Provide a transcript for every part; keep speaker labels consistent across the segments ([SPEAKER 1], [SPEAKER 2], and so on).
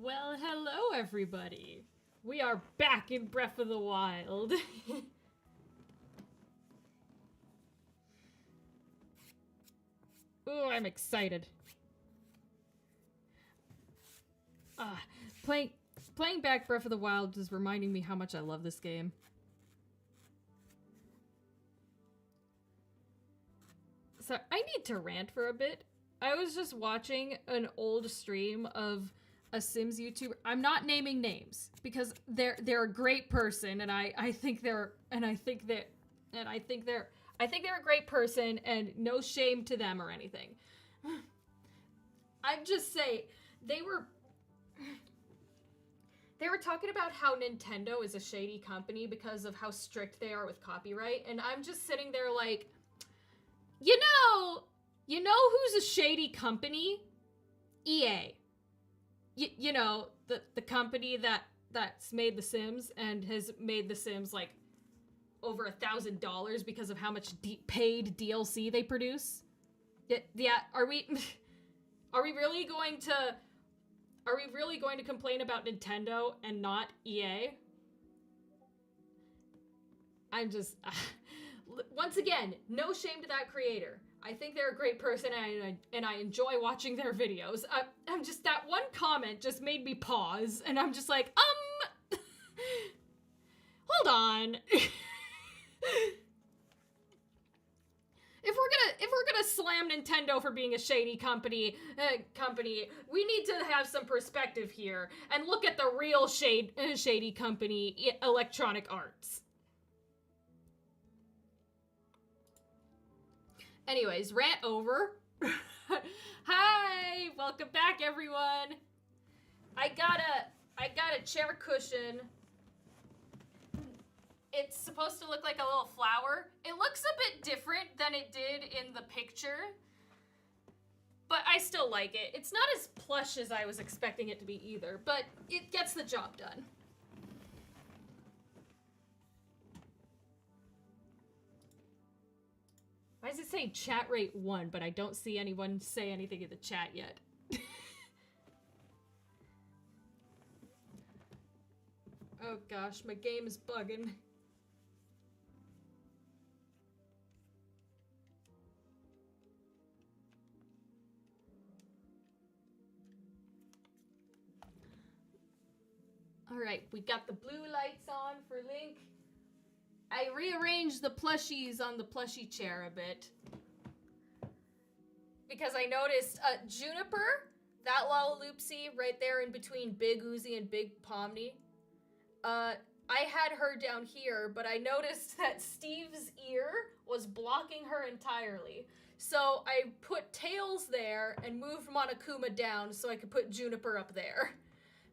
[SPEAKER 1] Well, hello everybody. We are back in Breath of the Wild. Ooh, I'm excited. Playing back Breath of the Wild is reminding me how much I love this game. So, I need to rant for a bit. I was just watching an old stream of a Sims YouTuber. I'm not naming names because they're a great person, and I think they're a great person, and no shame to them or anything. I'm just saying they were talking about how Nintendo is a shady company because of how strict they are with copyright, and I'm just sitting there like, you know who's a shady company? EA. You know, the company that's made The Sims and has made The Sims like over $1,000 because of how much paid DLC they produce. Yeah, are we really going to complain about Nintendo and not EA? I'm just once again, no shame to that creator. I think they're a great person, and I enjoy watching their videos. I'm just, that one comment just made me pause, and I'm just like, hold on. If we're gonna slam Nintendo for being a shady company, we need to have some perspective here and look at the real shady company, Electronic Arts. Anyways, rant over. Hi, welcome back, everyone. I got a chair cushion. It's supposed to look like a little flower. It looks a bit different than it did in the picture, but I still like it. It's not as plush as I was expecting it to be either, but it gets the job done. Why does it say chat rate 1, but I don't see anyone say anything in the chat yet? Oh gosh, my game is bugging. Alright, we got the blue lights on for Link. I rearranged the plushies on the plushie chair a bit. Because I noticed Juniper, that Lalaloopsy right there in between Big Uzi and Big Pomni. I had her down here, but I noticed that Steve's ear was blocking her entirely. So I put Tails there and moved Monokuma down so I could put Juniper up there.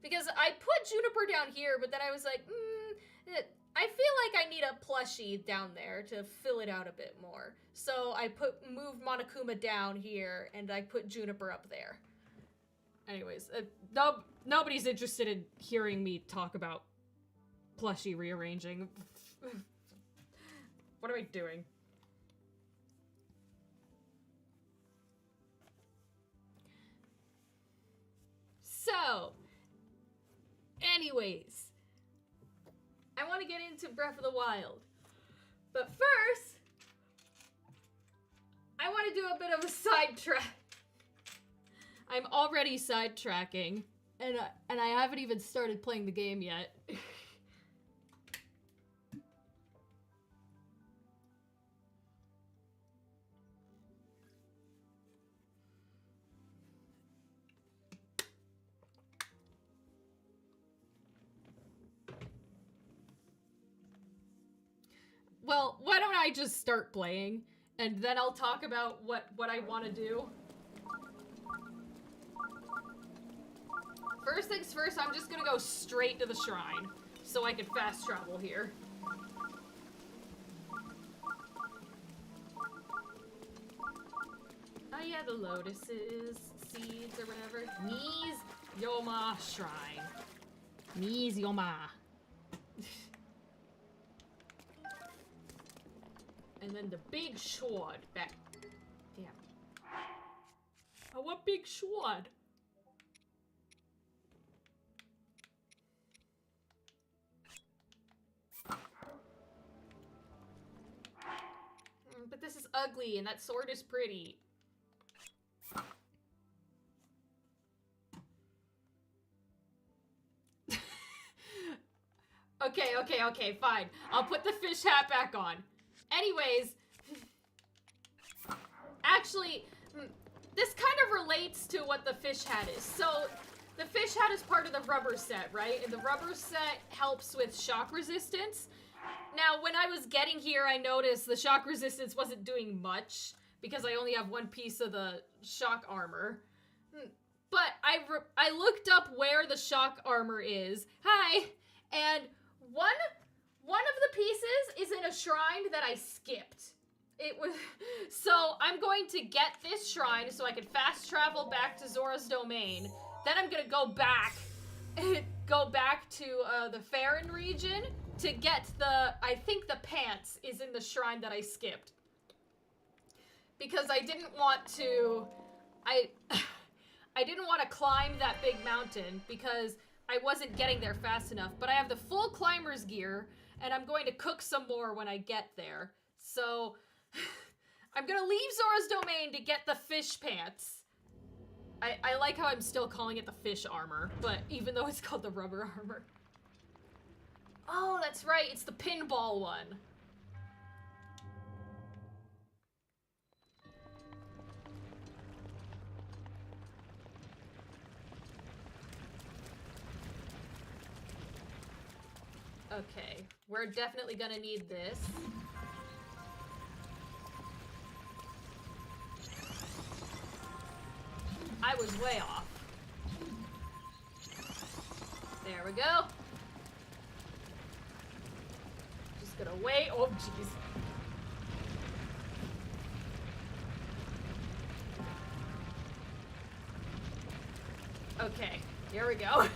[SPEAKER 1] Because I put Juniper down here, but then I was like, I feel like I need a plushie down there to fill it out a bit more. So I moved Monokuma down here, and I put Juniper up there. Anyways, nobody's interested in hearing me talk about plushie rearranging. What am I doing? So, anyways, I want to get into Breath of the Wild. But first, I want to do a bit of a sidetrack. I'm already sidetracking, and I haven't even started playing the game yet. Well, why don't I just start playing, and then I'll talk about what I want to do. First things first, I'm just gonna go straight to the shrine, so I can fast travel here. Oh yeah, the lotuses, seeds, or whatever. Mies Yoma Shrine. Mies Yoma. And then the big sword back. Damn. Oh, what big sword? But this is ugly, and that sword is pretty. Okay, fine. I'll put the fish hat back on. Anyways, actually, this kind of relates to what the fish hat is. So, the fish hat is part of the rubber set, right? And the rubber set helps with shock resistance. Now, when I was getting here, I noticed the shock resistance wasn't doing much because I only have one piece of the shock armor. But I looked up where the shock armor is. Hi! And one of the pieces is in a shrine that I skipped. It was so I'm going to get this shrine so I can fast travel back to Zora's Domain. Then I'm gonna go back to the Farron region to get I think the pants is in the shrine that I skipped. Because I didn't want to I didn't want to climb that big mountain because I wasn't getting there fast enough. But I have the full climber's gear, and I'm going to cook some more when I get there. So, I'm gonna leave Zora's Domain to get the fish pants. I like how I'm still calling it the fish armor, but even though it's called the rubber armor. Oh, that's right, it's the pinball one. Okay, we're definitely gonna need this. I was way off. There we go. Just gonna wait. Oh, jeez. Okay, here we go.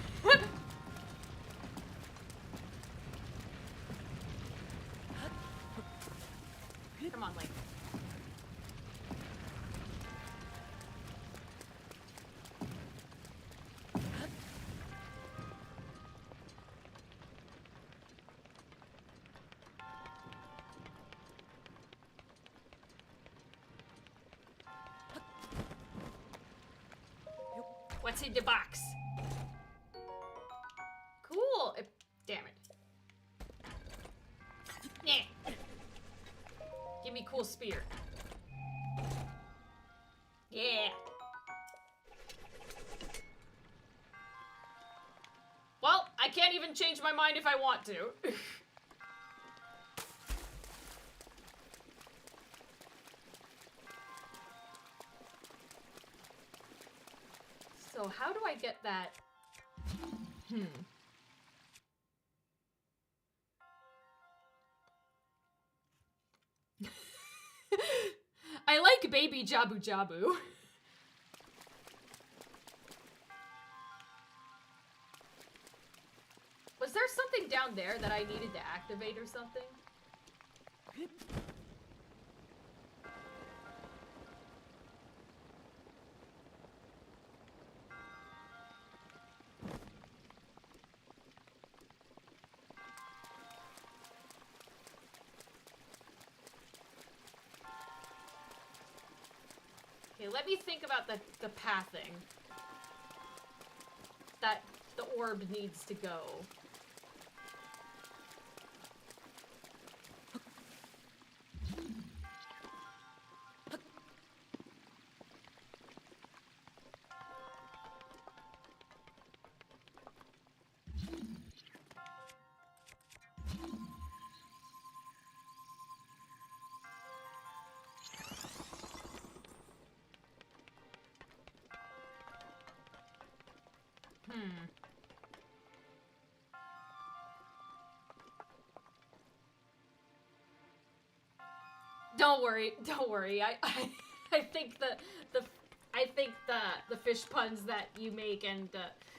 [SPEAKER 1] Come on, Link. What's in the box? Cool. Damn it. Nah. Give me cool spear. Yeah. Well, I can't even change my mind if I want to. So how do I get that? I like baby Jabu Jabu. Was there something down there that I needed to activate or something? Okay, let me think about the pathing that the orb needs to go. Don't worry. I think the fish puns that you make and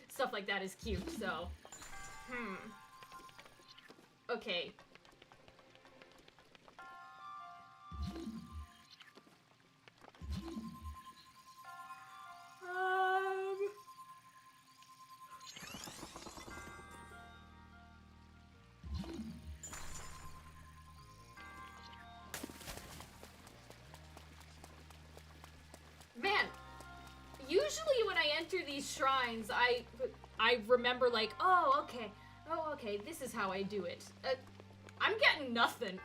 [SPEAKER 1] stuff like that is cute. So, okay. enter these shrines, I remember like, oh, okay, this is how I do it. I'm getting nothing.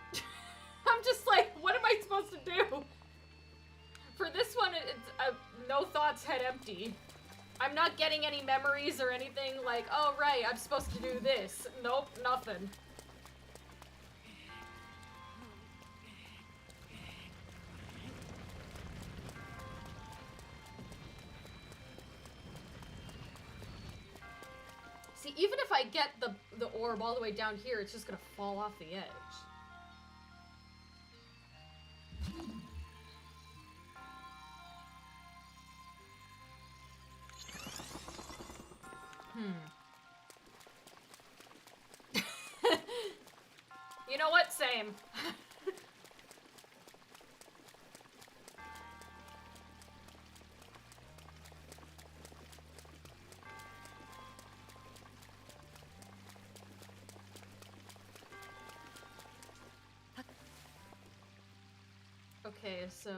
[SPEAKER 1] I'm just like, what am I supposed to do? For this one, it's no thoughts head empty. I'm not getting any memories or anything like, oh right, I'm supposed to do this. Nope, nothing. See, even if I get the orb all the way down here, it's just gonna fall off the edge. You know what? Same. Okay, so...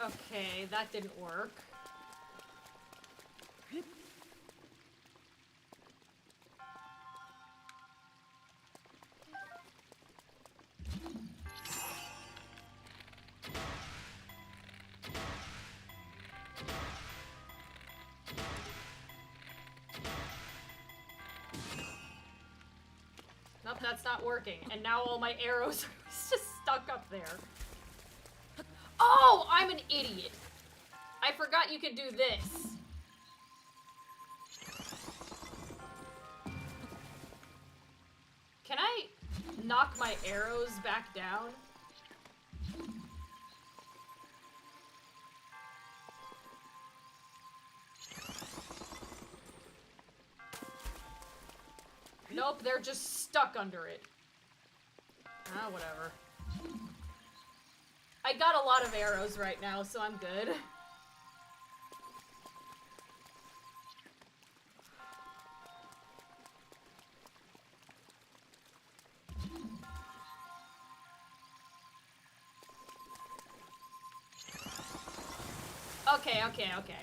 [SPEAKER 1] Okay, that didn't work. Nope, that's not working. And now all my arrows are just stuck up there. Oh, I'm an idiot. I forgot you could do this. Can I knock my arrows back down? Nope, they're just stuck under it. Ah, whatever. I got a lot of arrows right now, so I'm good. Okay.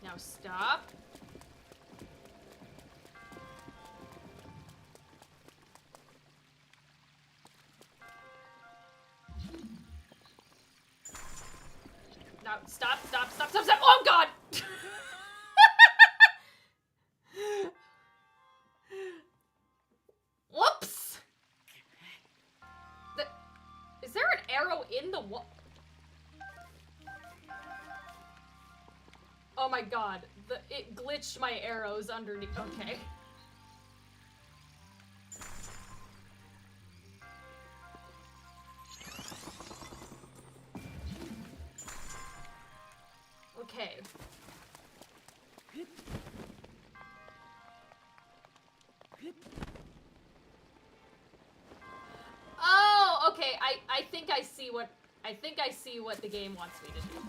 [SPEAKER 1] Now stop. Now stop. Oh God! Whoops! Is there an arrow in the wall? Oh my God, it glitched my arrows underneath. Okay. Okay. Oh, okay. I think I see what the game wants me to do.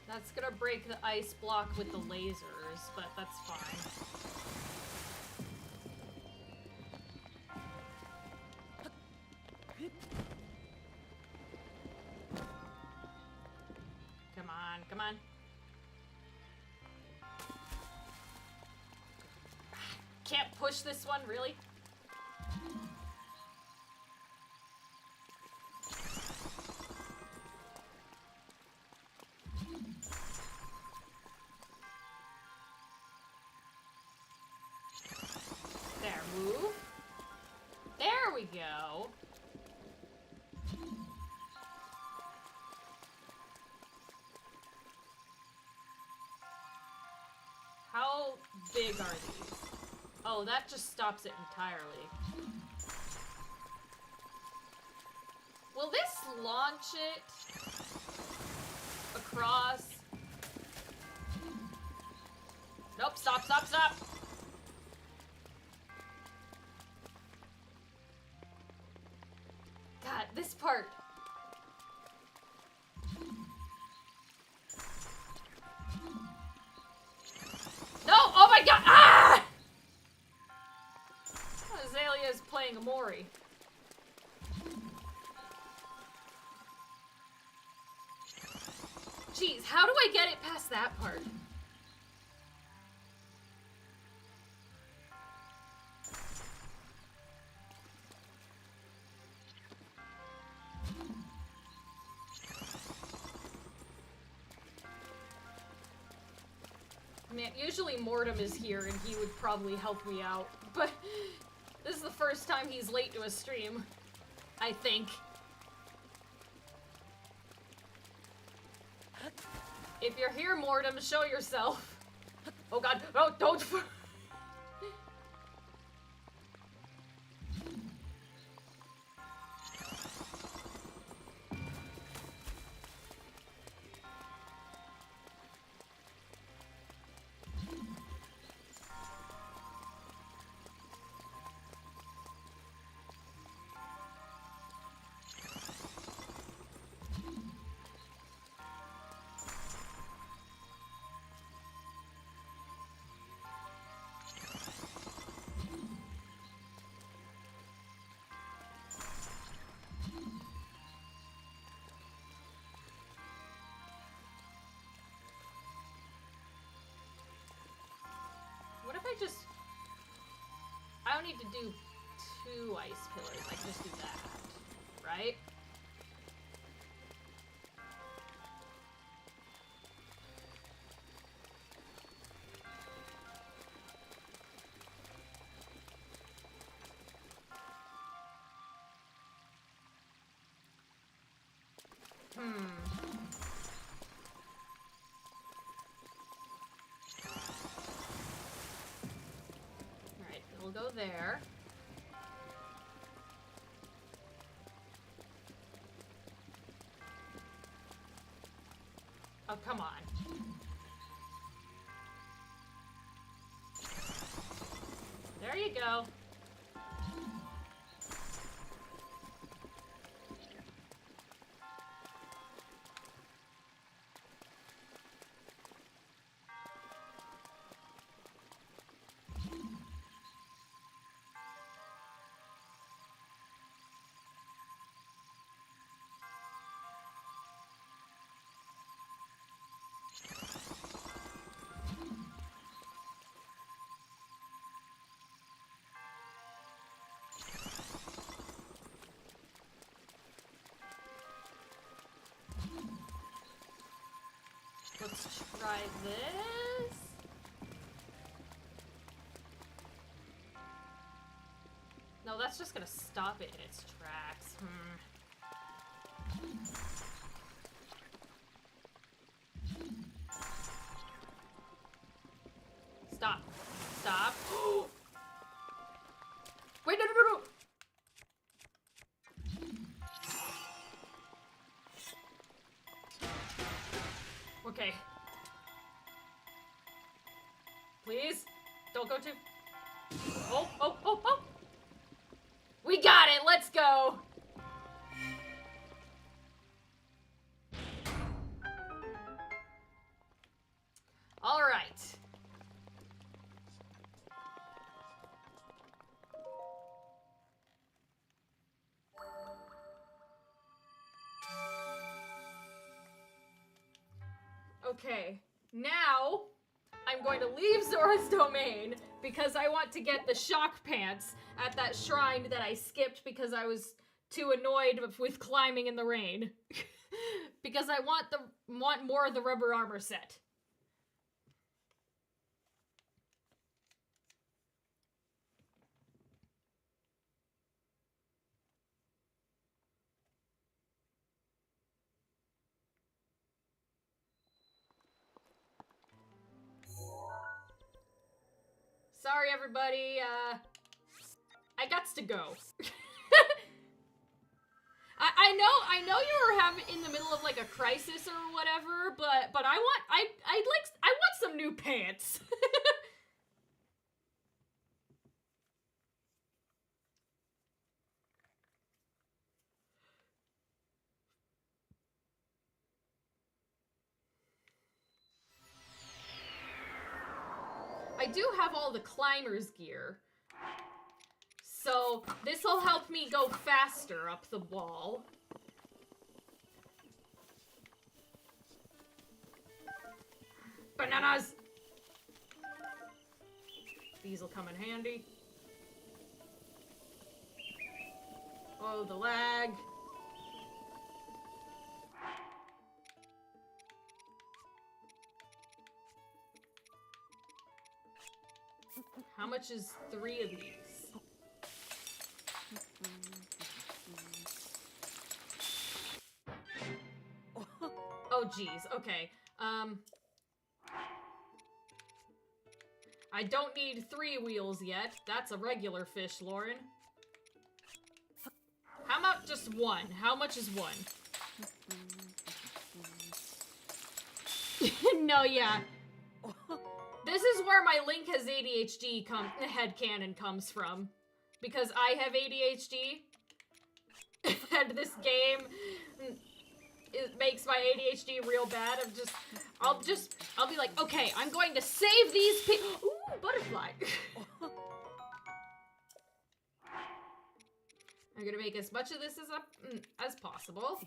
[SPEAKER 1] That's gonna break the ice block with the lasers, but that's fine. Come on. Can't push this one, really? we go. How big are these? Oh, that just stops it entirely. Will this launch it across? Nope, stop, stop, stop! God, this part. No! Oh my god! Ah! Azalea is playing Amori. Jeez, how do I get it past that part? Man, usually Mortem is here and he would probably help me out, but this is the first time he's late to a stream, I think. If you're here, Mortem, show yourself. Oh god, no, don't! What if I just... I don't need to do 2 ice pillars, I can just do that, right? Alright, we'll go there. Oh, come on. There you go. Let's try this. No, that's just gonna stop it in its tracks. Stop. Stop. Wait, no, no, no, no! Okay. Please, don't go too... Oh, oh, oh, oh! We got it, let's go! All right. Okay, now I'm going to leave Zora's Domain because I want to get the shock pants at that shrine that I skipped because I was too annoyed with climbing in the rain. Because I want more of the rubber armor set. sorry everybody, I gots to go. I know you were in the middle of like a crisis or whatever, but I want some new pants. I do have all the climber's gear. So this will help me go faster up the wall. Bananas! These will come in handy. Oh, the lag. How much is 3 of these? Oh, geez. Okay. I don't need 3 wheels yet. That's a regular fish, Lauren. How about just 1? How much is 1? No, yeah. This is where my Link has ADHD headcanon comes from. Because I have ADHD. And this game, it makes my ADHD real bad. I'll be like, okay, I'm going to save these people. Ooh, butterfly. I'm gonna make as much of this as possible.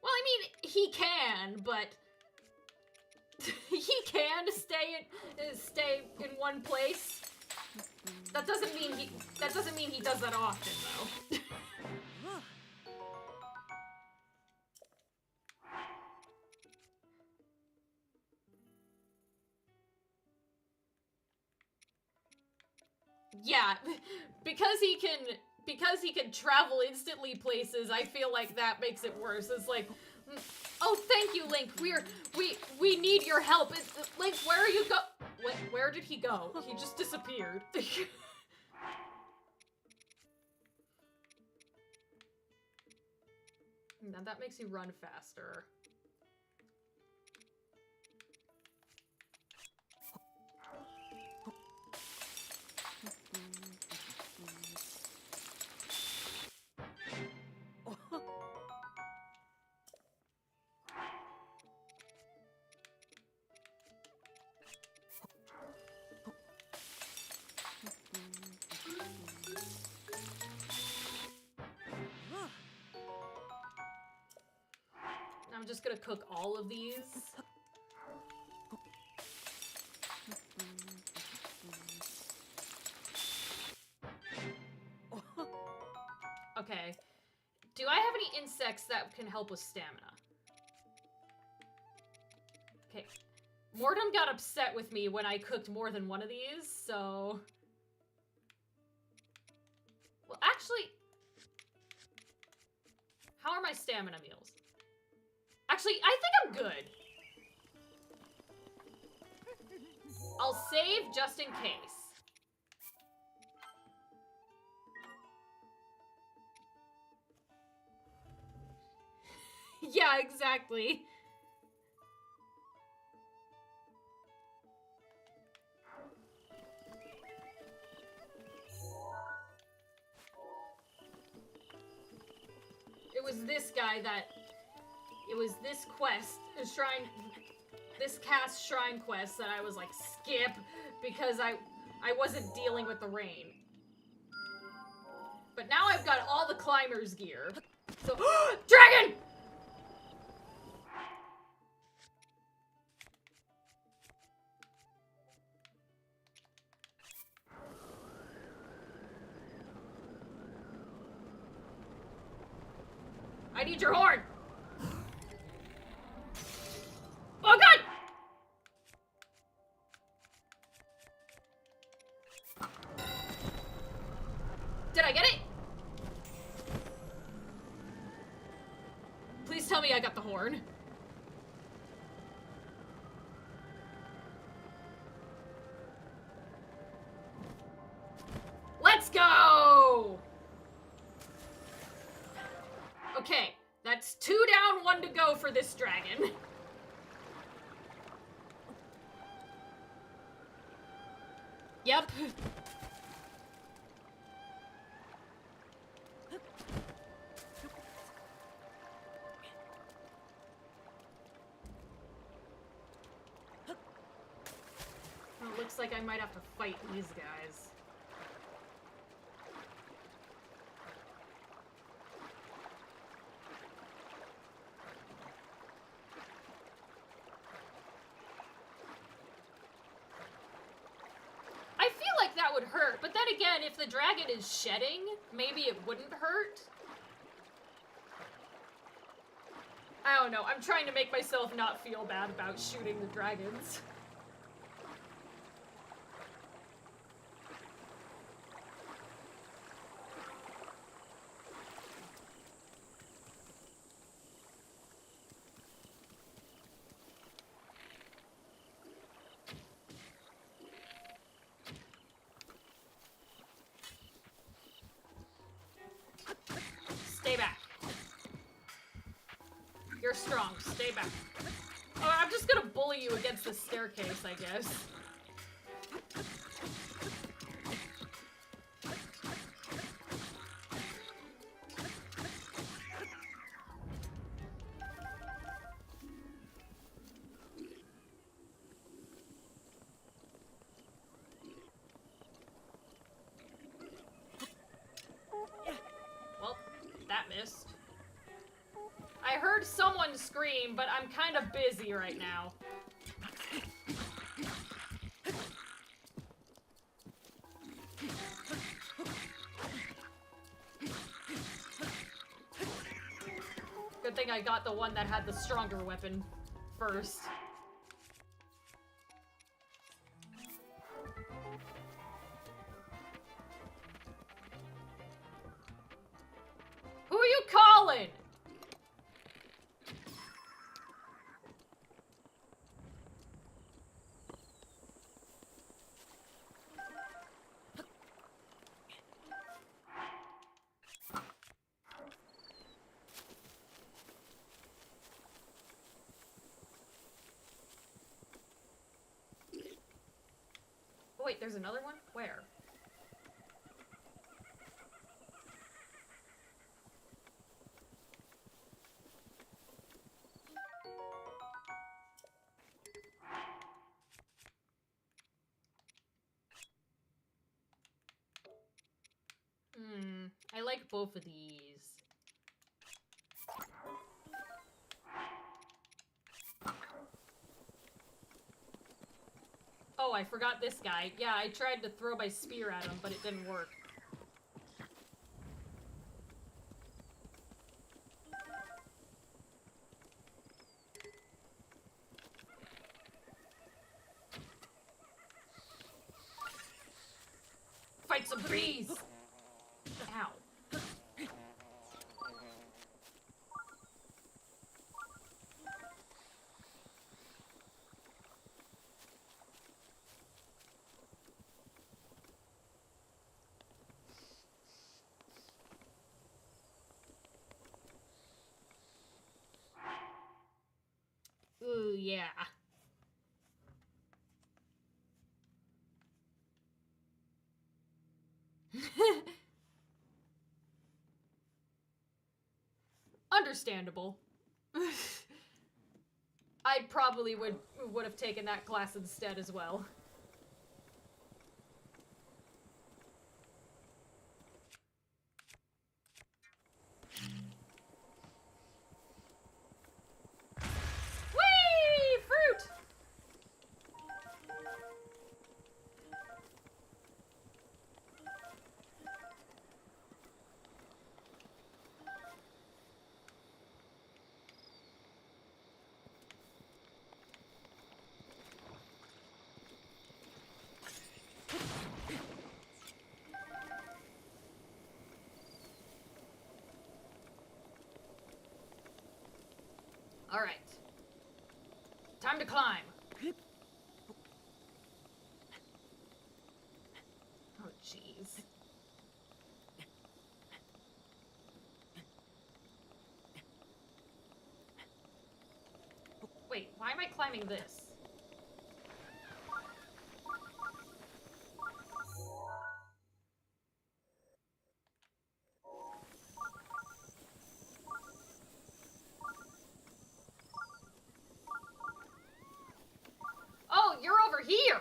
[SPEAKER 1] Well, I mean, he can, but he can stay in one place. That doesn't mean he does that often, though. Yeah, because he can travel instantly places, I feel like that makes it worse. It's like, oh, thank you, Link. We need your help. Link, where are you where did he go? He just disappeared. Now that makes you run faster. I'm just gonna cook all of these. Okay. Do I have any insects that can help with stamina? Okay. Mortem got upset with me when I cooked more than one of these, so... Well, actually... How are my stamina meals? Actually, I think I'm good. I'll save just in case. Yeah, exactly. It was this guy that... It was this quest, this cast shrine quest that I was like, skip, because I wasn't dealing with the rain. But now I've got all the climber's gear. So, dragon! I need your horn! Oh god! Did I get it? got the horn. Let's go! Okay, that's 2 down, 1 to go for this dragon. Yep. Well, it looks like I might have to fight these guys. I feel like that would hurt, but then again, if the dragon is shedding, maybe it wouldn't hurt. I don't know, I'm trying to make myself not feel bad about shooting the dragons. Stay back. You're strong. Stay back. Oh, I'm just gonna bully you against the staircase, I guess. Well, that missed. I heard someone scream, but I'm kind of busy right now. Good thing I got the one that had the stronger weapon first. Who are you calling? Oh, wait, there's another one? Where? I like both of these. Oh, I forgot this guy. Yeah, I tried to throw my spear at him, but it didn't work. Fight some threes! Ow. Ooh, yeah. Understandable. I probably would have taken that class instead as well. Whee! Fruit! Alright. Time to climb. Oh, jeez. Wait, why am I climbing this? Oh, you're over here!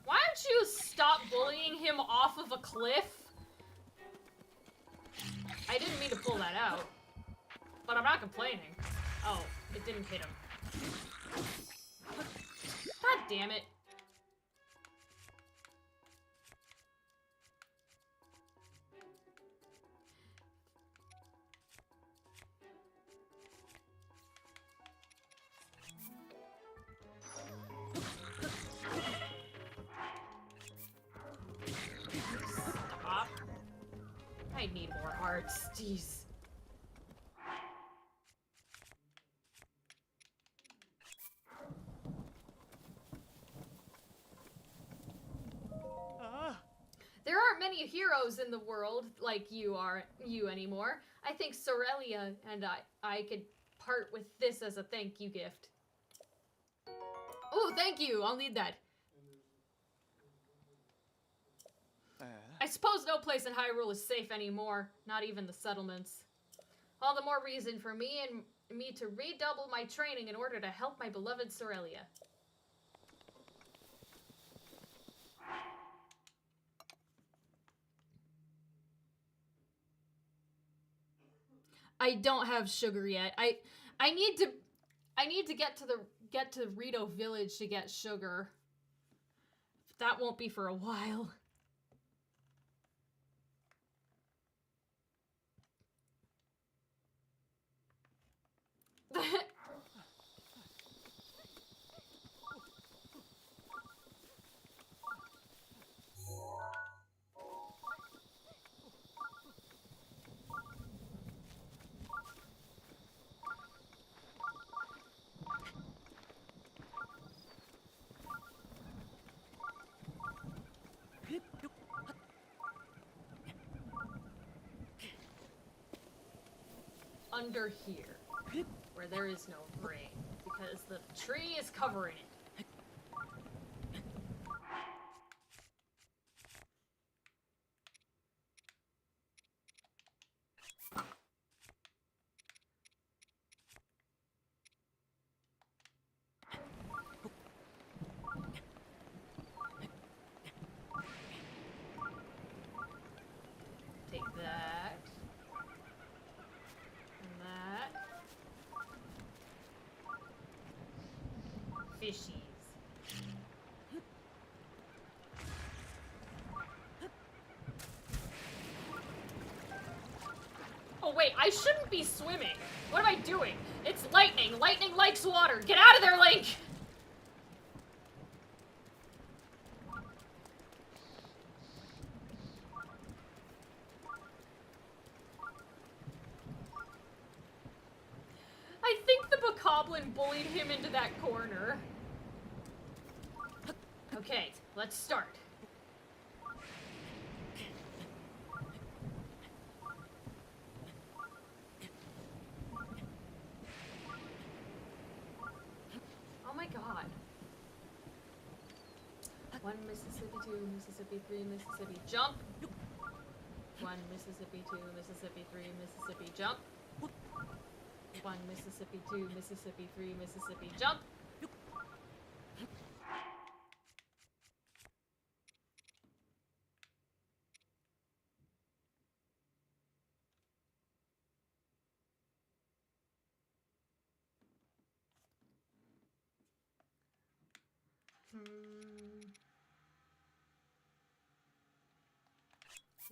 [SPEAKER 1] Why don't you stop bullying him off of a cliff? I didn't mean to pull that out, but I'm not complaining. Oh, it didn't hit him. God damn it. Stop. I need more hearts. Jeez. There aren't many heroes in the world like you anymore. I think Sorelia and I could part with this as a thank you gift. Oh, thank you. I'll need that. I suppose no place in Hyrule is safe anymore, not even the settlements. All the more reason for me to redouble my training in order to help my beloved Sorelia. I don't have sugar yet. I need to get to Rito Village to get sugar. That won't be for a while. Under here, where there is no rain, because the tree is covering it. Take that. And that. Fishies. Oh wait, I shouldn't be swimming. What am I doing? It's lightning. Lightning likes water. Get out of there, Link! I think the Bokoblin bullied him into that corner. Okay, let's start. Oh my god. 1 Mississippi, 2 Mississippi, 3 Mississippi, jump! 1 Mississippi, 2 Mississippi, 3 Mississippi, jump! 1 Mississippi, 2 Mississippi, 3 Mississippi, jump!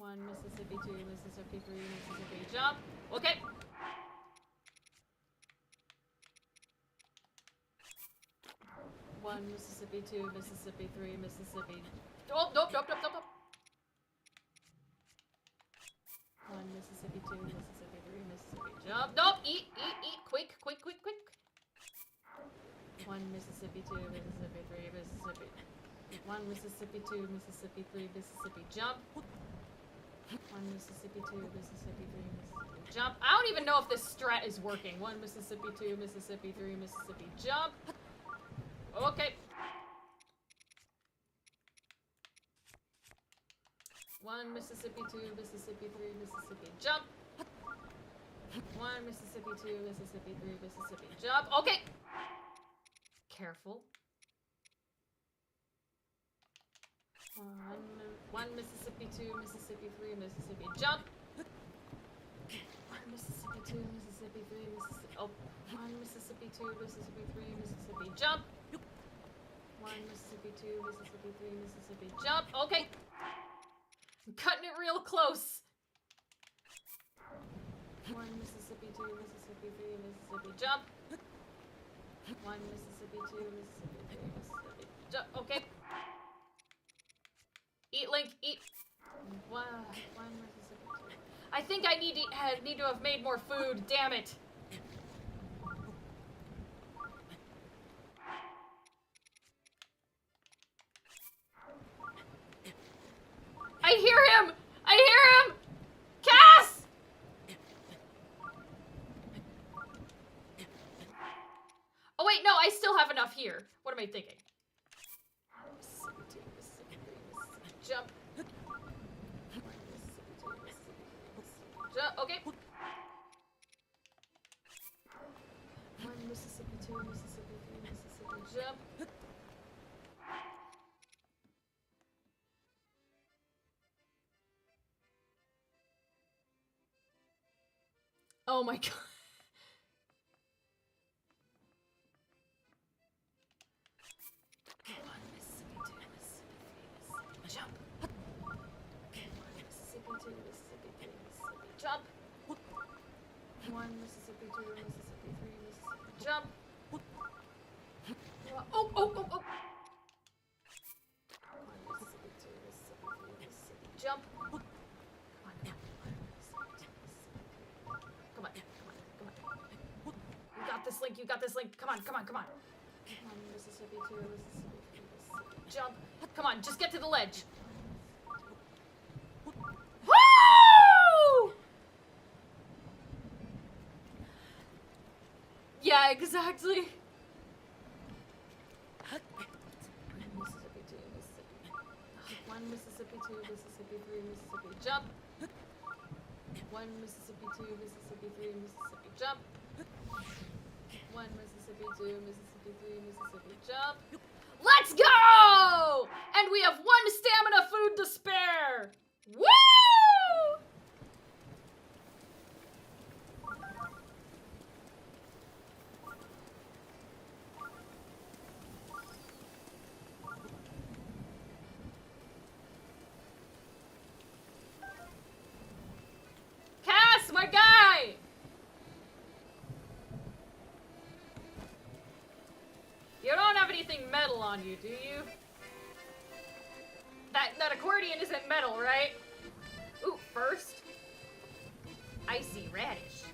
[SPEAKER 1] 1 Mississippi, 2 Mississippi, 3 Mississippi. Jump. Okay. One Mississippi, 2 Mississippi, 3 Mississippi. Oh, nope. 1 Mississippi, 2 Mississippi, 3 Mississippi. Jump. Nope. Eat. Quick. 1 Mississippi, 2 Mississippi, 3 Mississippi. 1 Mississippi, 2 Mississippi, 3 Mississippi. Jump. 1 Mississippi, 2 Mississippi, 3 Mississippi. Jump. I don't even know if this strat is working. 1 Mississippi, 2 Mississippi, 3 Mississippi. Jump. Okay. 1 Mississippi, 2 Mississippi, 3 Mississippi. Jump. 1 Mississippi, 2 Mississippi, 3 Mississippi. Jump. Okay. Careful. 1 Mississippi, 2 Mississippi, 3 Mississippi. Jump. 1 Mississippi, 2 Mississippi, 3 Mississippi. Oh. 1 Mississippi, 2 Mississippi, 3 Mississippi. Jump. 1 Mississippi, 2 Mississippi, 3 Mississippi. Jump. Okay. I'm cutting it real close. 1 Mississippi, 2 Mississippi, 3 Mississippi. Jump. 1 Mississippi, 2 Mississippi, 3 Mississippi. Jump. Okay. Eat, Link. Eat. 1 Mississippi, 2. I think I need to have made more food. Damn it. I hear him! Cass! Oh wait, no, I still have enough here. What am I thinking? Mississippi 2, Mississippi 3, Mississippi. Jump. Mississippi 2, Mississippi 3, Mississippi. Jump. Okay. 1 Mississippi 2, Mississippi 3, Mississippi. Jump. Oh my god. 1 Mississippi, 2 Mississippi, 3 Mississippi. Jump. 1 Mississippi, 2 Mississippi, 3 Mississippi. Jump. 1 Mississippi, 2 Mississippi, 3 Mississippi. Jump. Oh. 1 Mississippi, 2 Mississippi, 3 Mississippi. Jump. You got this, Link. Come on. 1 Mississippi, 2 Mississippi, 3 Mississippi. Jump. Come on, just get to the ledge. Woo! Yeah, exactly. 1 Mississippi, 2 Mississippi, 3 Mississippi. Jump. 1 Mississippi, 2 Mississippi, 3 Mississippi. Jump. 1 Mississippi, 2 Mississippi, 3 Mississippi. Jump. Let's go! And we have 1 stamina food to spare. Woo! Cass, my guy! You don't have anything metal on you, do you? That accordion isn't metal, right? Ooh, first. Icy radish.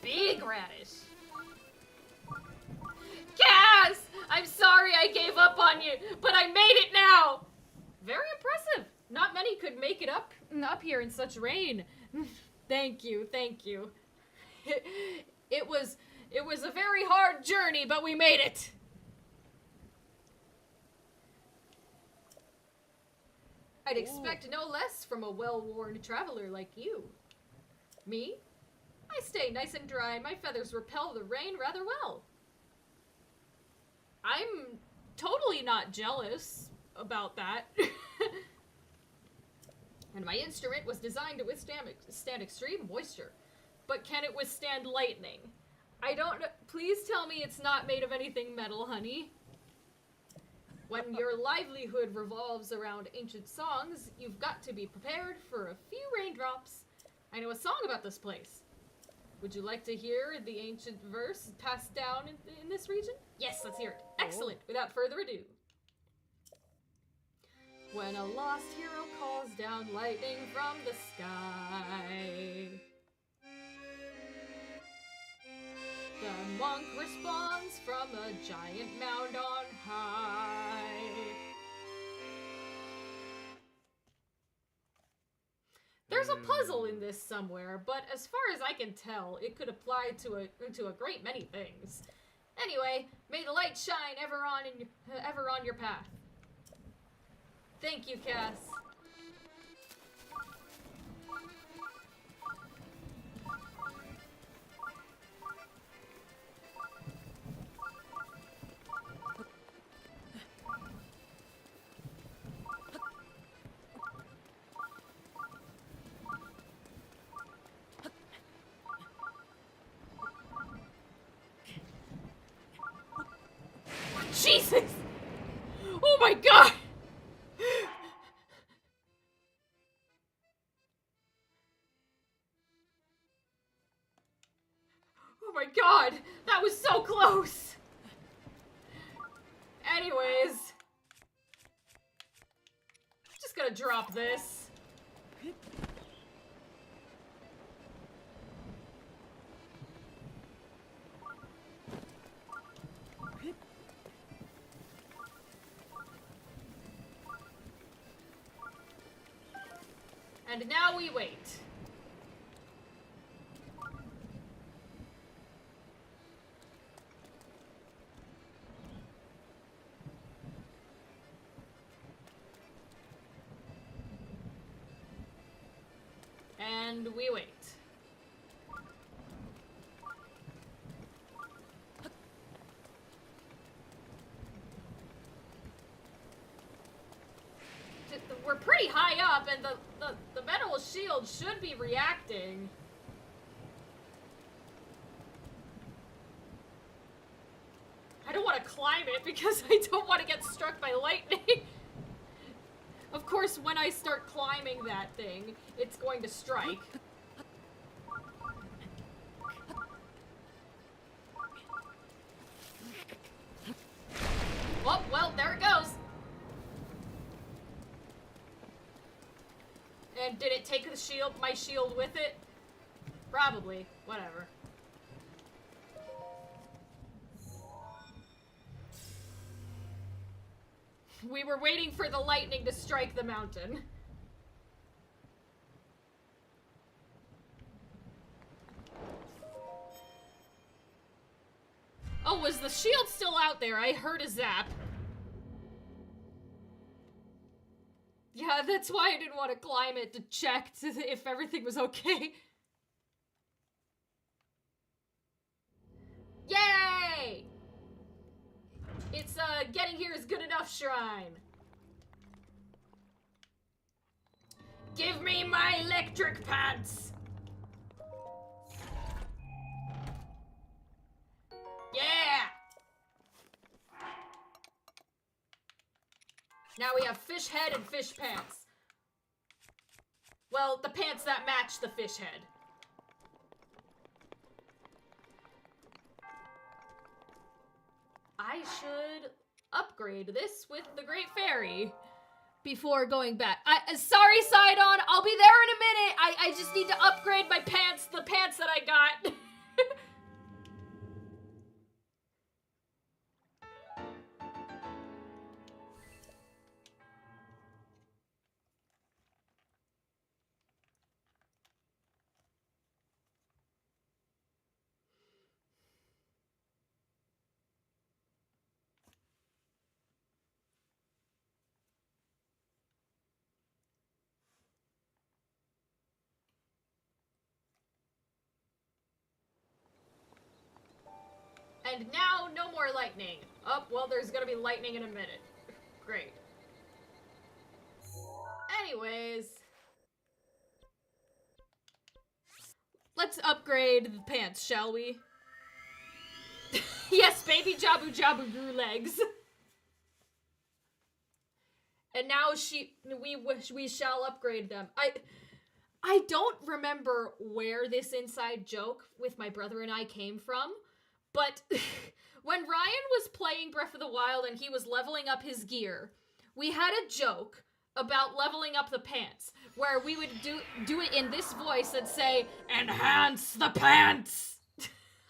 [SPEAKER 1] Big radish. Cass! I'm sorry I gave up on you, but I made it now! Very impressive. Not many could make it up here in such rain. Thank you. It was a very hard journey, but we made it. I'd expect no less from a well-worn traveler like you. Me? I stay nice and dry. My feathers repel the rain rather well. I'm totally not jealous about that. And my instrument was designed to withstand extreme moisture. But can it withstand lightning? I don't know. Please tell me it's not made of anything metal, honey. When your livelihood revolves around ancient songs, you've got to be prepared for a few raindrops. I know a song about this place. Would you like to hear the ancient verse passed down in this region? Yes, let's hear it. Excellent. Without further ado. When a lost hero calls down lightning from the sky, the monk responds from a giant mound on high. There's a puzzle in this somewhere, but as far as I can tell, it could apply to a great many things. Anyway, may the light shine ever on your path. Thank you, Cass. Jesus! Oh my god! Oh my god! That was so close! Anyways. I'm just gonna drop this. And now we wait. And we wait. We're pretty high up, and the metal shield should be reacting. I don't want to climb it because I don't want to get struck by lightning. Of course, when I start climbing that thing, it's going to strike. Oh, well, there it goes. And did it take the shield, my shield with it? Probably. Whatever. We were waiting for the lightning to strike the mountain. Oh, was the shield still out there? I heard a zap. Yeah, that's why I didn't want to climb it, to check if everything was okay. Yay! It's, getting here is good enough, Shrine. Give me my electric pants! Yeah! Now we have fish head and fish pants. Well, the pants that match the fish head. I should upgrade this with the Great Fairy before going back. Sorry, Sidon, I'll be there in a minute. I just need to upgrade my pants, the pants that I got. And now, no more lightning. Oh, well, there's gonna be lightning in a minute. Great. Anyways. Let's upgrade the pants, shall we? Yes, baby Jabu Jabu grew legs. And now we shall upgrade them. I don't remember where this inside joke with my brother and I came from, but when Ryan was playing Breath of the Wild and he was leveling up his gear, we had a joke about leveling up the pants, where we would do it in this voice and say, "Enhance the pants!"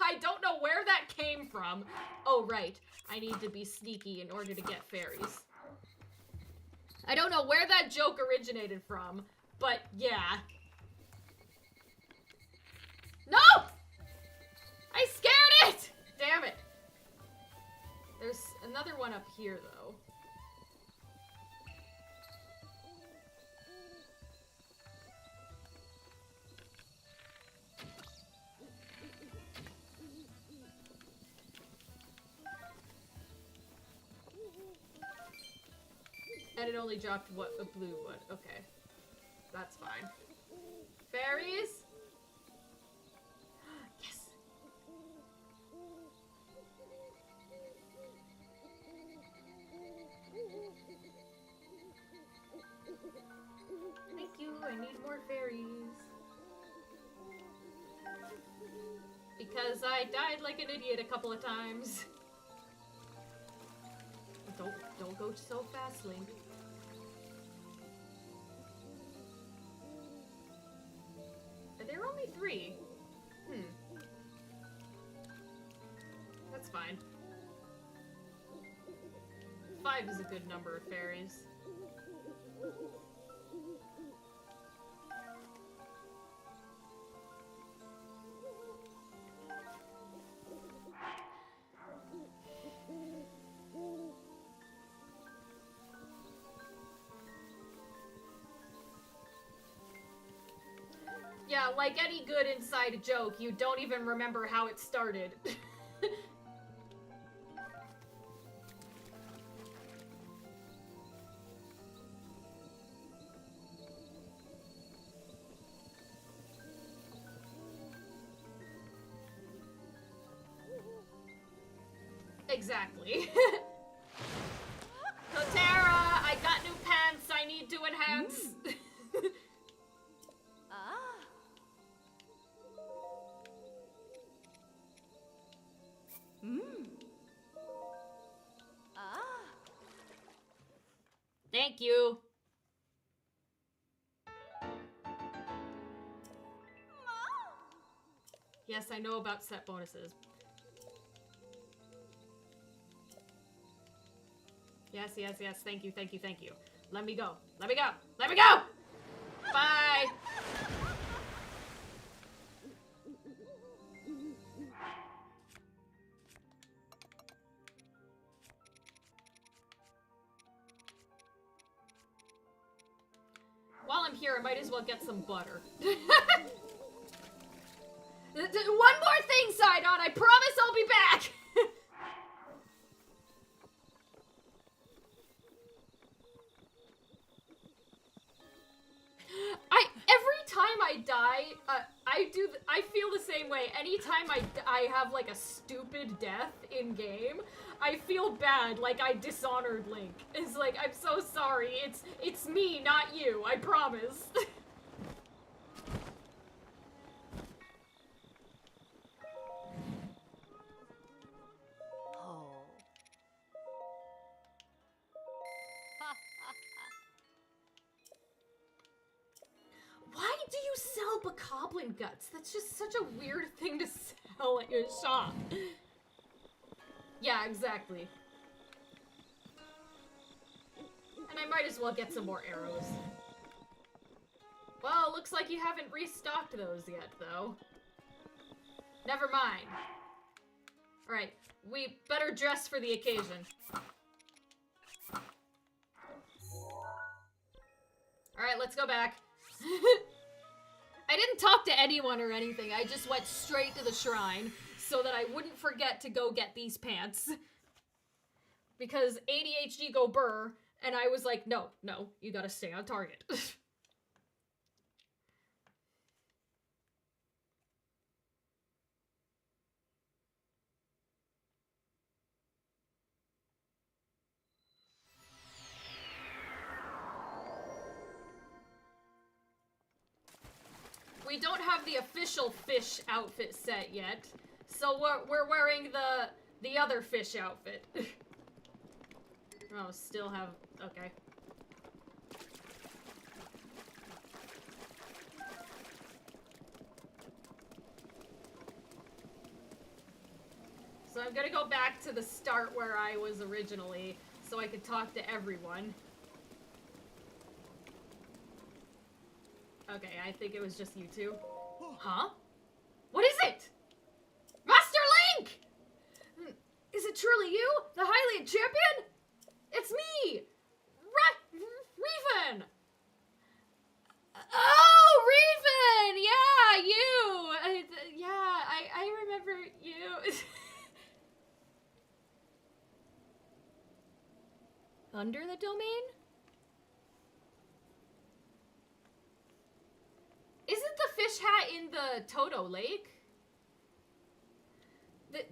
[SPEAKER 1] I don't know where that came from. Oh, right. I need to be sneaky in order to get fairies. I don't know where that joke originated from, but yeah. No! I scared it! Damn it. There's another one up here, though. And it only dropped a blue one. Okay. That's fine. Fairies? Yes! Thank you, I need more fairies. Because I died like an idiot a couple of times. Don't go so fast, Link. Are there only 3? That's fine. 5 is a good number of fairies. Yeah, like any good inside joke, you don't even remember how it started. Exactly. Kotera, I got new pants I need to enhance. Thank you. Yes, I know about set bonuses. Yes, yes, yes. Thank you, thank you, thank you. Let me go. Let me go. Let me go! Bye! While I'm here, I might as well get some butter. One more thing, Sidon! I promise I'll be back! Every time I die, I feel the same way. Anytime I have, like, a stupid death in-game, I feel bad, like I dishonored Link. It's like, I'm so sorry, it's me, not you, I promise. Why do you sell bokoblin guts? That's just such a weird thing to sell at your shop. Yeah, exactly. And I might as well get some more arrows. Well, looks like you haven't restocked those yet, though. Never mind. Alright, we better dress for the occasion. Alright, let's go back. I didn't talk to anyone or anything, I just went straight to the shrine so that I wouldn't forget to go get these pants. Because ADHD go burr, and I was like, no, you gotta stay on target. we don't have the official fish outfit set yet, so we're wearing the other fish outfit. Oh, still have... okay. So I'm gonna go back to the start where I was originally, so I could talk to everyone. Okay, I think it was just you two. Huh? What is it? Master Link! Is it truly you? The Hylian champion? It's me! Reven! Oh, Reven! Yeah, you! I remember you. Under the domain? Isn't the fish hat in the Toto Lake?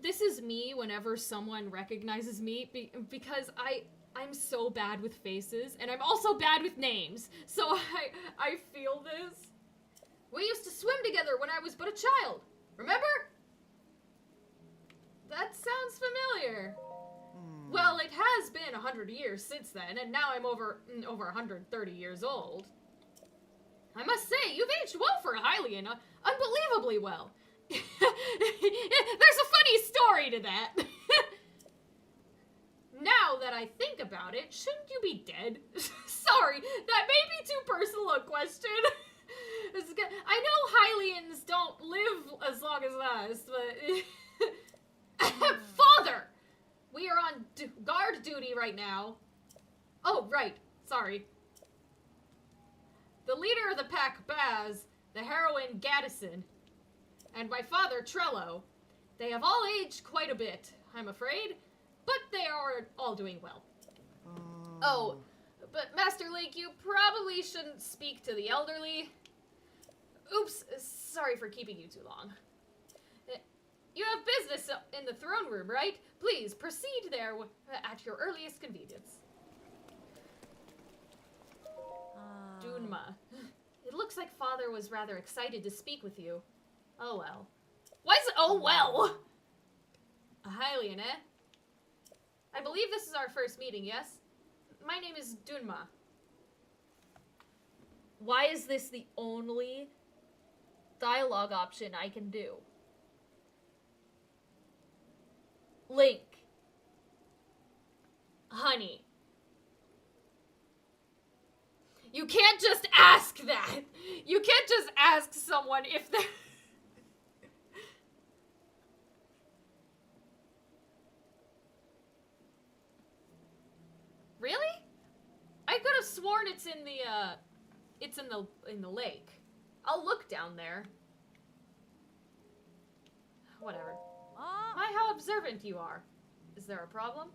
[SPEAKER 1] This is me whenever someone recognizes me, because I'm so bad with faces, and I'm also bad with names, so I feel this. We used to swim together when I was but a child, remember? That sounds familiar. Well, it has been 100 years since then, and now I'm over 130 years old. I must say, you've aged well for a Hylian, unbelievably well. There's a funny story to that. Now that I think about it, shouldn't you be dead? Sorry, that may be too personal a question. I know Hylians don't live as long as us, but... Father! We are on guard duty right now. Oh, right. Sorry. The leader of the pack, Baz, the heroine, Gaddison, and my father, Trello. They have all aged quite a bit, I'm afraid, but they are all doing well. Oh, but Master Link, you probably shouldn't speak to the elderly. Oops, sorry for keeping you too long. You have business in the throne room, right? Please, proceed there at your earliest convenience. Dunma. It looks like Father was rather excited to speak with you. Oh well. Why is it oh well? A Hylian, eh? I believe this is our first meeting, yes? My name is Dunma. Why is this the only dialogue option I can do? Link. Honey. You can't just ask that. You can't just ask someone if they're... Really? I could have sworn it's in the lake. I'll look down there. Whatever. My, how observant you are. Is there a problem?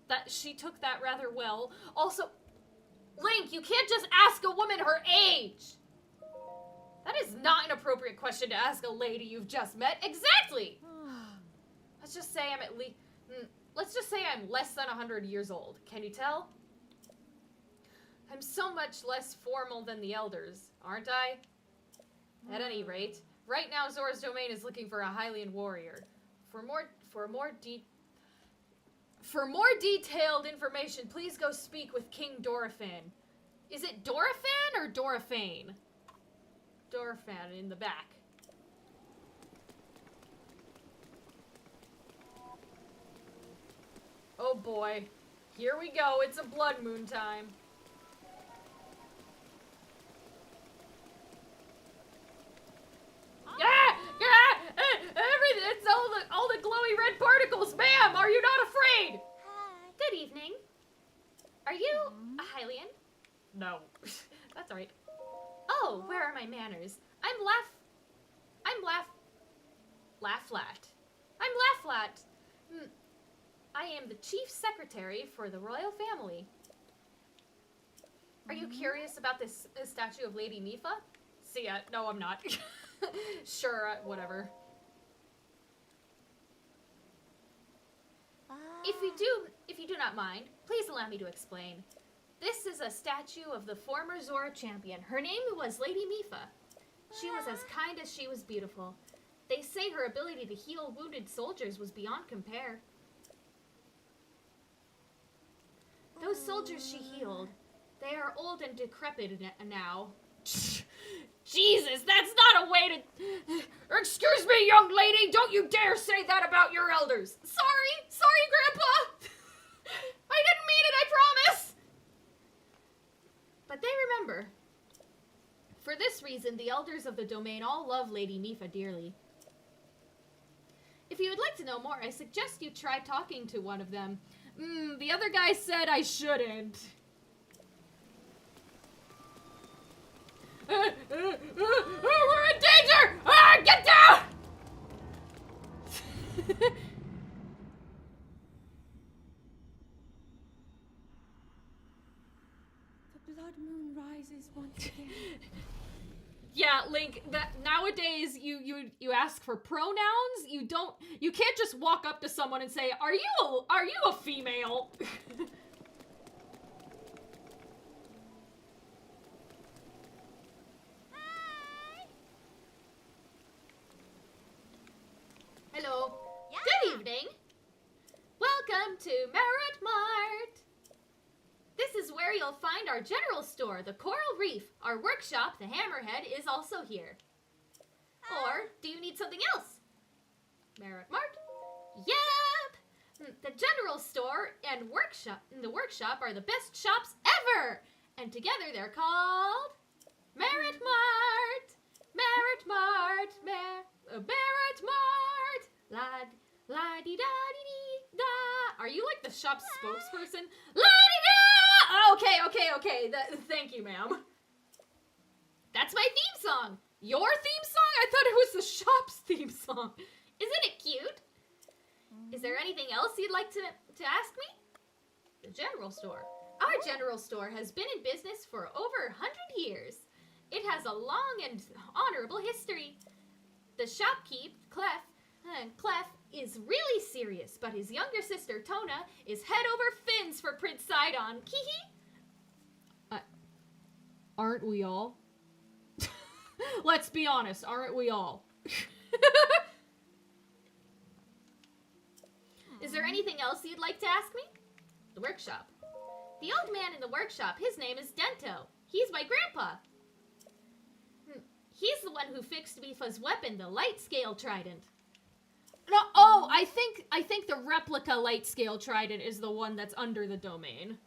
[SPEAKER 1] That she took that rather well. Also, Link, you can't just ask a woman her age. That is not an appropriate question to ask a lady you've just met. Exactly. Let's just say I'm at least... Let's just say I'm less than 100 years old. Can you tell? I'm so much less formal than the elders, aren't I? At any rate, right now Zora's Domain is looking for a Hylian warrior. For more detailed information, please go speak with King Doraphan. Is it Doraphan or Doraphane? Doraphan in the back. Oh boy. Here we go. It's a blood moon time. It's all the glowy red particles. Ma'am, are you not afraid?
[SPEAKER 2] Hi.
[SPEAKER 1] Good evening. Are you a Hylian? No. That's alright. Oh, where are my manners? I'm Laugh-Flat. I am the chief secretary for the royal family. Are you curious about this statue of Lady Mifa? See ya. No, I'm not. Sure, whatever. If you do not mind, please allow me to explain. This is a statue of the former Zora champion. Her name was Lady Mifa. She was as kind as she was beautiful. They say her ability to heal wounded soldiers was beyond compare. Those soldiers she healed, they are old and decrepit now. Jesus, that's not a way to... Excuse me, young lady, don't you dare say that about your elders. Sorry, Grandpa. I didn't mean it, I promise. But they remember. For this reason, the elders of the domain all love Lady Mifa dearly. If you would like to know more, I suggest you try talking to one of them. The other guy said I shouldn't. We're in danger! Get down!
[SPEAKER 2] The blood moon rises once again.
[SPEAKER 1] Yeah, Link, that nowadays you ask for pronouns. You can't just walk up to someone and say, "Are you a female?" Hello.
[SPEAKER 3] Yeah.
[SPEAKER 1] Good evening. Welcome to Merit Mart. This is where you'll find our general store, the Coral Reef. Our workshop, the Hammerhead, is also here. Or do you need something else? Merit Mart? Yep. The general store and the workshop are the best shops ever. And together they're called Merit Mart. Merit Mart. Merit Mart. La-di-da-di-da. Are you like the shop's spokesperson? La-di-da! Okay. Thank you, ma'am. That's my theme song. Your theme song? I thought it was the shop's theme song. Isn't it cute? Is there anything else you'd like to ask me? The general store. Our general store has been in business for over 100 years. It has a long and honorable history. The shopkeep, Clef, is really serious, but his younger sister, Tona, is head over fins for Prince Sidon. Hee. Aren't we all? Let's be honest, aren't we all? Is there anything else you'd like to ask me? The workshop. The old man in the workshop, his name is Dento. He's my grandpa. He's the one who fixed Mifa's weapon, the light scale trident. No, I think the replica light scale trident is the one that's under the domain.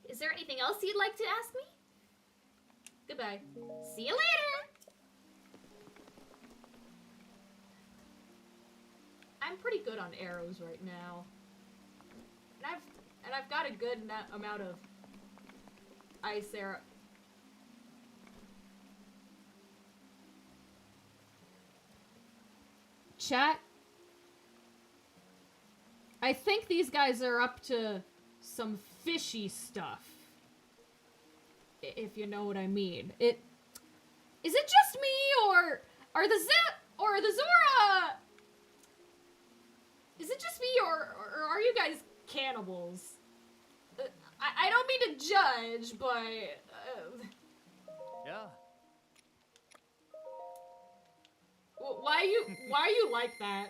[SPEAKER 1] Is there anything else you'd like to ask me? Goodbye. See you later! I'm pretty good on arrows right now. And I've got a good amount of ice arrow. Chat. I think these guys are up to some fishy stuff. If you know what I mean. Is it just me, or are the Zora? Is it just me, or are you guys cannibals? I don't mean to judge, but
[SPEAKER 4] yeah.
[SPEAKER 1] Why are you like that?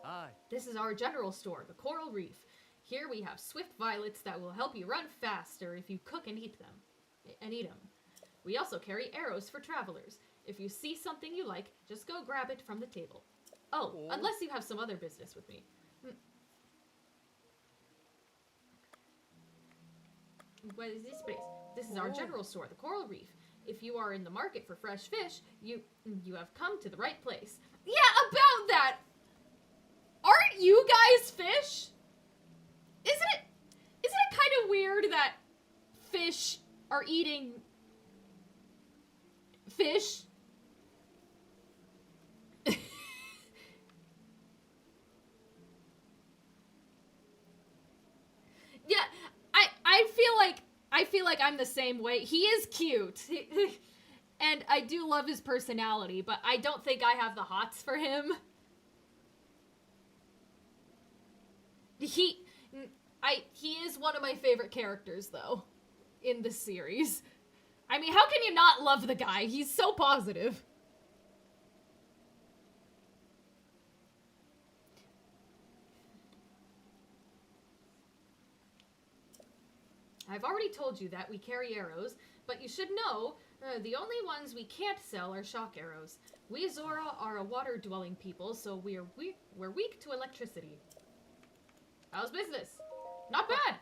[SPEAKER 4] Hi.
[SPEAKER 1] This is our general store, the Coral Reef. Here we have swift violets that will help you run faster if you cook and eat them. We also carry arrows for travelers. If you see something you like, just go grab it from the table. Oh, unless you have some other business with me. What is this place? This is our general store, the Coral Reef. If you are in the market for fresh fish, you have come to the right place. Yeah, about that! Aren't you guys fish? Isn't it kind of weird that fish are eating fish? Yeah, I feel like I'm the same way. He is cute. And I do love his personality, but I don't think I have the hots for him. He is one of my favorite characters, though. in the series. I mean, how can you not love the guy? He's so positive. I've already told you that we carry arrows, but you should know the only ones we can't sell are shock arrows. We Zora are a water-dwelling people, so we're weak to electricity. How's business? Not bad.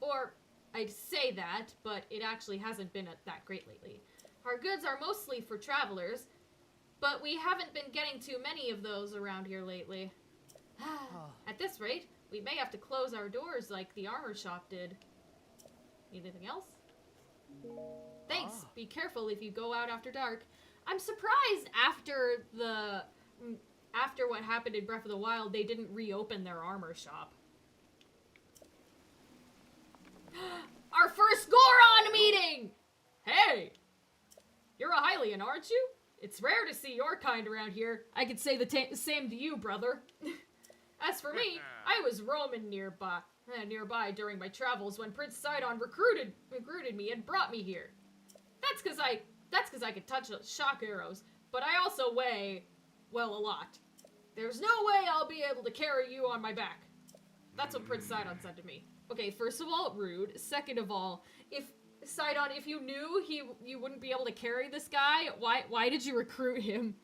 [SPEAKER 1] Or, I'd say that, but it actually hasn't been that great lately. Our goods are mostly for travelers, but we haven't been getting too many of those around here lately. At this rate, we may have to close our doors like the armor shop did. Anything else? Thanks. Be careful if you go out after dark. I'm surprised after what happened in Breath of the Wild, they didn't reopen their armor shop. Our first Goron meeting! Hey! You're a Hylian, aren't you? It's rare to see your kind around here. I could say the same to you, brother. As for me, I was roaming nearby during my travels when Prince Sidon recruited me and brought me here. That's because I could touch shock arrows, but I also weigh, well, a lot. There's no way I'll be able to carry you on my back. That's what Prince Sidon said to me. Okay, first of all, rude. Second of all, if you knew you wouldn't be able to carry this guy, why did you recruit him?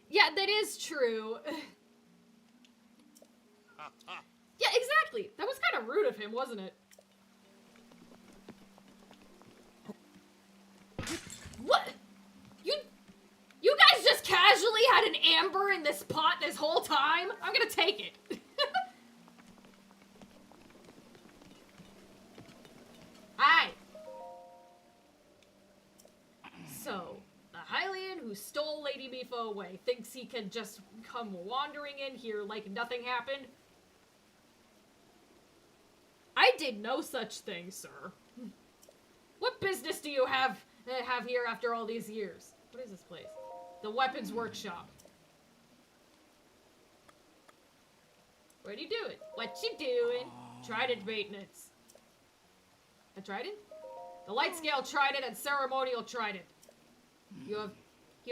[SPEAKER 1] Yeah, that is true. Yeah, exactly. That was kind of rude of him, wasn't it? What? You guys just casually had an amber in this pot this whole time? I'm gonna take it. Hi. So, the Hylian who stole Lady Mipha away thinks he can just come wandering in here like nothing happened? I did no such thing, sir. What business do you have here after all these years? What is this place? The weapons workshop. What are you doing? What you doing? Trident maintenance. A trident? The light scale trident and ceremonial trident. You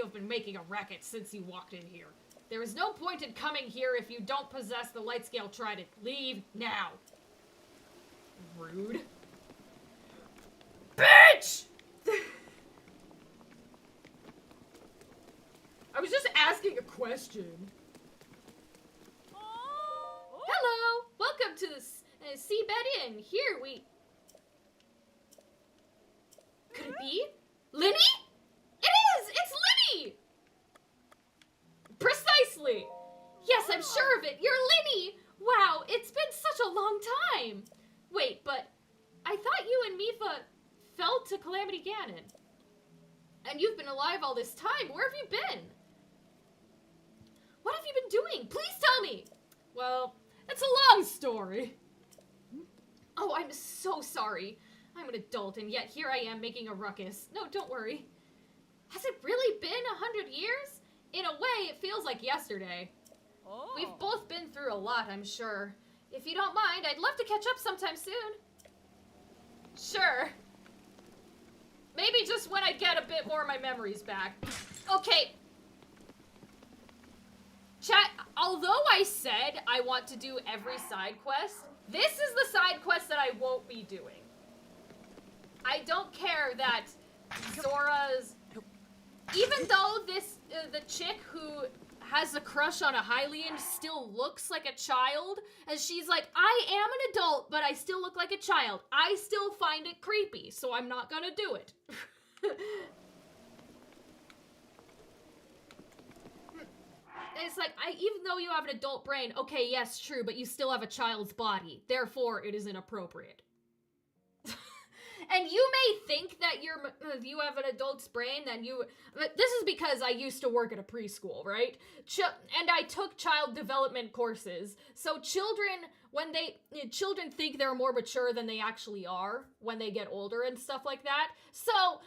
[SPEAKER 1] have been making a racket since you walked in here. There is no point in coming here if you don't possess the light scale trident. Leave now. Rude. Bitch! I was just asking a question. Hello! Welcome to the Seabed Inn. Here we... Could it be? Linny? It is! It's Linny! Precisely! Yes, I'm sure of it. You're Linny! Wow, it's been such a long time. Wait, but I thought you and Mipha fell to Calamity Ganon. And you've been alive all this time. Where have you been? What have you been doing? Please tell me! Well, it's a long story. Oh, I'm so sorry. I'm an adult, and yet here I am making a ruckus. No, don't worry. Has it really been 100 years? In a way, it feels like yesterday. Oh. We've both been through a lot, I'm sure. If you don't mind, I'd love to catch up sometime soon. Sure. Maybe just when I get a bit more of my memories back. Okay. Chat, although I said I want to do every side quest, this is the side quest that I won't be doing. I don't care that Zora's... Even though the chick who has a crush on a Hylian still looks like a child, and she's like, I am an adult, but I still look like a child. I still find it creepy, so I'm not gonna do it. It's like, even though you have an adult brain, okay, yes, true, but you still have a child's body. Therefore, it is inappropriate. And you may think that you have an adult's brain, this is because I used to work at a preschool, right? And I took child development courses. So children think they're more mature than they actually are when they get older and stuff like that. So,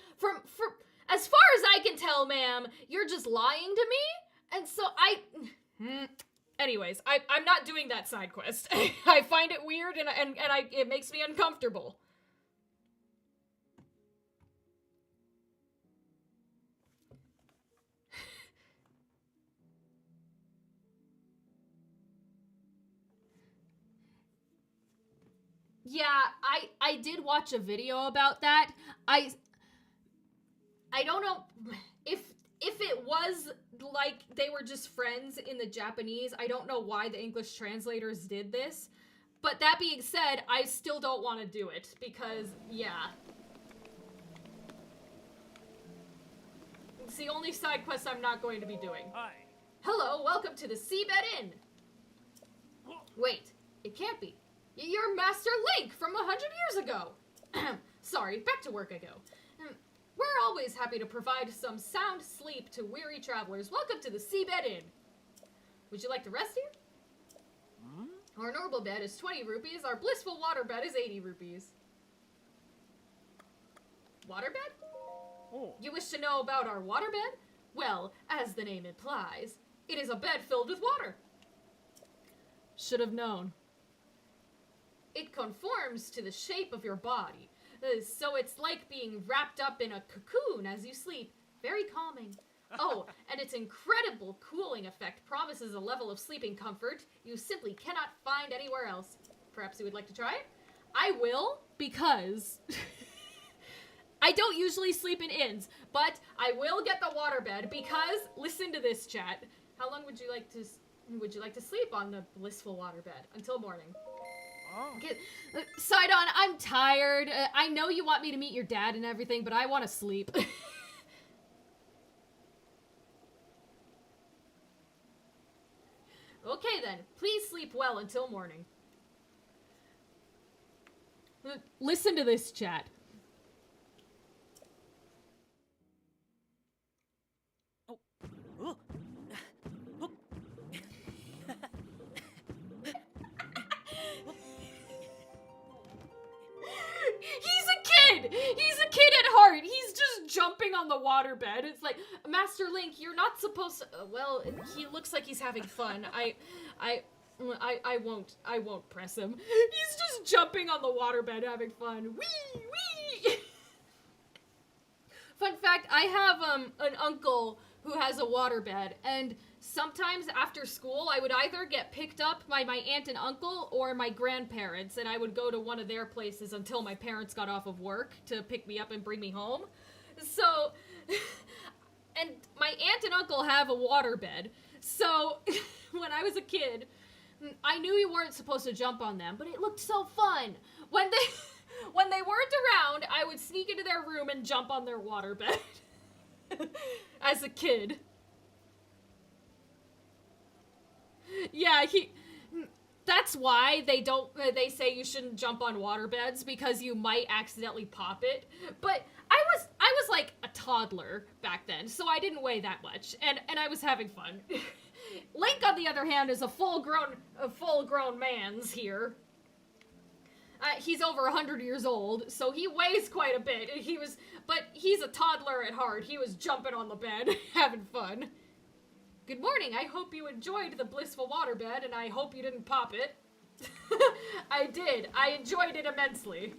[SPEAKER 1] as far as I can tell, ma'am, you're just lying to me. And so Anyways, I'm not doing that side quest. I find it weird and it makes me uncomfortable. Yeah, I did watch a video about that. I don't know if it was like they were just friends in the Japanese. I don't know why the English translators did this. But that being said, I still don't want to do it because yeah. It's the only side quest I'm not going to be doing.
[SPEAKER 3] Hi.
[SPEAKER 1] Hello, welcome to the Seabed Inn. Wait, it can't be. You're Master Link from 100 years ago. Sorry, back to work I go. We're always happy to provide some sound sleep to weary travelers. Welcome to the Seabed Inn. Would you like to rest here? Our normal bed is 20 rupees. Our blissful water bed is 80 rupees. Waterbed?
[SPEAKER 3] Oh.
[SPEAKER 1] You wish to know about our waterbed? Well, as the name implies, it is a bed filled with water. Should have known. It conforms to the shape of your body, so it's like being wrapped up in a cocoon as you sleep. Very calming. Oh, and its incredible cooling effect promises a level of sleeping comfort you simply cannot find anywhere else. Perhaps you would like to try it? I will, because I don't usually sleep in inns, but I will get the waterbed because, listen to this, chat. How long would you like to sleep on the blissful waterbed? Until morning. Okay, Sidon, I'm tired. I know you want me to meet your dad and everything, but I want to sleep. Okay then, please sleep well until morning. Listen to this, chat.
[SPEAKER 3] Oh. Oh. Oh.
[SPEAKER 1] He's a kid! He's a kid at heart! He's just jumping on the waterbed. It's like, Master Link, you're not supposed to... well, he looks like he's having fun. I won't press him. He's just jumping on the waterbed having fun. Whee! Whee! Fun fact, I have an uncle who has a waterbed, and sometimes after school, I would either get picked up by my aunt and uncle or my grandparents, and I would go to one of their places until my parents got off of work to pick me up and bring me home. So, and my aunt and uncle have a waterbed, so when I was a kid, I knew you weren't supposed to jump on them, but it looked so fun. When they weren't around, I would sneak into their room and jump on their waterbed. As a kid. Yeah, that's why they say you shouldn't jump on waterbeds, because you might accidentally pop it. But I was like a toddler back then, so I didn't weigh that much, and I was having fun. Link, on the other hand, is a full-grown man's here. He's over 100 years old, so he weighs quite a bit. But he's a toddler at heart. He was jumping on the bed, having fun. Good morning. I hope you enjoyed the blissful waterbed, and I hope you didn't pop it. I did. I enjoyed it immensely.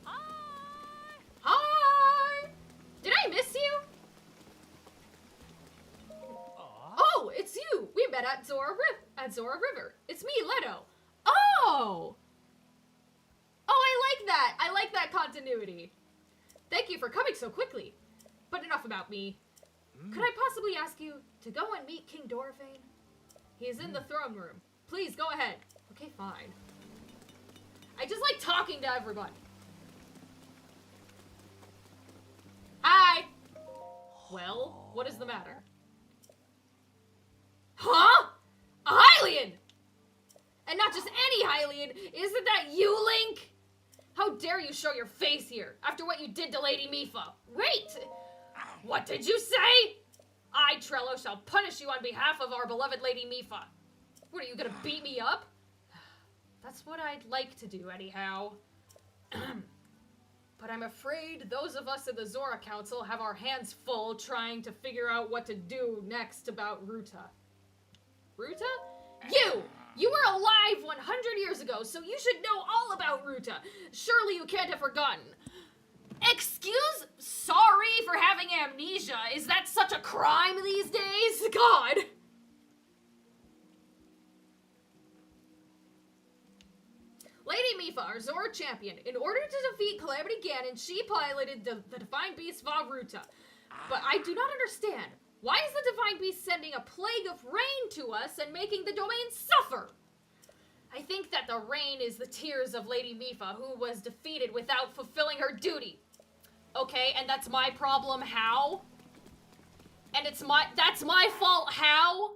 [SPEAKER 3] Hi.
[SPEAKER 1] Hi! Did I miss you? Oh, it's you! We met at Zora River. It's me, Leto. Oh! Oh, I like that. I like that continuity. Thank you for coming so quickly. But enough about me. Could I possibly ask you to go and meet King Dorfane? He is in the throne room. Please, go ahead. Okay, fine. I just like talking to everybody. Hi! Well, what is the matter? Huh? A Hylian! And not just any Hylian! Isn't that you, Link? How dare you show your face here, after what you did to Lady Mifa? Wait! What did you say? I, Trello, shall punish you on behalf of our beloved Lady Mifa. What, are you gonna beat me up? That's what I'd like to do, anyhow. But I'm afraid those of us in the Zora Council have our hands full trying to figure out what to do next about Ruta. Ruta? You were alive 100 years ago, so you should know all about Ruta. Surely you can't have forgotten. Excuse? Sorry for having amnesia. Is that such a crime these days? God. Lady Mipha, our Zora champion. In order to defeat Calamity Ganon, she piloted the Divine Beast Vah Ruta. But I do not understand. Why is the Divine Beast sending a plague of rain to us and making the domain suffer? I think that the rain is the tears of Lady Mipha, who was defeated without fulfilling her duty. Okay, and that's my problem, how? And that's my fault, how?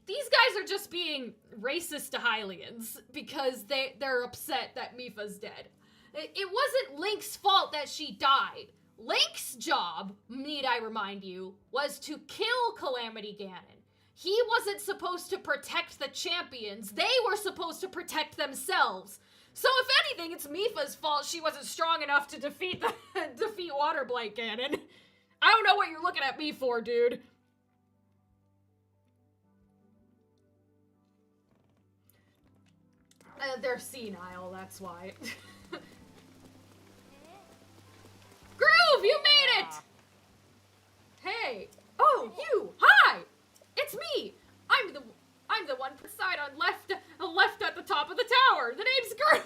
[SPEAKER 1] These guys are just being racist to Hylians because they're upset that Mipha's dead. It wasn't Link's fault that she died. Link's job, need I remind you, was to kill Calamity Ganon. He wasn't supposed to protect the champions. They were supposed to protect themselves. So if anything, it's Mipha's fault she wasn't strong enough to defeat Water Blight Ganon. I don't know what you're looking at me for, dude. They're senile, that's why. Groove, you made it! Hey. Oh, you! Hi! It's me! I'm the one Poseidon left at the top of the tower. The name's Groove!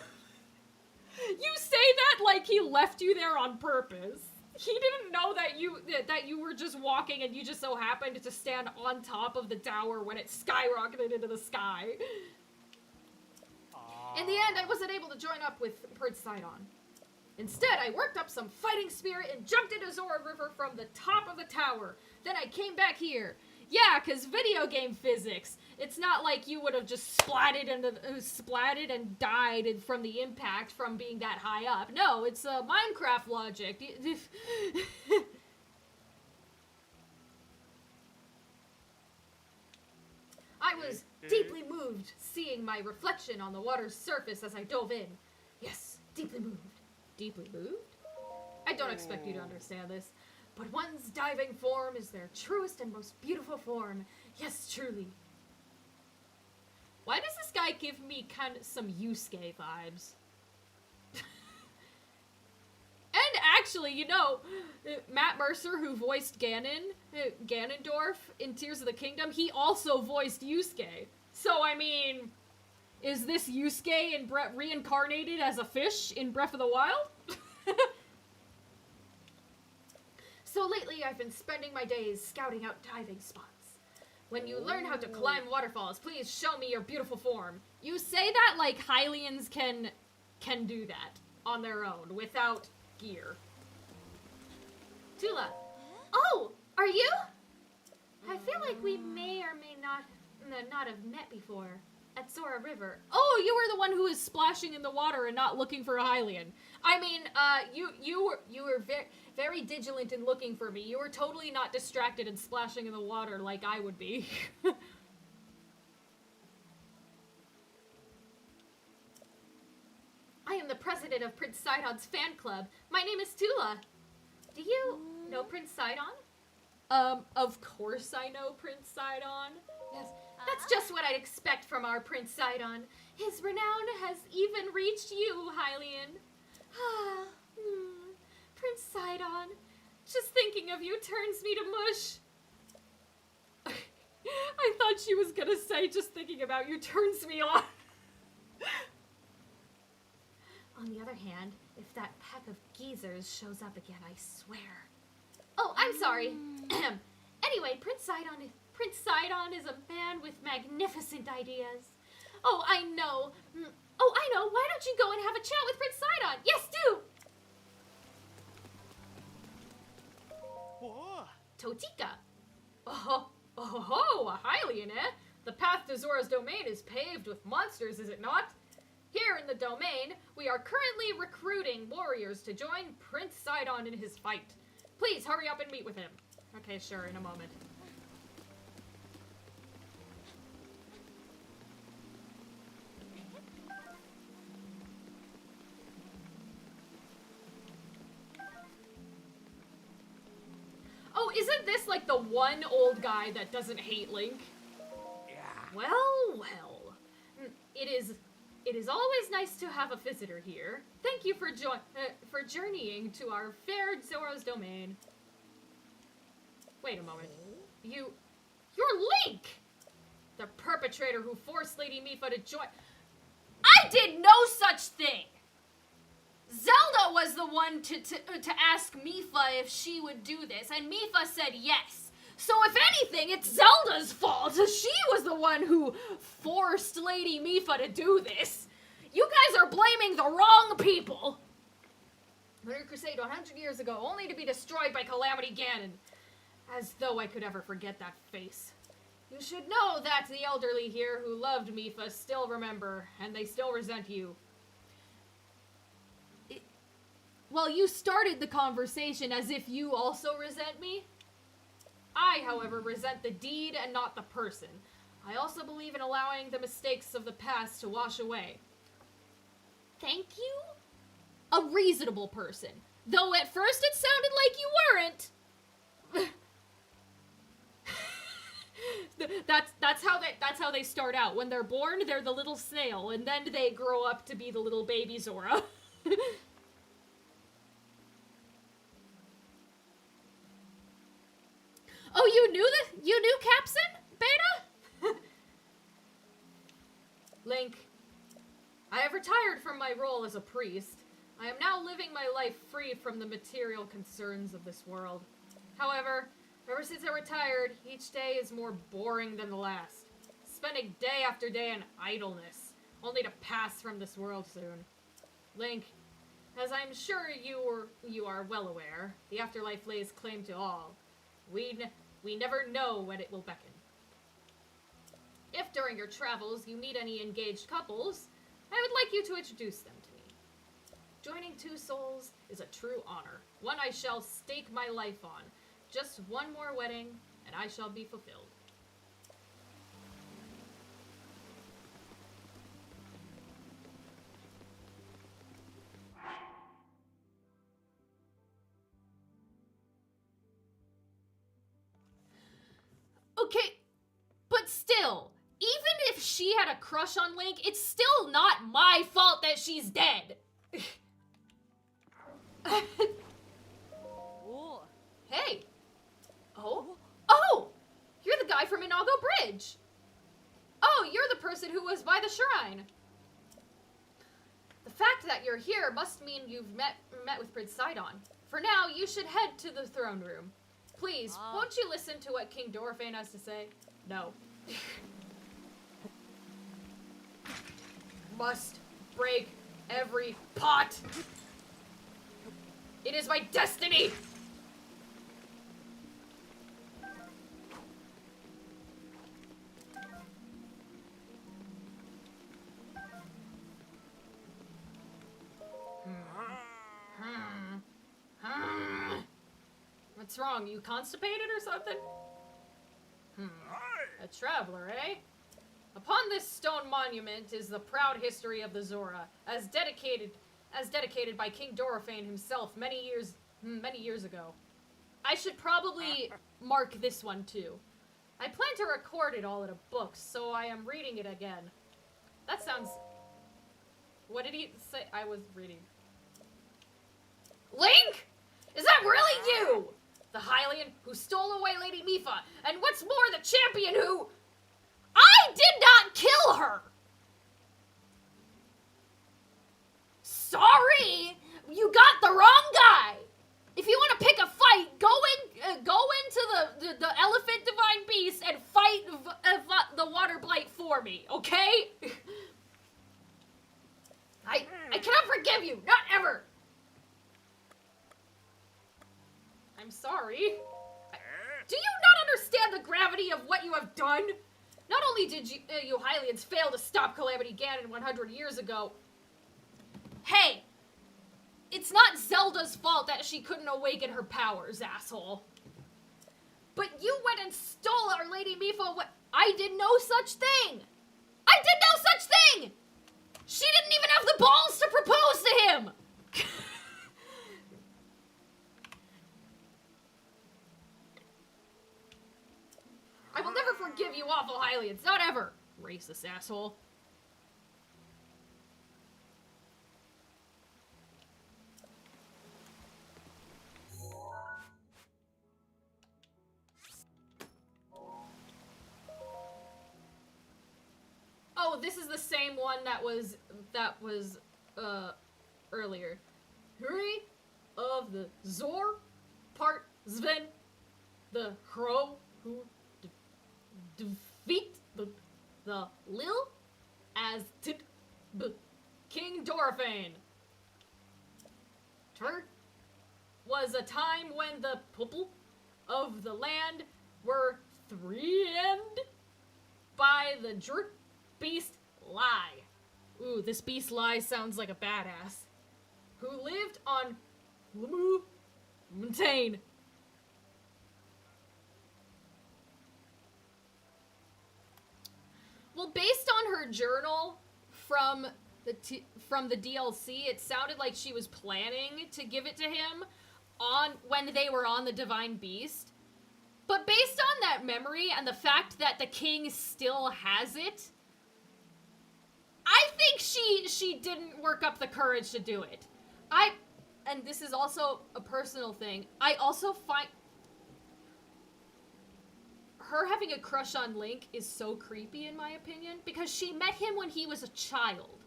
[SPEAKER 1] You say that like he left you there on purpose. He didn't know that you were just walking and you just so happened to stand on top of the tower when it skyrocketed into the sky. In the end, I wasn't able to join up with Prince Sidon. Instead, I worked up some fighting spirit and jumped into Zora River from the top of the tower. Then I came back here. Yeah, because video game physics. It's not like you would have just splatted and died from the impact from being that high up. No, it's Minecraft logic. I was deeply moved seeing my reflection on the water's surface as I dove in. Yes, deeply moved. Deeply moved? I don't expect you to understand this, but one's diving form is their truest and most beautiful form. Yes, truly. Why does this guy give me kind of some Yusuke vibes? And actually, you know, Matt Mercer, who voiced Ganondorf in Tears of the Kingdom, he also voiced Yusuke. So, I mean, is this Yusuke reincarnated as a fish in Breath of the Wild? So lately, I've been spending my days scouting out diving spots. When you learn how to climb waterfalls, please show me your beautiful form. You say that like Hylians can do that on their own without gear. Tula. Oh, are you? I feel like we may or may not have met before at Zora River. Oh, you were the one who was splashing in the water and not looking for a Hylian. I mean, you were very vigilant in looking for me. You were totally not distracted and splashing in the water like I would be. I am the president of Prince Sidon's fan club. My name is Tula. Do you know Prince Sidon? Of course I know Prince Sidon. Yes, that's just what I'd expect from our Prince Sidon. His renown has even reached you, Hylian. Prince Sidon, just thinking of you turns me to mush. I thought she was gonna say just thinking about you turns me on. On the other hand, if that pack of geezers shows up again, I swear. Oh, I'm sorry. Anyway, Prince Sidon is a man with magnificent ideas. Oh, I know. Why don't you go and have a chat with Prince Sidon? Yes, do!
[SPEAKER 3] Whoa.
[SPEAKER 1] Totika. Oh, a Hylian, eh? The path to Zora's domain is paved with monsters, is it not? Here in the domain, we are currently recruiting warriors to join Prince Sidon in his fight. Please hurry up and meet with him. Okay, sure, in a moment. Oh, isn't this like the one old guy that doesn't hate Link.
[SPEAKER 3] Yeah.
[SPEAKER 1] Well, well. It is always nice to have a visitor here. Thank you for journeying to our fair Zora's domain. Wait a moment. You're Link! The perpetrator who forced Lady Mipha to join. I did no such thing! Zelda was the one to ask Mipha if she would do this, and Mipha said yes. So if anything, it's Zelda's fault. She was the one who forced Lady Mipha to do this. You guys are blaming the wrong people. Lunar Crusade 100 years ago, only to be destroyed by Calamity Ganon. As though I could ever forget that face. You should know that the elderly here who loved Mipha still remember, and they still resent you. Well, you started the conversation as if you also resent me. I, however, resent the deed and not the person. I also believe in allowing the mistakes of the past to wash away. Thank you? A reasonable person. Though at first it sounded like you weren't. That's how they start out. When they're born, they're the little snail, and then they grow up to be the little baby Zora. Oh, you knew Capson, Beta? Link, I have retired from my role as a priest. I am now living my life free from the material concerns of this world. However, ever since I retired, each day is more boring than the last. Spending day after day in idleness, only to pass from this world soon. Link, as I'm sure you are well aware, the afterlife lays claim to all. We never know when it will beckon. If during your travels you meet any engaged couples, I would like you to introduce them to me. Joining two souls is a true honor, one I shall stake my life on. Just one more wedding, and I shall be fulfilled. Okay, but still, even if she had a crush on Link, it's still not my fault that she's dead.
[SPEAKER 3] Oh.
[SPEAKER 1] Hey. Oh! You're the guy from Inago Bridge. Oh, you're the person who was by the shrine. The fact that you're here must mean you've met with Prince Sidon. For now, you should head to the throne room. Please, won't you listen to what King Dorphane has to say? No. Must break every pot. It is my destiny. What's wrong? You constipated or something? A traveler, eh? Upon this stone monument is the proud history of the Zora, as dedicated by King Dorphane himself many years ago. I should probably mark this one too. I plan to record it all in a book, so I am reading it again. That sounds... What did he say? I was reading. Link? Is that really you? The Hylian who stole away Lady Mipha, and what's more, the champion who... I did not kill her! Sorry! You got the wrong guy! If you want to pick a fight, go into the elephant divine beast and fight the water blight for me, okay? I cannot forgive you, not ever! I'm sorry. Do you not understand the gravity of what you have done? Not only did you Hylians fail to stop Calamity Ganon 100 years ago. Hey! It's not Zelda's fault that she couldn't awaken her powers, asshole. But you went and stole Our Lady Mipha. I did no such thing. I did no such thing! She didn't even have the balls to propose to him! forgive you awful highly. It's not ever. Racist asshole. Oh, this is the same one that was earlier. Three of the Zor part Sven, the crow who defeat the Lil as King Dorfane. Tur was a time when the people of the land were threatened by the Druk Beast Lie. Ooh, this Beast Lie sounds like a badass. Who lived on Lamu Mountain. Well, based on her journal from the DLC, it sounded like she was planning to give it to him on when they were on the Divine Beast. But based on that memory and the fact that the king still has it, I think she didn't work up the courage to do it. And this is also a personal thing, I also find her having a crush on Link is so creepy in my opinion, because she met him when he was a child.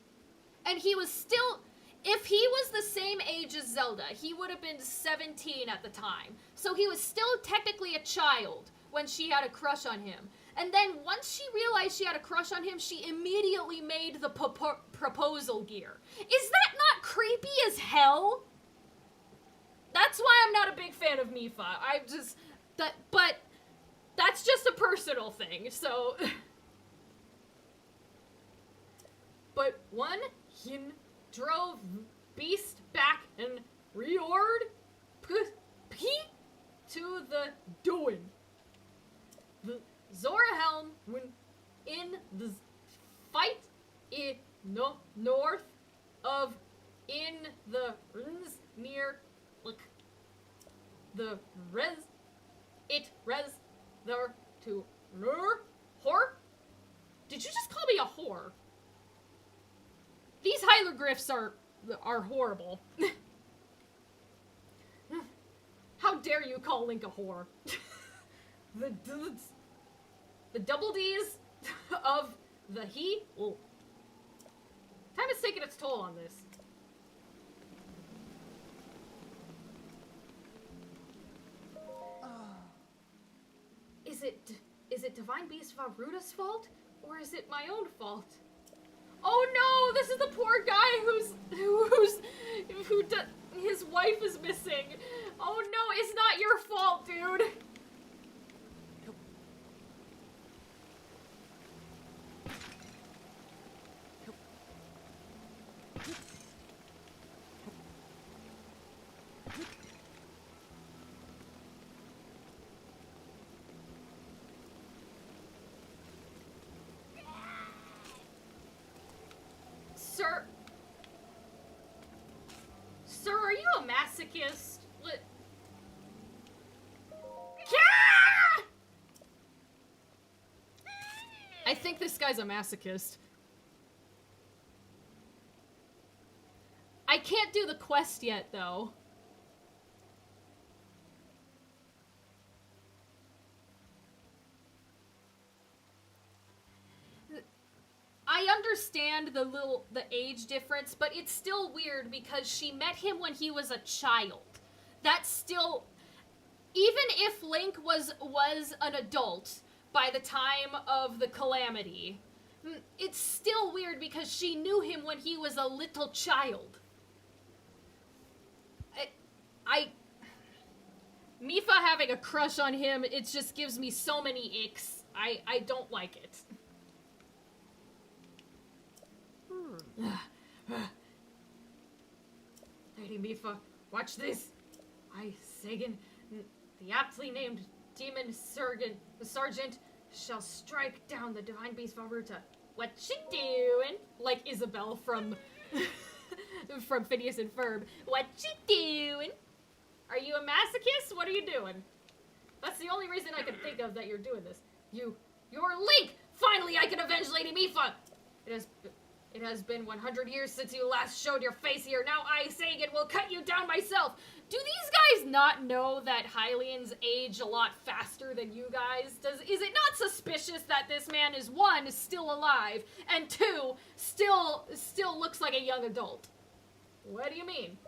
[SPEAKER 1] And he was still, if he was the same age as Zelda, he would have been 17 at the time. So he was still technically a child when she had a crush on him. And then once she realized she had a crush on him, she immediately made the proposal gear. Is that not creepy as hell? That's why I'm not a big fan of Mipha. But that's just a personal thing, so. But one, hin drove Beast back and reord P to the doing. The Zorahelm, when in the fight in no north of in the ruins near look the res there to whore. Did you just call me a whore? These hieroglyphs are horrible. How dare you call Link a whore? The double D's of the he. Oh. Time is taking its toll on this. Is it Divine Beast Vah Ruta's fault, or is it my own fault? Oh no, this is the poor guy his wife is missing. Oh no, it's not your fault, dude. Sir, are you a masochist? What? I think this guy's a masochist. I can't do the quest yet, though. I understand the age difference, but it's still weird because she met him when he was a child. That's still, even if Link was an adult by the time of the calamity, it's still weird because she knew him when he was a little child. Mipha having a crush on him, it just gives me so many icks. I don't like it. Lady Mipha, watch this. I, Sagan, the aptly named demon sergeant, shall strike down the divine beast Vah Ruta. What you doing? Like Isabel from from Phineas and Ferb. What you doing? Are you a masochist? What are you doing? That's the only reason I can think of that you're doing this. You You're Link! Finally, I can avenge Lady Mipha! It has been 100 years since you last showed your face here. Now I, Sagan, will cut you down myself. Do these guys not know that Hylians age a lot faster than you guys? Is it not suspicious that this man is, one, still alive, and two, still looks like a young adult? What do you mean?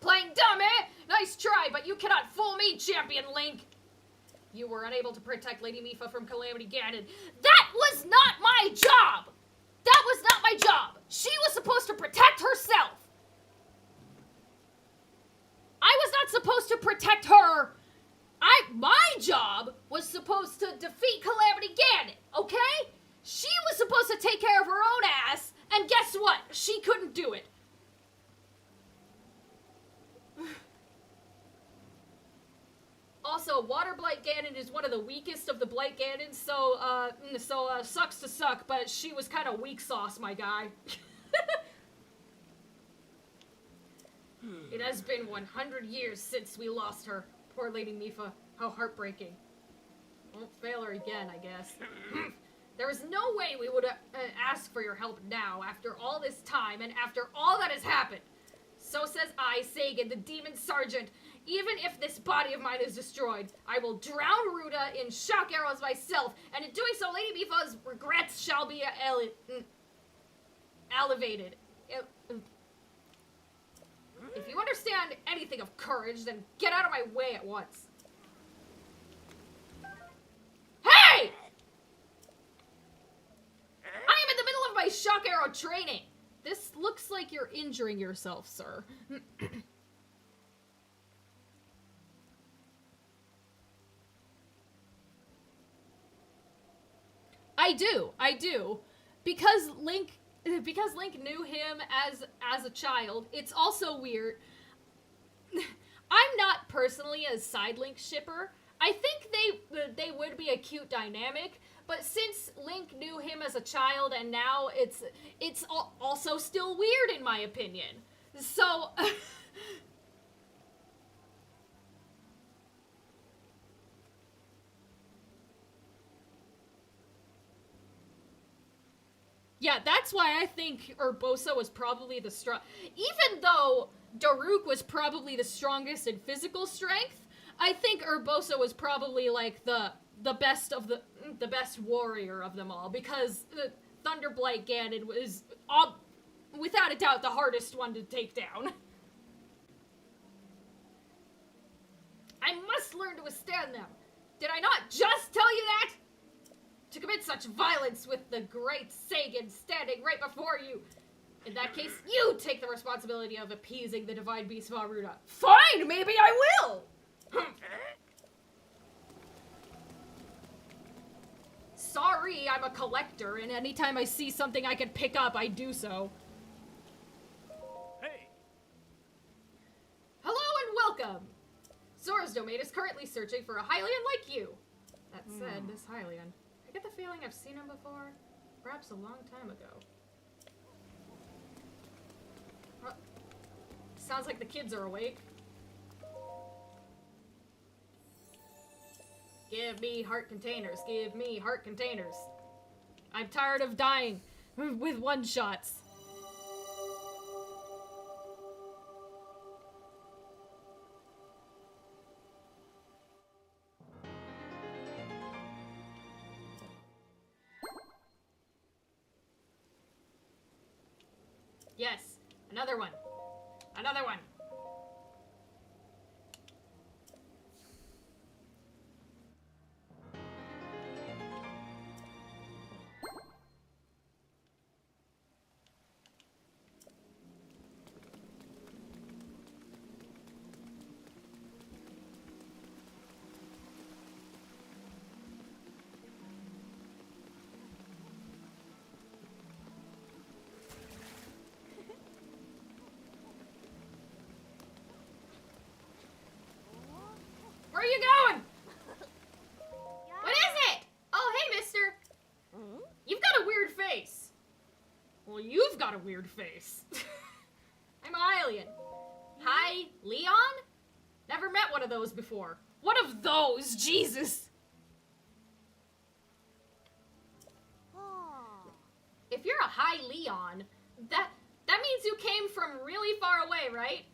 [SPEAKER 1] Playing dumb, eh? Nice try, but you cannot fool me, Champion Link. You were unable to protect Lady Mipha from Calamity Ganon. That was not my job! That was not my job! She was supposed to protect herself! I was not supposed to protect her! My job was supposed to defeat Calamity Ganon, okay? She was supposed to take care of her own ass, and guess what? She couldn't do it. Also, Water Blight Ganon is one of the weakest of the Blight Ganons, so sucks to suck, but she was kind of weak sauce, my guy. It has been 100 years since we lost her. Poor Lady Mipha. How heartbreaking. Won't fail her again, I guess. There is no way we would ask for your help now, after all this time, and after all that has happened. So says I, Sagan, the Demon Sergeant. Even if this body of mine is destroyed, I will drown Ruta in shock arrows myself, and in doing so, Lady Mipha's regrets shall be elevated. If you understand anything of courage, then get out of my way at once. Hey! I am in the middle of my shock arrow training. This looks like you're injuring yourself, sir. I do. Because Link knew him as a child, it's also weird. I'm not personally a side Link shipper. I think they would be a cute dynamic, but since Link knew him as a child and now it's also still weird in my opinion. So yeah, that's why I think Urbosa was probably the even though Daruk was probably the strongest in physical strength, I think Urbosa was probably like the best of the best warrior of them all, because Thunderblight Ganon was without a doubt the hardest one to take down. I must learn to withstand them. Did I not just tell you that? To commit such violence with the great Sagan standing right before you. In that case, you take the responsibility of appeasing the divine beast Vah Ruta. Fine, maybe I will! Sorry, I'm a collector, and anytime I see something I can pick up, I do so.
[SPEAKER 3] Hey!
[SPEAKER 1] Hello and welcome! Zora's domain is currently searching for a Hylian like you. That said, this Hylian, I get the feeling I've seen him before, perhaps a long time ago. Well, sounds like the kids are awake. Give me heart containers. Give me heart containers. I'm tired of dying with one-shots. Yes, another one. Another one. Where are you going? What is it? Oh, hey, mister. You've got a weird face. Well, you've got a weird face. I'm a alien. Hi, Leon? Never met one of those before. One of those? Jesus. Hi Leon. That means you came from really far away, right?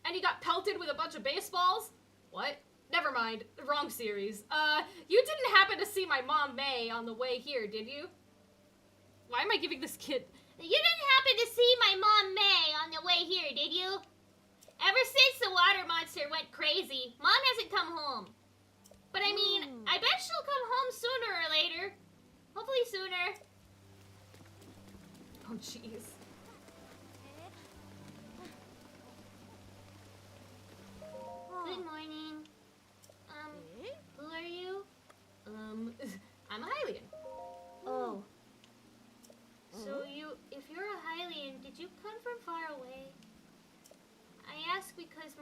[SPEAKER 1] And you got pelted with a bunch of baseballs? What? Never mind. Wrong series. You didn't happen to see my mom May on the way here, did you? Why am I giving this kid...
[SPEAKER 4] You didn't happen to see my mom May on the way here, did you? Ever since the water monster went crazy, Mom hasn't come home. But I mean, I bet she'll come home sooner or later. Hopefully sooner.
[SPEAKER 1] Oh, jeez.
[SPEAKER 4] Good morning. Who are you?
[SPEAKER 1] I'm a Hylian.
[SPEAKER 4] Oh. So if you're a Hylian, did you come from far away? I ask because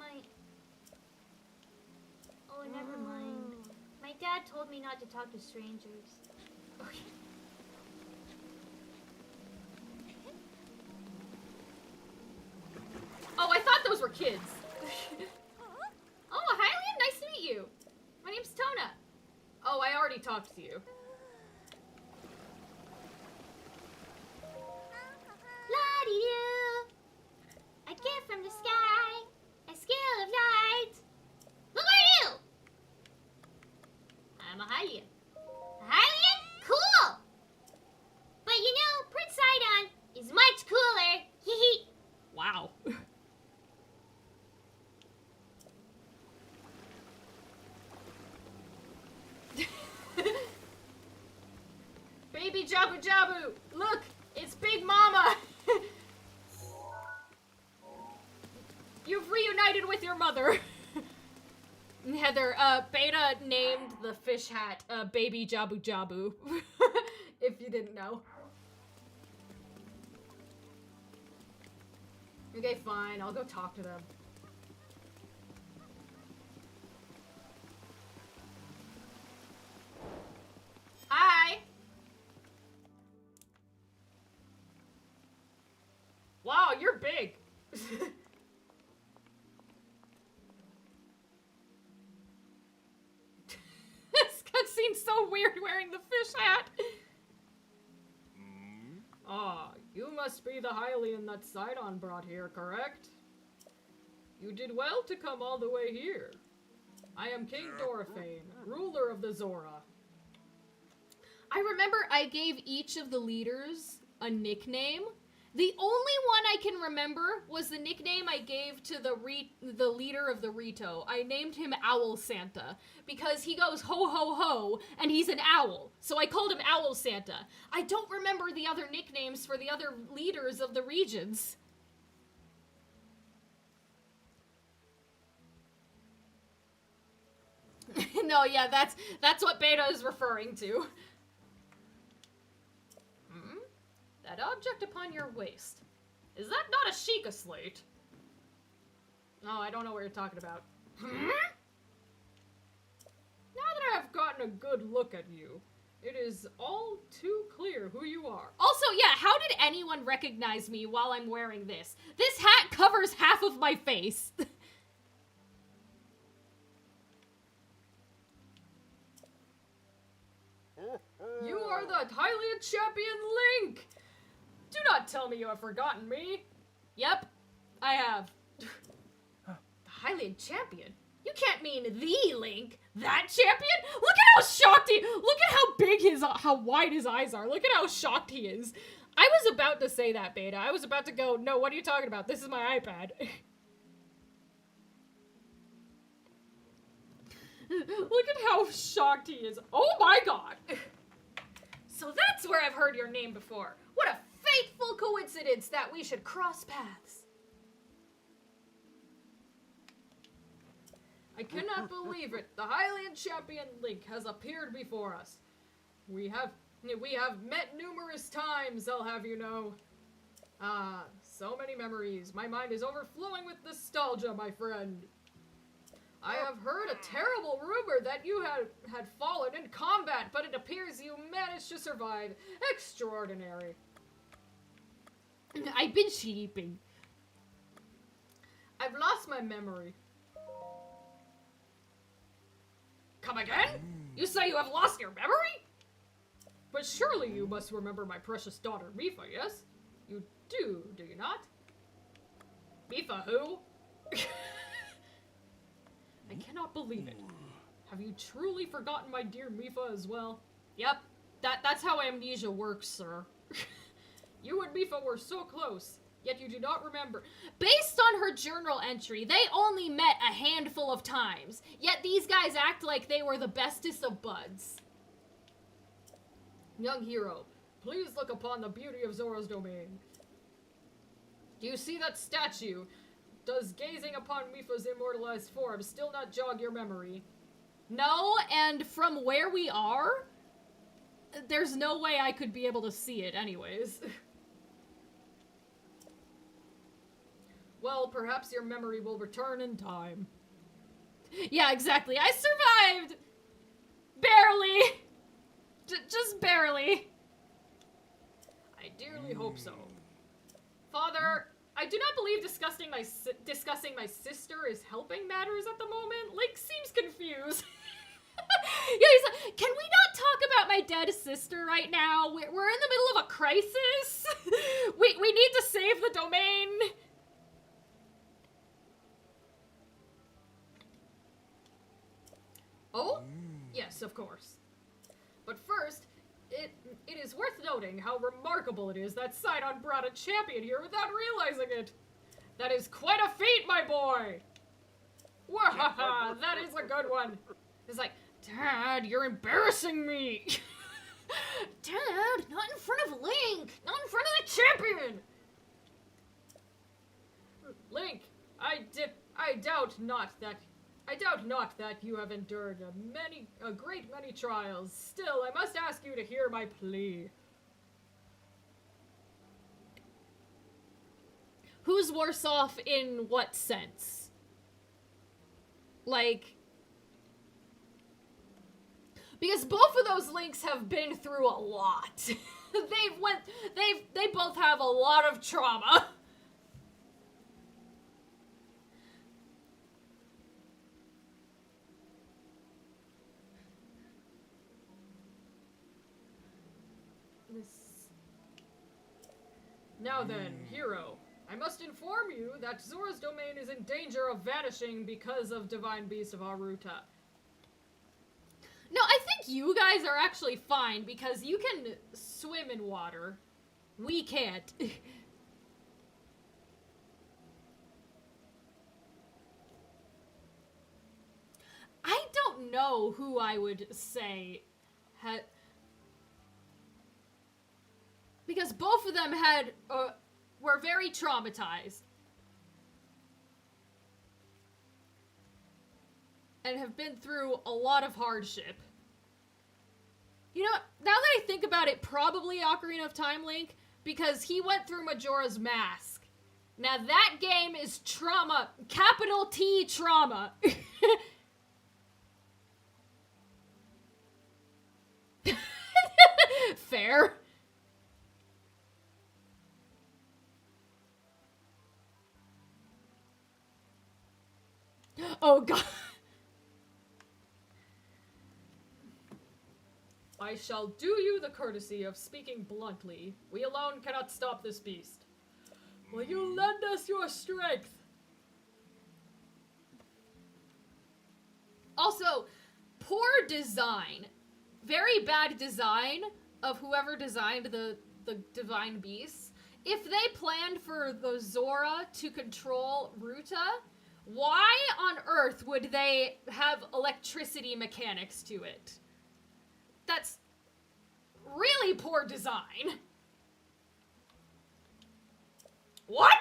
[SPEAKER 4] Oh, never mind. My dad told me not to talk to strangers.
[SPEAKER 1] Okay. Oh, I thought those were kids. Oh, Hylian, nice to meet you. My name's Tona. Oh, I already talked to you.
[SPEAKER 4] La-dee-doo. A gift from the sky. A scale of light. Who are you? I'm a Hylian. A Hylian? Cool! But you know, Prince Sidon is much cooler. Hee hee.
[SPEAKER 1] Wow. Baby Jabu Jabu! Look! It's Big Mama! You've reunited with your mother. Heather, Beta named the fish hat, Baby Jabu Jabu. If you didn't know. Okay, fine. I'll go talk to them. Hi! Wow, you're big. This cutscene's so weird wearing the fish hat. Ah, you must be the Hylian that Sidon brought here, correct? You did well to come all the way here. I am King Dorphane, ruler of the Zora. I remember I gave each of the leaders a nickname. The only one I can remember was the nickname I gave to the leader of the Rito. I named him Owl Santa because he goes ho ho ho and he's an owl. So I called him Owl Santa. I don't remember the other nicknames for the other leaders of the regions. No, yeah, that's what Beta is referring to. That object upon your waist. Is that not a Sheikah slate? Oh, I don't know what you're talking about. Now that I've gotten a good look at you, it is all too clear who you are. Also, yeah, how did anyone recognize me while I'm wearing this? This hat covers half of my face. You are the Hylian champion Link! Do not tell me you have forgotten me. Yep, I have. The Hylian champion? You can't mean the Link. That champion? Look at how shocked he... Look at how big how wide his eyes are. Look at how shocked he is. I was about to say that, Beta. I was about to go, no, what are you talking about? This is my iPad. Look at how shocked he is. Oh my god. So that's where I've heard your name before. What a fateful coincidence that we should cross paths. I cannot believe it. The Hylian champion Link has appeared before us. We have met numerous times, I'll have you know. Ah, so many memories. My mind is overflowing with nostalgia, my friend. I have heard a terrible rumor that you had fallen in combat, but it appears you managed to survive. Extraordinary. I've been sleeping. I've lost my memory. Come again? You say you have lost your memory? But surely you must remember my precious daughter, Mifa, yes? You do you not? Mifa who? I cannot believe it. Have you truly forgotten my dear Mifa as well? Yep, that's how amnesia works, sir. You and Mifa were so close, yet you do not remember. Based on her journal entry, they only met a handful of times, yet these guys act like they were the bestest of buds. Young hero, please look upon the beauty of Zora's domain. Do you see that statue? Does gazing upon Mifa's immortalized form still not jog your memory? No, and from where we are, there's no way I could be able to see it anyways. Well, perhaps your memory will return in time. Yeah, exactly. I survived! Barely! Just barely. I dearly hope so. Father, I do not believe discussing my sister is helping matters at the moment. Link seems confused. Yeah, he's like, can we not talk about my dead sister right now? We're in the middle of a crisis. We need to save the domain. Oh? Yes, of course. But first, it is worth noting how remarkable it is that Sidon brought a champion here without realizing it. That is quite a feat, my boy! Wahaha, that is a good one. It's like, Dad, you're embarrassing me. Dad, not in front of Link, not in front of the champion. Link, I doubt not that you have endured a great many trials. Still, I must ask you to hear my plea. Who's worse off in what sense? Like, because both of those Links have been through a lot. They both have a lot of trauma. Now then, hero, I must inform you that Zora's domain is in danger of vanishing because of Divine Beast of Vah Ruta. No, I think you guys are actually fine because you can swim in water. We can't. I don't know who I would say had... Because both of them were very traumatized. And have been through a lot of hardship. You know, now that I think about it, probably Ocarina of Time Link, because he went through Majora's Mask. Now that game is trauma. Capital T trauma. Fair. Oh god. I shall do you the courtesy of speaking bluntly. We alone cannot stop this beast. Will you lend us your strength? Also, poor design. Very bad design of whoever designed the Divine Beasts. If they planned for the Zora to control Ruta, why on earth would they have electricity mechanics to it? That's really poor design. What?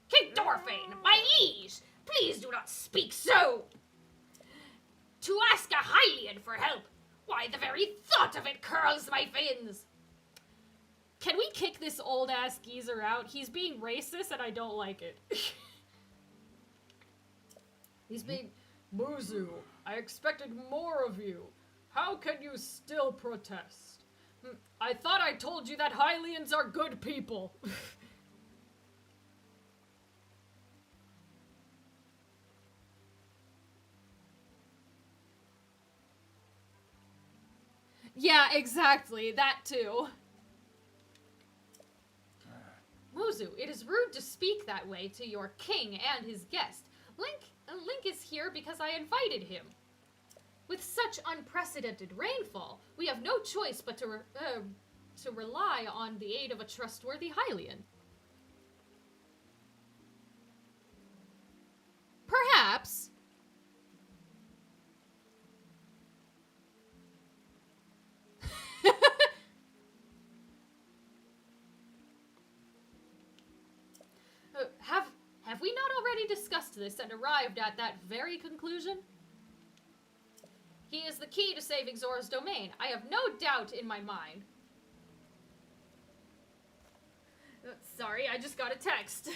[SPEAKER 1] King Dorfane, my liege, please do not speak so. To ask a Hylian for help, why the very thought of it curls my fins. Can we kick this old-ass geezer out? He's being racist and I don't like it. He's being... Muzu, I expected more of you. How can you still protest? I thought I told you that Hylians are good people. Yeah, exactly. That too. Muzu, it is rude to speak that way to your king and his guest. Link is here because I invited him. With such unprecedented rainfall, we have no choice but to rely on the aid of a trustworthy Hylian. Perhaps. Have we not already discussed this and arrived at that very conclusion? He is the key to saving Zora's domain. I have no doubt in my mind. Sorry, I just got a text.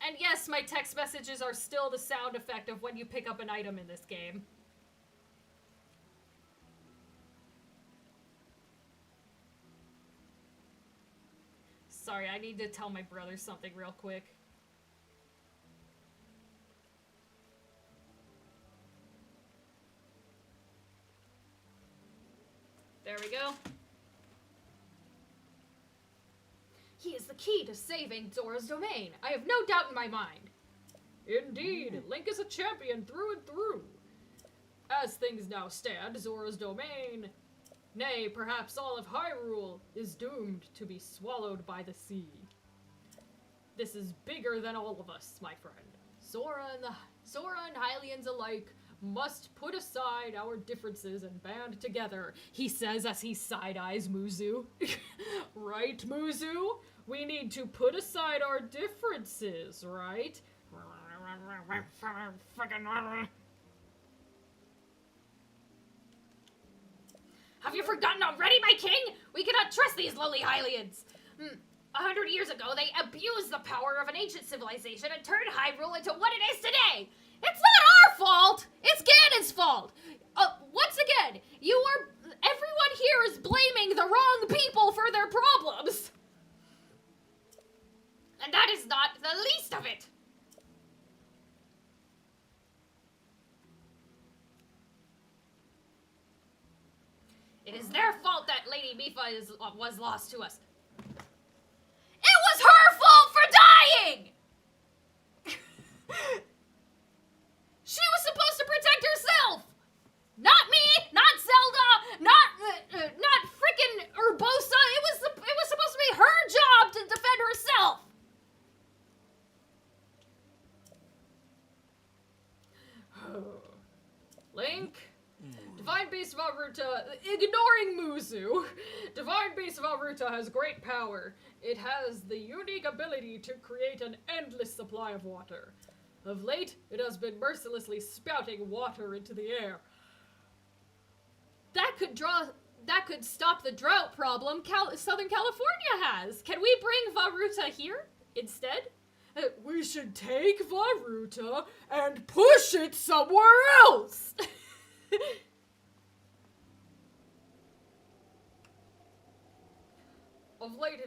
[SPEAKER 1] And yes, my text messages are still the sound effect of when you pick up an item in this game. Sorry, I need to tell my brother something real quick. There we go. He is the key to saving Zora's domain. I have no doubt in my mind. Indeed, Link is a champion through and through. As things now stand, Zora's domain, nay, perhaps all of Hyrule, is doomed to be swallowed by the sea. This is bigger than all of us, my friend. Zora and Hylians alike must put aside our differences and band together, he says as he side-eyes Muzu. Right, Muzu? We need to put aside our differences, right? Have you forgotten already, my king? We cannot trust these lowly Hylians. 100 years ago, they abused the power of an ancient civilization and turned Hyrule into what it is today. It's not our fault! It's Ganon's fault! Once again, everyone here is blaming the wrong people for their problems! And that is not the least of it! It is their fault that Lady Mipha was lost to us. It was her fault for dying! She was supposed to protect herself! Not me! Not Zelda! Not frickin' Urbosa! It was supposed to be her job to defend herself! Link? Divine Beast Vah Ruta, ignoring Muzu, Divine Beast Vah Ruta has great power. It has the unique ability to create an endless supply of water. Of late, it has been mercilessly spouting water into the air. That could stop the drought problem Southern California has. Can we bring Vah Ruta here instead? We should take Vah Ruta and push it somewhere else! Of late,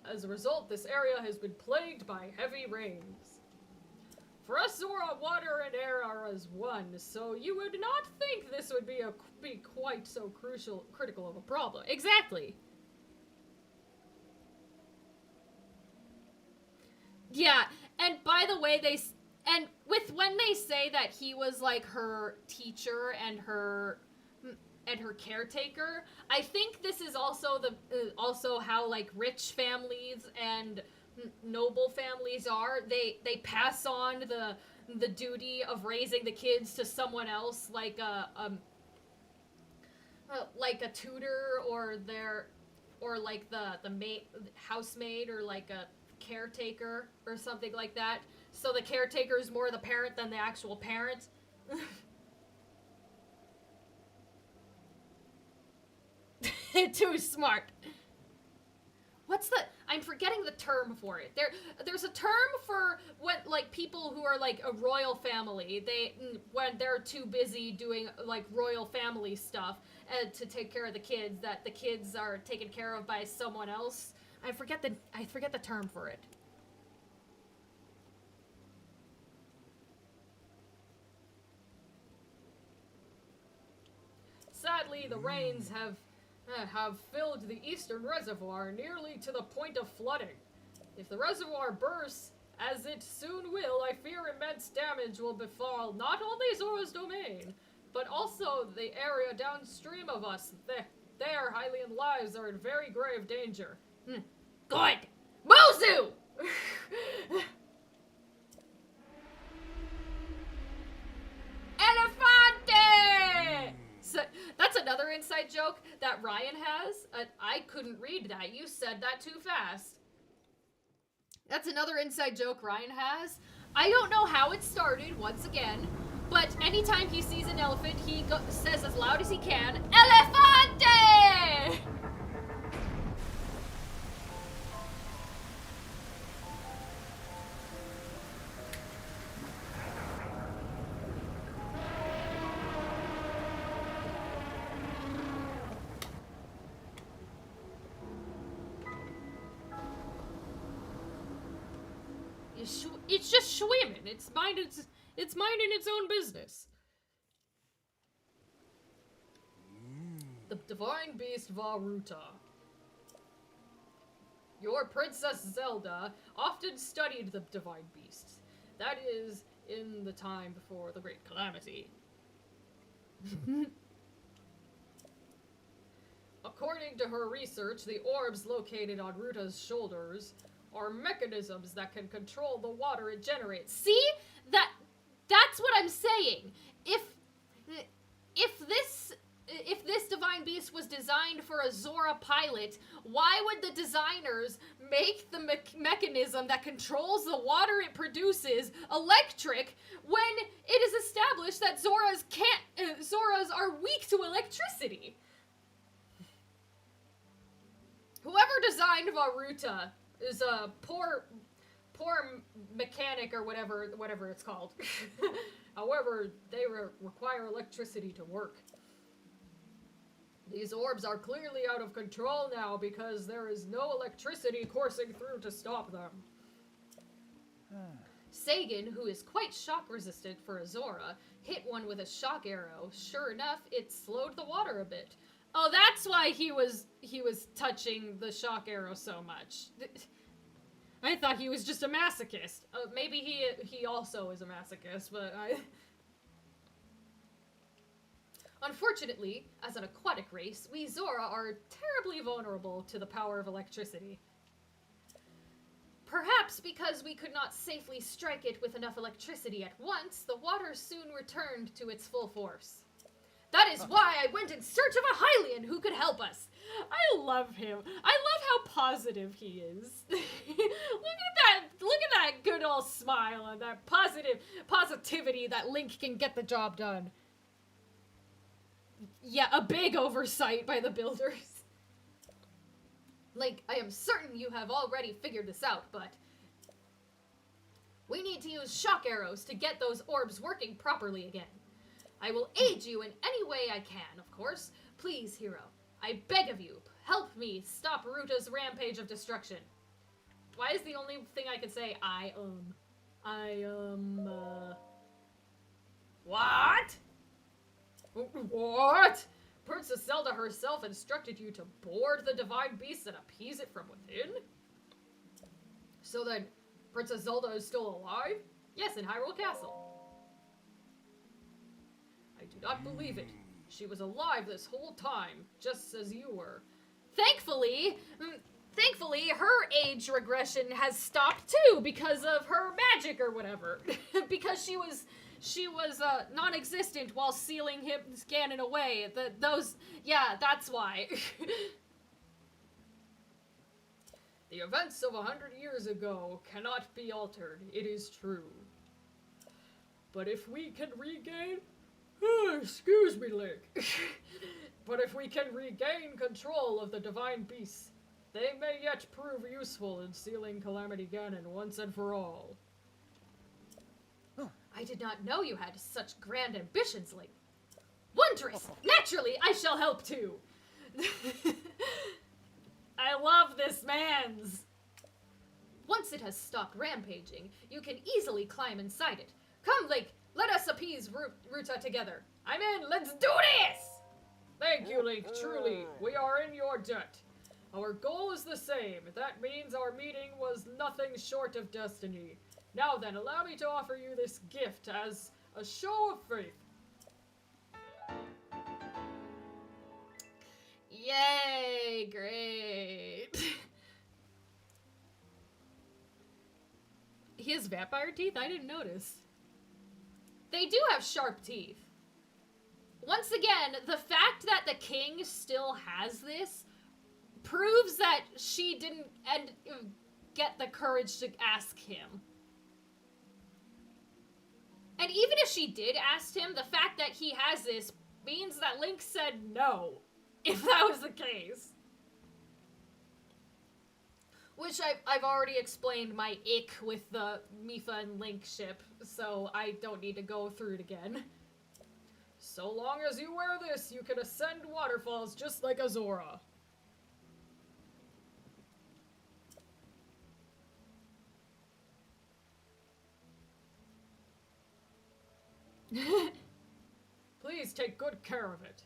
[SPEAKER 1] as a result, this area has been plagued by heavy rains. For us, Zora, water and air are as one, so you would not think this would be quite so critical of a problem. Exactly. Yeah, and by the way, when they say that he was like her teacher and her caretaker, I think this is also also how like rich families and noble families are. They pass on the duty of raising the kids to someone else, like a tutor or like the housemaid or like a caretaker or something like that. So the caretaker is more the parent than the actual parent. Too smart. I'm forgetting the term for it. There's a term for when, like, people who are, like, a royal family, when they're too busy doing, like, royal family stuff to take care of the kids, that the kids are taken care of by someone else. I forget the term for it. sadly, the rains have filled the eastern reservoir nearly to the point of flooding. If the reservoir bursts, as it soon will, I fear immense damage will befall not only Zora's domain, but also the area downstream of us. Their Hylian lives are in very grave danger. Good! Mozu! Elefante! So, that's another inside joke that Ryan has. I couldn't read that. You said that too fast. That's another inside joke Ryan has. I don't know how it started, once again, but anytime he sees an elephant, he says as loud as he can, Elefante! It's just swimming. It's minding its own business. The divine beast Vah Ruta. Your Princess Zelda often studied the divine beasts. That is, in the time before the Great Calamity. According to her research, the orbs located on Ruta's shoulders are mechanisms that can control the water it generates. See? That's what I'm saying. If this divine beast was designed for a Zora pilot, why would the designers make the mechanism that controls the water it produces electric when it is established that Zoras are weak to electricity? Whoever designed Vah Ruta is a poor mechanic or whatever it's called. However, they require electricity to work. These orbs are clearly out of control now because there is no electricity coursing through to stop them. Sagan, who is quite shock resistant for a Zora, hit one with a shock arrow. Sure enough, it slowed the water a bit. Oh, that's why he was touching the shock arrow so much. I thought he was just a masochist. Maybe he also is a masochist, but Unfortunately, as an aquatic race, we Zora are terribly vulnerable to the power of electricity. Perhaps because we could not safely strike it with enough electricity at once, the water soon returned to its full force. That is why I went in search of a Hylian who could help us. I love him. I love how positive he is. Look at that good old smile and that positivity that Link can get the job done. Yeah, a big oversight by the builders. Link, I am certain you have already figured this out, but we need to use shock arrows to get those orbs working properly again. I will aid you in any way I can, of course. Please, hero, I beg of you, help me stop Ruta's rampage of destruction. Why is the only thing I can say what? What? Princess Zelda herself instructed you to board the divine beast and appease it from within? So then, Princess Zelda is still alive? Yes, in Hyrule Castle. I do not believe it. She was alive this whole time, just as you were. Thankfully, her age regression has stopped too because of her magic or whatever. Because she was non-existent while sealing him, Ganon away. That's why. The events of 100 years ago cannot be altered, it is true. But if we can regain... excuse me, Link. But if we can regain control of the divine beasts, they may yet prove useful in sealing Calamity Ganon once and for all. I did not know you had such grand ambitions, Link. Wondrous! Naturally, I shall help too! I love this man's! Once it has stopped rampaging, you can easily climb inside it. Come, Link, let us appease Ruta together. I'm in, let's do this!
[SPEAKER 5] Thank you, Link, truly. We are in your debt. Our goal is the same. That means our meeting was nothing short of destiny. Now then, allow me to offer you this gift as a show of faith.
[SPEAKER 1] Yay, great. He has vampire teeth? I didn't notice. They do have sharp teeth. Once again, the fact that the king still has this proves that she didn't get the courage to ask him. And even if she did ask him, the fact that he has this means that Link said no, if that was the case. Which I've already explained my ick with the Mipha and Link ship, so I don't need to go through it again.
[SPEAKER 5] So long as you wear this, you can ascend waterfalls just like Azora. Please take good care of it.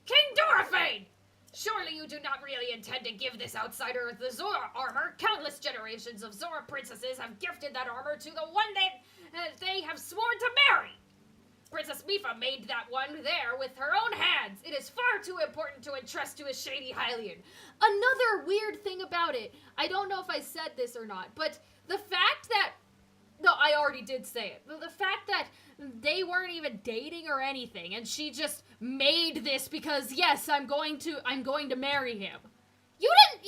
[SPEAKER 6] King Dorifane! Surely you do not really intend to give this outsider the Zora armor. Countless generations of Zora princesses have gifted that armor to the one they have sworn to marry. Princess Mipha made that one there with her own hands. It is far too important to entrust to a shady Hylian.
[SPEAKER 1] Another weird thing about it, I don't know if I said this or not, but the fact that, no, I already did say it, but the fact that they weren't even dating or anything, and she just made this because, yes, I'm going to marry him. You didn't,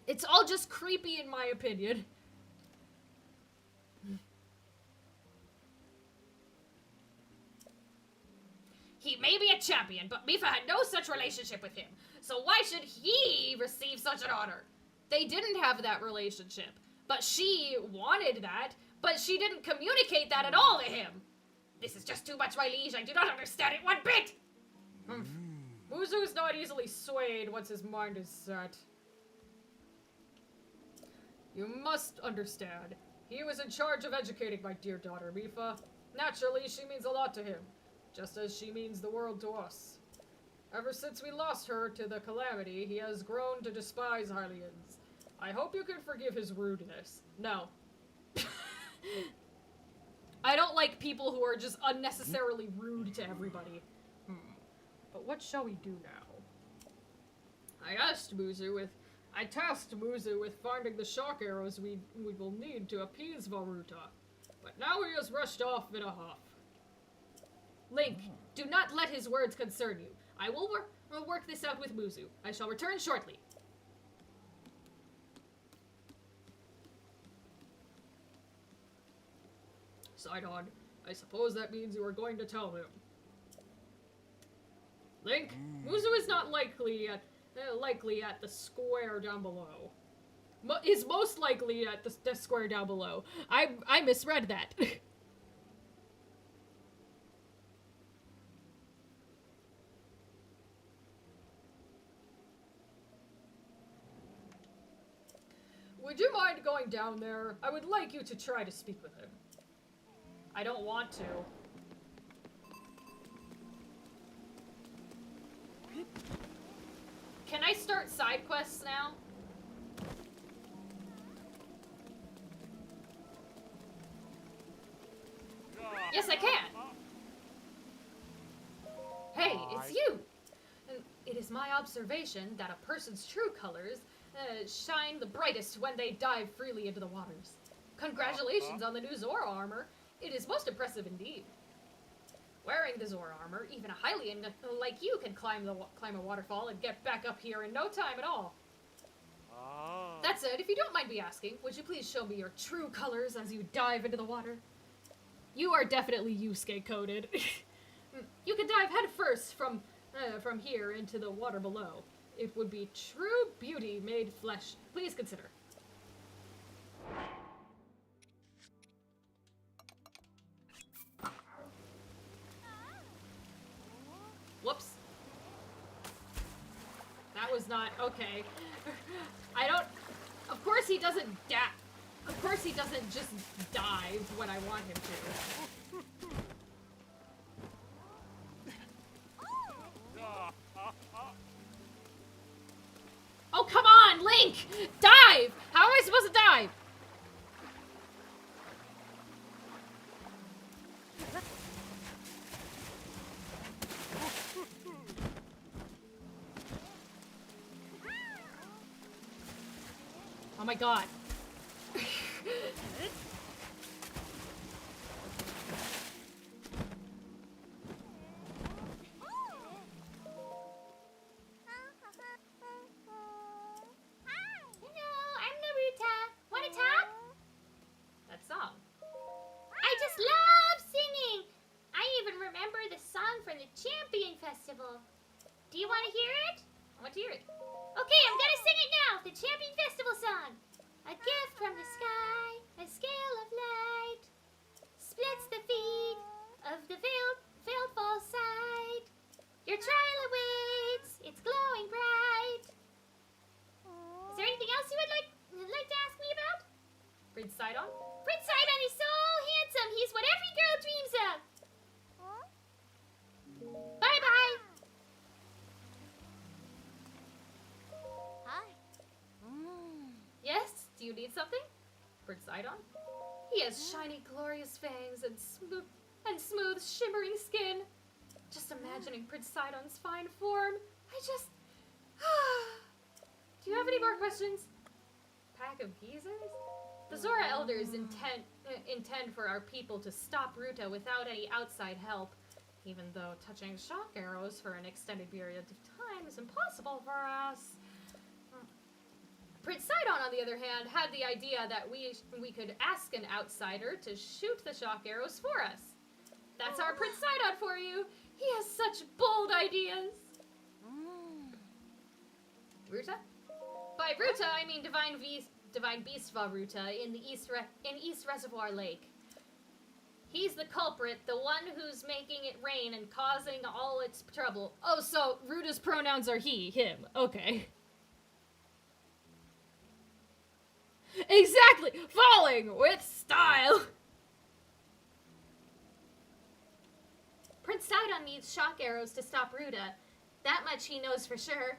[SPEAKER 1] it's all just creepy in my opinion.
[SPEAKER 6] He may be a champion, but Mipha had no such relationship with him. So why should he receive such an honor?
[SPEAKER 1] They didn't have that relationship, but she wanted that, but she didn't communicate that at all to him.
[SPEAKER 6] This is just too much, my liege. I do not understand it one bit.
[SPEAKER 5] Muzu's not easily swayed once his mind is set. You must understand. He was in charge of educating my dear daughter, Mipha. Naturally, she means a lot to him, just as she means the world to us. Ever since we lost her to the calamity, he has grown to despise Hylians. I hope you can forgive his rudeness.
[SPEAKER 1] No. I don't like people who are just unnecessarily rude to everybody.
[SPEAKER 5] But what shall we do now? I tasked Muzu with finding the shock arrows we will need to appease Vah Ruta. But now he has rushed off in a huff.
[SPEAKER 1] Link, do not let his words concern you. I will work this out with Muzu. I shall return shortly.
[SPEAKER 5] Sidon, I suppose that means you are going to tell him. Link, Muzu is not likely at the square down below.
[SPEAKER 1] Is most likely at the square down below. I misread that.
[SPEAKER 5] Would you mind going down there? I would like you to try to speak with him.
[SPEAKER 1] I don't want to. Can I start side quests now? Yes, I can. Hey, it's you. It is my observation that a person's true colors shine the brightest when they dive freely into the waters. Congratulations on the new Zora armor. It is most impressive indeed. Wearing the Zora armor, even a Hylian like you can climb a waterfall and get back up here in no time at all. That said, if you don't mind me asking, would you please show me your true colors as you dive into the water? You are definitely Yusuke coded. You can dive head first from here into the water below. It would be true beauty made flesh. Please consider. Whoops. That was not okay. I don't. Of course he doesn't Of course he doesn't just dive when I want him to.
[SPEAKER 5] Link! Dive! How am I supposed to dive? Oh my god.
[SPEAKER 4] Hello, I'm Naruta. Wanna talk?
[SPEAKER 5] That song.
[SPEAKER 4] I just love singing. I even remember the song from the Champion Festival. Do you want to hear it?
[SPEAKER 5] I want to hear it.
[SPEAKER 4] Okay, I'm gonna sing it now. The Champion Festival song. A gift from the sky, a scale of light, splits the feet of the veiled false side. Your trial awaits, it's glowing bright. Is there anything else you would like to ask me about?
[SPEAKER 5] Prince Sidon?
[SPEAKER 4] Prince Sidon is so handsome. He's what every girl dreams of. Bye bye.
[SPEAKER 2] Hi.
[SPEAKER 5] Yes? Do you need something? Prince Sidon? He has shiny, glorious fangs and smooth, shimmering skin. Just imagining Prince Sidon's fine form. Do you have any more questions? Pack of geezers? The Zora elders intend for our people to stop Ruta without any outside help, even though touching shock arrows for an extended period of time is impossible for us. Prince Sidon, on the other hand, had the idea that we could ask an outsider to shoot the shock arrows for us. That's our Prince Sidon for you. He has such bold ideas. Ruta? By Ruta, I mean Divine Beast Vah Ruta in the East Reservoir Lake. He's the culprit, the one who's making it rain and causing all its trouble. Oh, so Ruta's pronouns are he, him. Okay. Exactly! Falling with style! Prince Sidon needs shock arrows to stop Ruta. That much he knows for sure.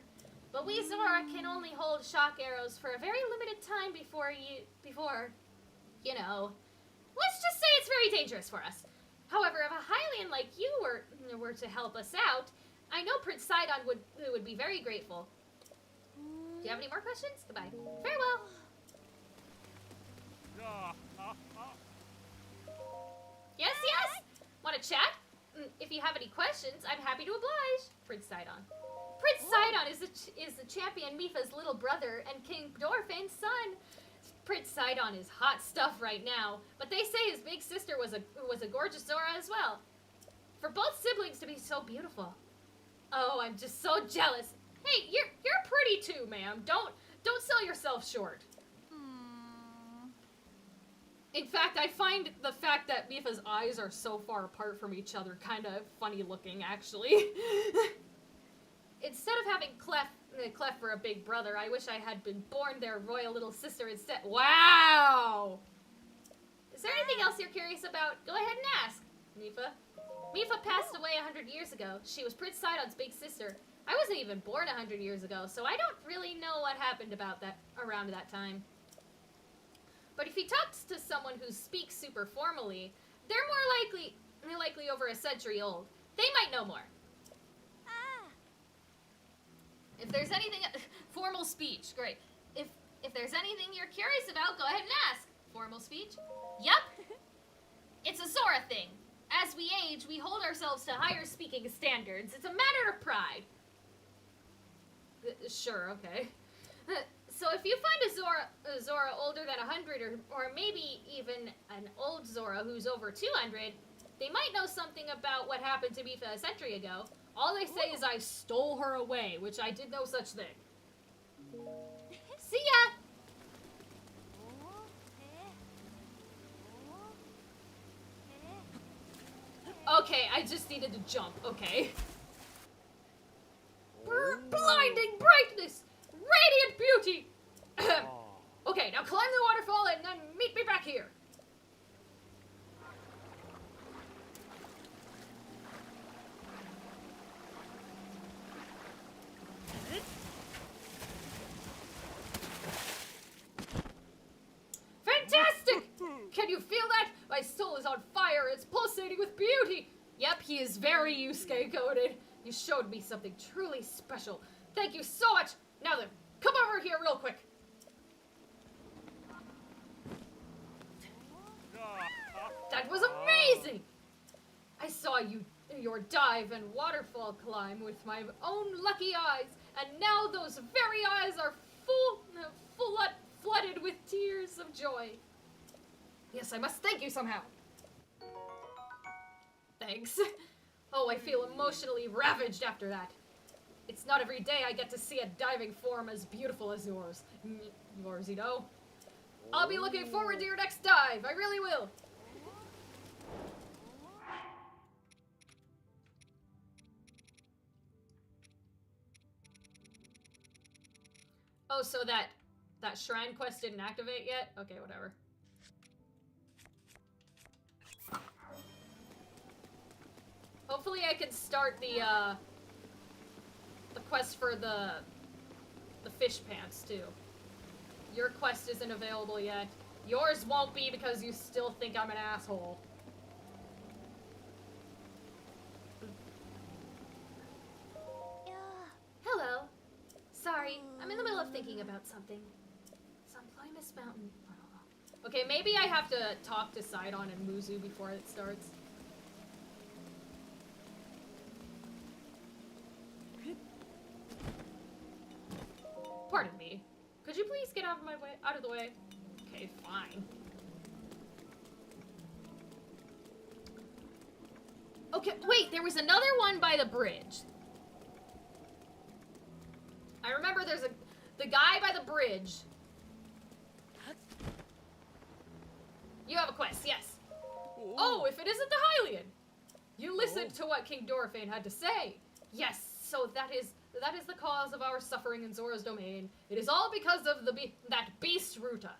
[SPEAKER 5] But we Zora can only hold shock arrows for a very limited time before, you know. Let's just say it's very dangerous for us. However, if a Hylian like you were to help us out, I know Prince Sidon would be very grateful. Do you have any more questions? Goodbye. Farewell. Yes, yes. Want to chat? If you have any questions, I'm happy to oblige. Prince Sidon. Prince Sidon is the champion Mipha's little brother and King Dorphane's son. Prince Sidon is hot stuff right now, but they say his big sister was a gorgeous Zora as well. For both siblings to be so beautiful. Oh, I'm just so jealous. Hey, you're pretty too, ma'am. Don't sell yourself short. In fact, I find the fact that Mipha's eyes are so far apart from each other kind of funny looking, actually. Instead of having Clef for a big brother, I wish I had been born their royal little sister instead. Wow! Is there anything else you're curious about? Go ahead and ask, Mipha. Mipha passed away 100 years ago. She was Prince Sidon's big sister. I wasn't even born 100 years ago, so I don't really know what happened around that time. But if he talks to someone who speaks super formally, they're more likely over a century old. They might know more. If there's anything formal speech, great. If there's anything you're curious about, go ahead and ask. Formal speech? Yup. It's a Zora thing. As we age, we hold ourselves to higher speaking standards. It's a matter of pride. Sure, okay. So if you find a Zora older than 100 or maybe even an old Zora who's over 200, they might know something about what happened to Mipha a century ago. All they say is I stole her away, which I did no such thing. See ya! Okay, I just needed to jump, okay. Blinding brightness! Radiant beauty! Okay, now climb the waterfall and then meet me back here. is on fire. It's pulsating with beauty. Yep, he is very Yusuke coded. You showed me something truly special. Thank you so much. Now then, come over here real quick. That was amazing. I saw your dive and waterfall climb with my own lucky eyes, and now those very eyes are flooded with tears of joy. Yes, I must thank you somehow. Thanks. Oh, I feel emotionally ravaged after that. It's not every day I get to see a diving form as beautiful as yours. Yours, you know. I'll be looking forward to your next dive. I really will. Oh, so that shrine quest didn't activate yet? Okay, whatever. Hopefully I can start the quest for the fish pants, too. Your quest isn't available yet. Yours won't be because you still think I'm an asshole. Hello. Sorry, I'm in the middle of thinking about something. Some Ploymus Mountain. Okay, maybe I have to talk to Sidon and Muzu before it starts. Pardon me. Could you please get out of the way? Okay, fine. Okay, wait, there was another one by the bridge. I remember there's the guy by the bridge. You have a quest, yes. Oh, if it isn't the Hylian. You listened to what King Dorifane had to say. Yes, so that is the cause of our suffering in Zora's domain. It is all because of that beast Ruta.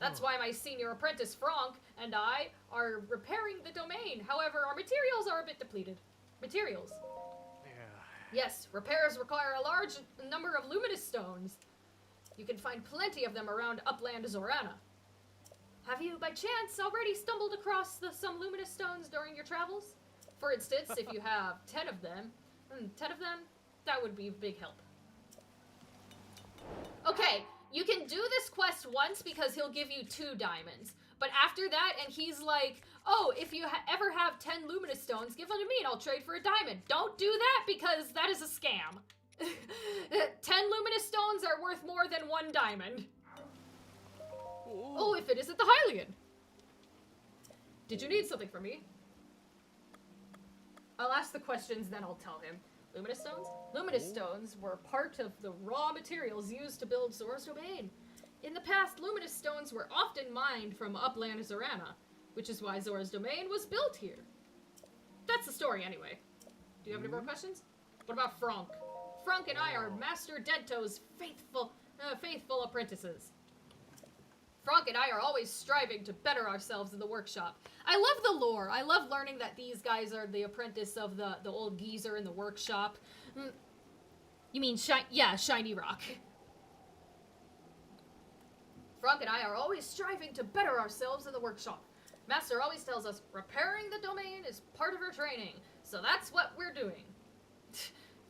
[SPEAKER 5] That's why my senior apprentice Franck and I are repairing the domain. However, our materials are a bit depleted. Materials. Yes, repairs require a large number of luminous stones. You can find plenty of them around upland Zorana. Have you, by chance, already stumbled across some luminous stones during your travels? For instance, if you have 10 of them, that would be a big help. Okay, you can do this quest once because he'll give you 2 diamonds. But after that, and he's like, oh, if you ever have 10 luminous stones, give them to me and I'll trade for a diamond. Don't do that because that is a scam. 10 luminous stones are worth more than 1 diamond. Oh, if it isn't the Hylian. Did you need something from me? I'll ask the questions, then I'll tell him. Luminous stones? Luminous stones were part of the raw materials used to build Zora's domain. In the past, luminous stones were often mined from upland Zorana, which is why Zora's domain was built here. That's the story anyway. Do you have any more questions? What about Franck? Franck and I are Master Dento's faithful apprentices. Franck and I are always striving to better ourselves in the workshop. I love the lore. I love learning that these guys are the apprentice of the old geezer in the workshop. You mean, Shiny Rock. Franck and I are always striving to better ourselves in the workshop. Master always tells us repairing the domain is part of our training, so that's what we're doing.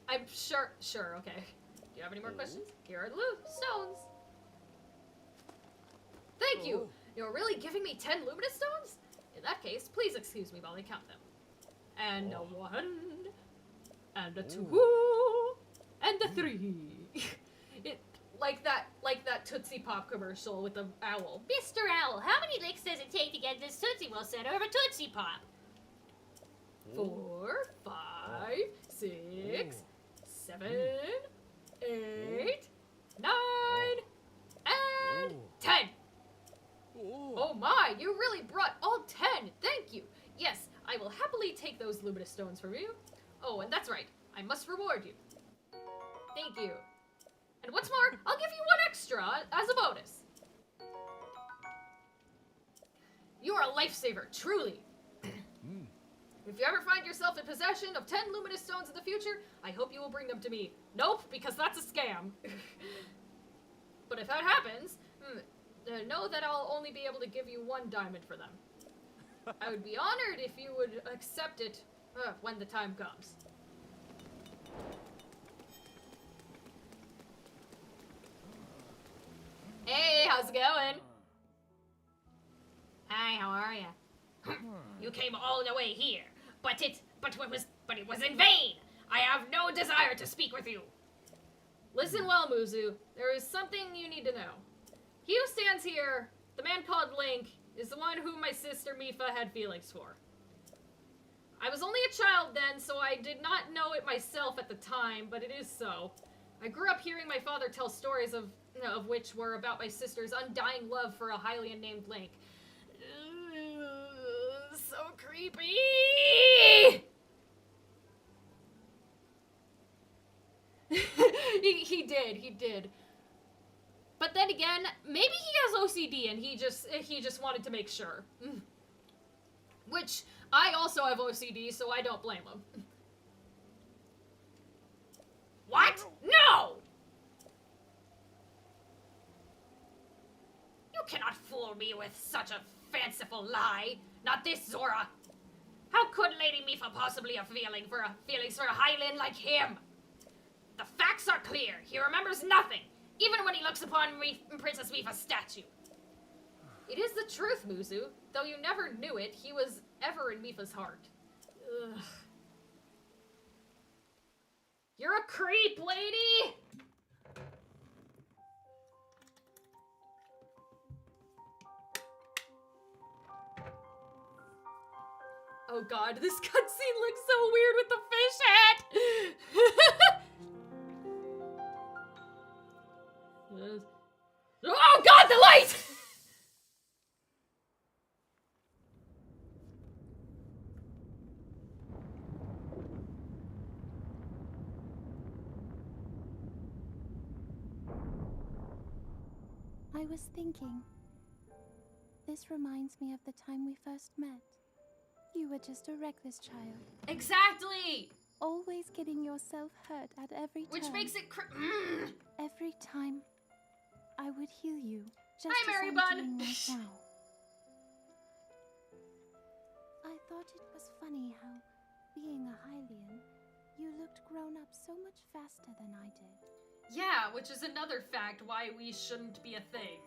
[SPEAKER 5] I'm sure, okay. Do you have any more questions? Here are the stones. Thank you! You're really giving me 10 luminous stones? In that case, please excuse me while I count them. And a 1, and a 2, and a 3. Like that Tootsie Pop commercial with the owl.
[SPEAKER 4] Mr. Owl, how many licks does it take to get this Tootsie Roll set over Tootsie Pop?
[SPEAKER 5] 4, 5, 6, 7, 8, 9, and 10. Oh my, you really brought all 10. Thank you. Yes, I will happily take those luminous stones from you. Oh, and that's right. I must reward you. Thank you. And what's more, I'll give you 1 extra as a bonus. You are a lifesaver, truly. If you ever find yourself in possession of 10 luminous stones in the future, I hope you will bring them to me. Nope, because that's a scam. But if that happens, know that I'll only be able to give you 1 diamond for them. I would be honored if you would accept it when the time comes. Hey, how's it going?
[SPEAKER 6] Hi, how are ya? You came all the way here, but it was in vain. I have no desire to speak with you.
[SPEAKER 5] Listen well, Muzu. There is something you need to know. He who stands here, the man called Link, is the one whom my sister Mifa had feelings for. I was only a child then, so I did not know it myself at the time, but it is so. I grew up hearing my father tell stories of which were about my sister's undying love for a Hylian named Link. So creepy! he did. But then again, maybe he has OCD and he just wanted to make sure. Which, I also have OCD, so I don't blame him.
[SPEAKER 6] What? No! You cannot fool me with such a fanciful lie. Not this, Zora. How could Lady Mifa possibly have feelings for a Hylian like him? The facts are clear. He remembers nothing, even when he looks upon Princess Mifa's statue.
[SPEAKER 5] It is the truth, Muzu. Though you never knew it, he was ever in Mifa's heart. Ugh. You're a creep, lady! Oh god, this cutscene looks so weird with the fish hat! Oh god, the light!
[SPEAKER 2] I was thinking. This reminds me of the time we first met. You were just a reckless child,
[SPEAKER 5] Exactly!
[SPEAKER 2] always getting yourself hurt at every turn.
[SPEAKER 5] Which makes it
[SPEAKER 2] Every time, I would heal you, just
[SPEAKER 5] Hi, Mary
[SPEAKER 2] as
[SPEAKER 5] Bun.
[SPEAKER 2] I'm doing right now. I thought it was funny how, being a Hylian, you looked grown up so much faster than I did.
[SPEAKER 5] Yeah, which is another fact why we shouldn't be a thing.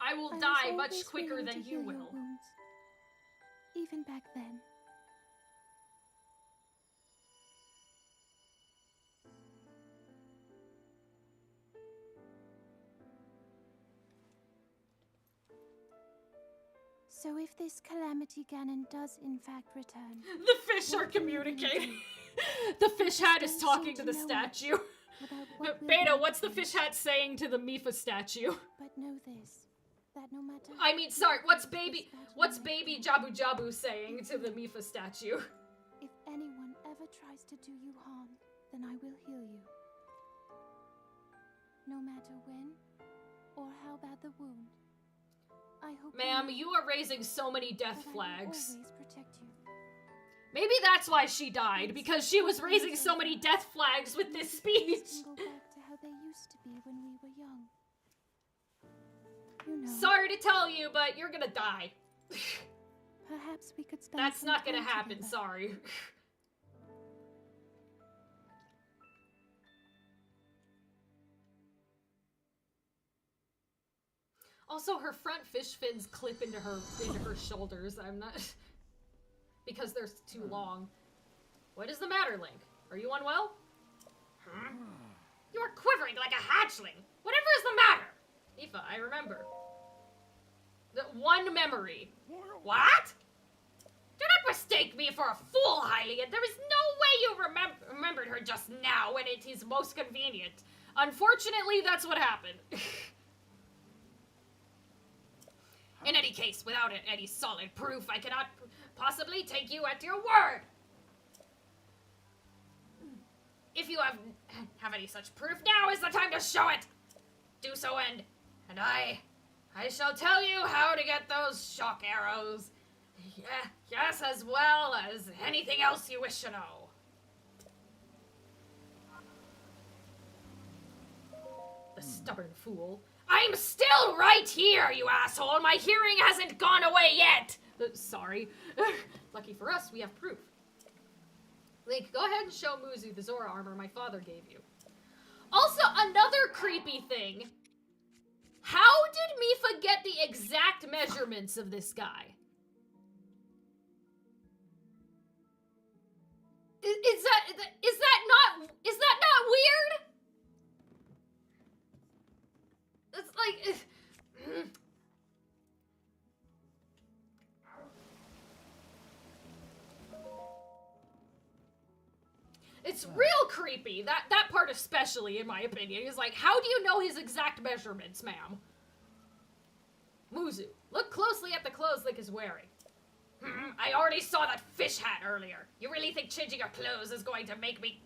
[SPEAKER 2] I
[SPEAKER 5] I will
[SPEAKER 2] was
[SPEAKER 5] die much
[SPEAKER 2] always
[SPEAKER 5] quicker
[SPEAKER 2] willing
[SPEAKER 5] than
[SPEAKER 2] to
[SPEAKER 5] you
[SPEAKER 2] heal your
[SPEAKER 5] will.
[SPEAKER 2] wounds, even back then. So if this Calamity Ganon does in fact return,
[SPEAKER 5] The fish are communicating. The fish hat is talking to the statue.
[SPEAKER 2] about what will
[SPEAKER 5] Beta,
[SPEAKER 2] be
[SPEAKER 5] what's the
[SPEAKER 2] become,
[SPEAKER 5] fish hat saying to the Mifa statue?
[SPEAKER 2] But know this, that no matter
[SPEAKER 5] I mean, sorry, what's baby
[SPEAKER 2] this battle may
[SPEAKER 5] Jabu Jabu saying to the Mifa statue?
[SPEAKER 2] if anyone ever tries to do you harm, then I will heal you. No matter when or how bad the wound. I hope
[SPEAKER 5] Ma'am,
[SPEAKER 2] know
[SPEAKER 5] you are raising so many death
[SPEAKER 2] that I will
[SPEAKER 5] flags.
[SPEAKER 2] always protect you.
[SPEAKER 5] Maybe that's why she died, because she was raising so many death flags with this speech.
[SPEAKER 2] Things can go back to how they used to be when we were young. You know,
[SPEAKER 5] Sorry to tell you, but you're gonna die.
[SPEAKER 2] perhaps we could spend
[SPEAKER 5] That's
[SPEAKER 2] some
[SPEAKER 5] not gonna
[SPEAKER 2] time
[SPEAKER 5] happen,
[SPEAKER 2] together.
[SPEAKER 5] sorry. Also, her front fish fins clip into her shoulders. I'm not... because they're too long. What is the matter, Link? Are you unwell?
[SPEAKER 6] Huh? You are quivering like a hatchling. Whatever is the matter?
[SPEAKER 5] Mifa, I remember. The one memory.
[SPEAKER 6] What? Do not mistake me for a fool, Hylian. There is no way you remembered her just now when it is most convenient.
[SPEAKER 5] Unfortunately, that's what happened.
[SPEAKER 6] In any case, without any solid proof, I cannot possibly take you at your word. If you have any such proof, now is the time to show it. Do so, and I shall tell you how to get those shock arrows. Yeah, yes, as well as anything else you wish to know.
[SPEAKER 5] The stubborn fool.
[SPEAKER 6] I'm still right here, you asshole. My hearing hasn't gone away yet.
[SPEAKER 5] Sorry. Lucky for us, we have proof. Link, go ahead and show Muzu the Zora armor my father gave you. Also, another creepy thing. How did Mipha get the exact measurements of this guy? Is that not weird? It's like... It's real creepy. That part especially, in my opinion, is like, how do you know his exact measurements, ma'am? Muzu, look closely at the clothes Link is wearing.
[SPEAKER 6] I already saw that fish hat earlier. You really think changing your clothes is going to make me...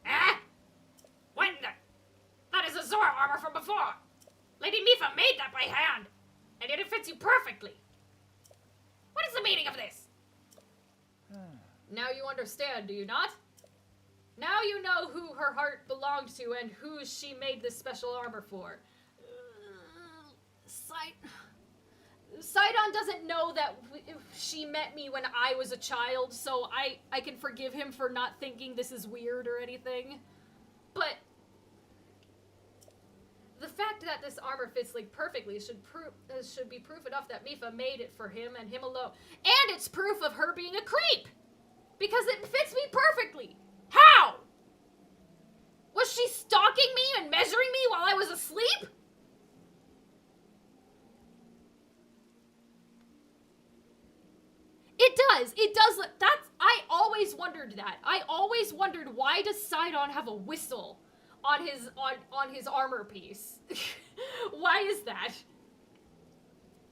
[SPEAKER 6] Ah? When the... That is a Zora armor from before. Lady Mipha made that by hand. And yet it fits you perfectly. What is the meaning of this?
[SPEAKER 5] Now you understand, do you not? Now you know who her heart belonged to and who she made this special armor for. Sidon doesn't know that she met me when I was a child, so I can forgive him for not thinking this is weird or anything. But the fact that this armor fits Link perfectly should be proof enough that Mipha made it for him and him alone. And it's proof of her being a creep! Because it fits me perfectly! How? Was she stalking me and measuring me while I was asleep? It does, I always wondered that. I always wondered, why does Sidon have a whistle on his armor piece? Why is that?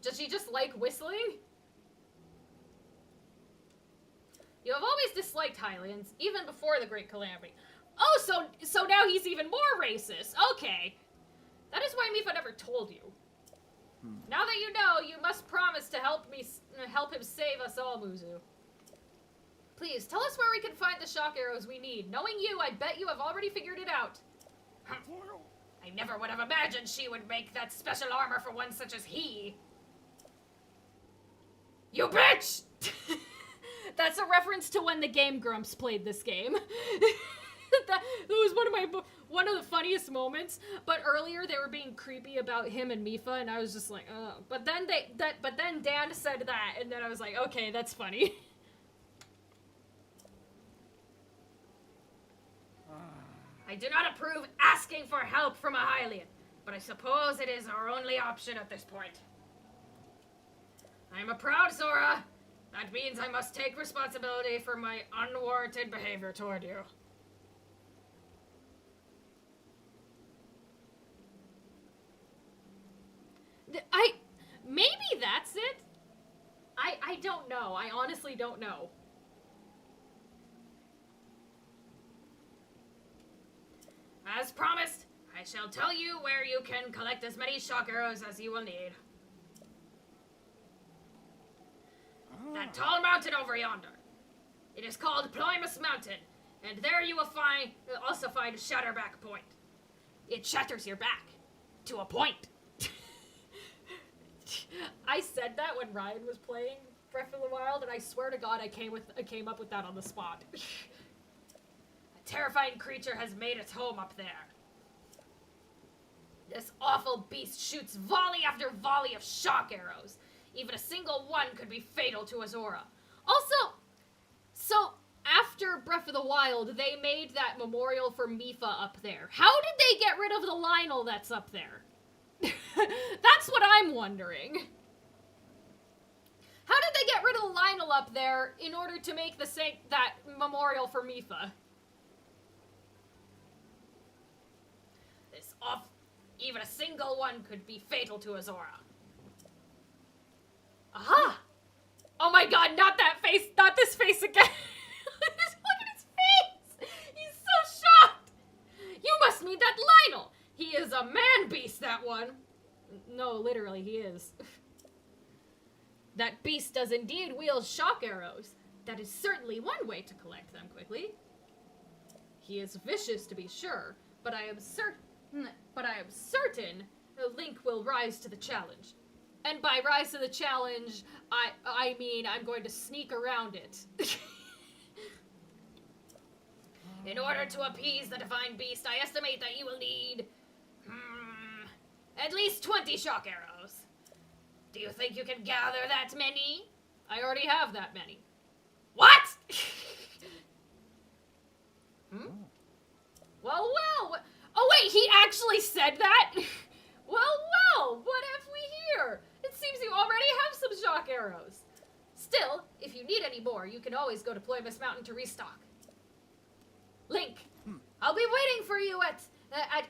[SPEAKER 5] Does she just like whistling? You have always disliked Hylians, even before the Great Calamity. Oh, so now he's even more racist. Okay. That is why Mipha never told you. Now that you know, you must promise to help him save us all, Muzu. Please, tell us where we can find the shock arrows we need. Knowing you, I bet you have already figured it out.
[SPEAKER 6] I never would have imagined she would make that special armor for one such as he. You bitch!
[SPEAKER 5] That's a reference to when the Game Grumps played this game. that was one of the funniest moments. But earlier they were being creepy about him and Mipha, and I was just like, oh. But then Dan said that, and then I was like, okay, that's funny.
[SPEAKER 6] I do not approve asking for help from a Hylian, but I suppose it is our only option at this point. I am a proud Zora. That means I must take responsibility for my unwarranted behavior toward you.
[SPEAKER 5] Maybe that's it? I don't know. I honestly don't know.
[SPEAKER 6] As promised, I shall tell you where you can collect as many shock arrows as you will need. That tall mountain over yonder. It is called Ploymus Mountain, and there you will also find Shatterback Point. It shatters your back. To a point.
[SPEAKER 5] I said that when Ryan was playing Breath of the Wild, and I swear to God I came up with that on the spot.
[SPEAKER 6] A terrifying creature has made its home up there. This awful beast shoots volley after volley of shock arrows. Even a single one could be fatal to a Zora.
[SPEAKER 5] Also, so after Breath of the Wild, they made that memorial for Mipha up there. How did they get rid of the Lionel that's up there? That's what I'm wondering. How did they get rid of the Lionel up there in order to make that memorial for Mipha?
[SPEAKER 6] Even a single one could be fatal to a Zora.
[SPEAKER 5] Aha! Oh my God, not that face, not this face again. Look at his face. He's so shocked. You must mean that Lionel. He is a man beast, that one. No, literally, he is. That beast does indeed wield shock arrows. That is certainly one way to collect them quickly. He is vicious, to be sure, but I am certain Link will rise to the challenge. And by rise to the challenge, I mean I'm going to sneak around it.
[SPEAKER 6] In order to appease the divine beast, I estimate that you will need at least 20 shock arrows. Do you think you can gather that many?
[SPEAKER 5] I already have that many.
[SPEAKER 6] What?
[SPEAKER 5] Well. Oh wait, he actually said that? Well, what have we here? It seems you already have some shock arrows. Still, if you need any more, you can always go to Ploymus Mountain to restock. Link, I'll be waiting for you at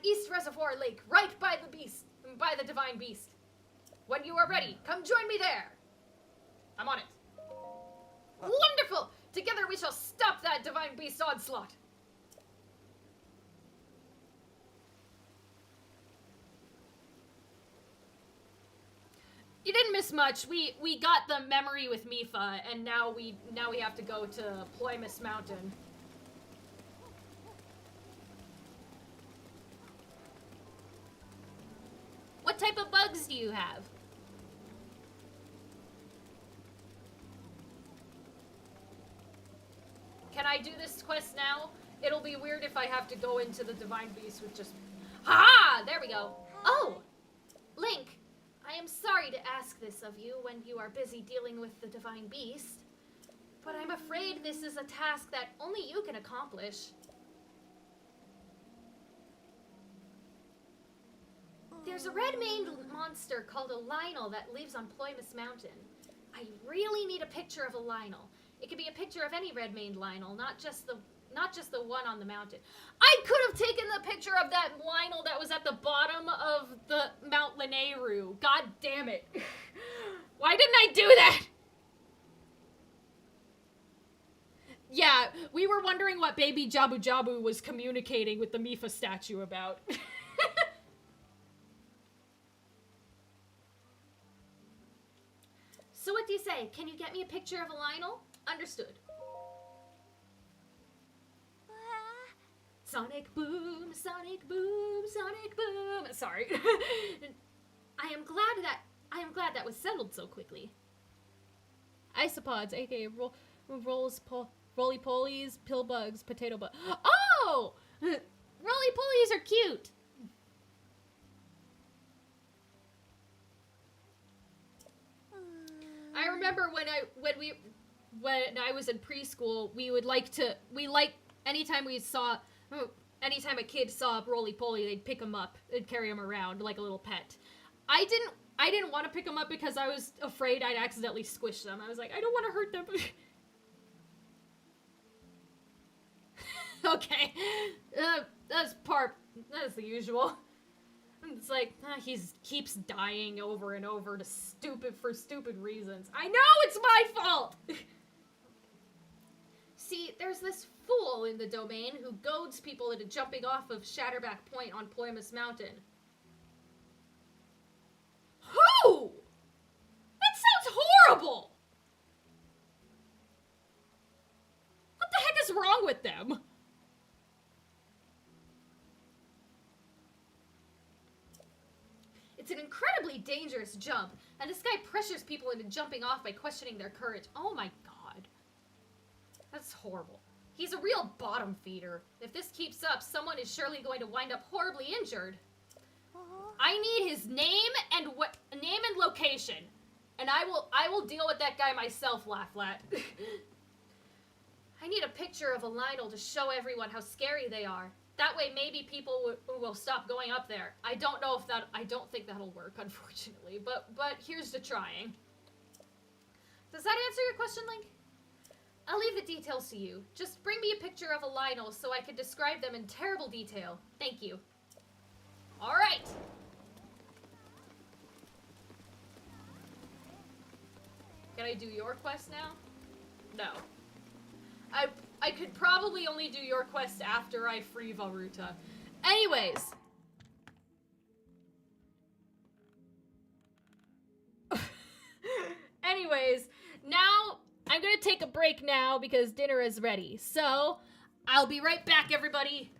[SPEAKER 5] East Reservoir Lake, right by the divine beast. When you are ready, come join me there. I'm on it. Wonderful! Together we shall stop that divine beast onslaught. You didn't miss much. We got the memory with Mifa, and now we have to go to Ploymus Mountain. What type of bugs do you have? Can I do this quest now? It'll be weird if I have to go into the divine beast with just... Ha! There we go. Oh! Link, I am sorry to ask this of you when you are busy dealing with the divine beast, but I'm afraid this is a task that only you can accomplish. There's a red-maned monster called a Lionel that lives on Ploymus Mountain. I really need a picture of a Lionel. It could be a picture of any red-maned Lionel, not just the one on the mountain. I could have taken the picture of that Lionel that was at the bottom of the Mount Lanayru. God damn it. Why didn't I do that? Yeah, we were wondering what baby Jabu Jabu was communicating with the Mifa statue about. So what do you say? Can you get me a picture of a Lionel? Understood. Sonic boom, sonic boom, sonic boom. Sorry. I am glad that was settled so quickly. Isopods, aka roly-polies, pill bugs, potato bug. Oh! Roly-polies are cute. I remember when I was in preschool, anytime a kid saw a roly-poly, they'd pick him up and carry him around like a little pet. I didn't want to pick them up because I was afraid I'd accidentally squish them. I was like, I don't want to hurt them. Okay. That's the usual. It's like, he keeps dying over and over for stupid reasons. I know it's my fault! See, there's this fool in the domain who goads people into jumping off of Shatterback Point on Ploymus Mountain. Who? That sounds horrible! What the heck is wrong with them? It's an incredibly dangerous jump, and this guy pressures people into jumping off by questioning their courage. Oh my god. That's horrible. He's a real bottom feeder. If this keeps up, someone is surely going to wind up horribly injured. I need his name and location, and I will deal with that guy myself, Lafflat. I need a picture of a Lionel to show everyone how scary they are. That way, maybe people will stop going up there. I don't think that'll work, unfortunately. But here's to trying. Does that answer your question, Link? I'll leave the details to you. Just bring me a picture of a Lionel so I can describe them in terrible detail. Thank you. All right. Can I do your quest now? No. I could probably only do your quest after I free Vah Ruta. Anyways. Anyways, now I'm gonna take a break now because dinner is ready. So, I'll be right back, everybody.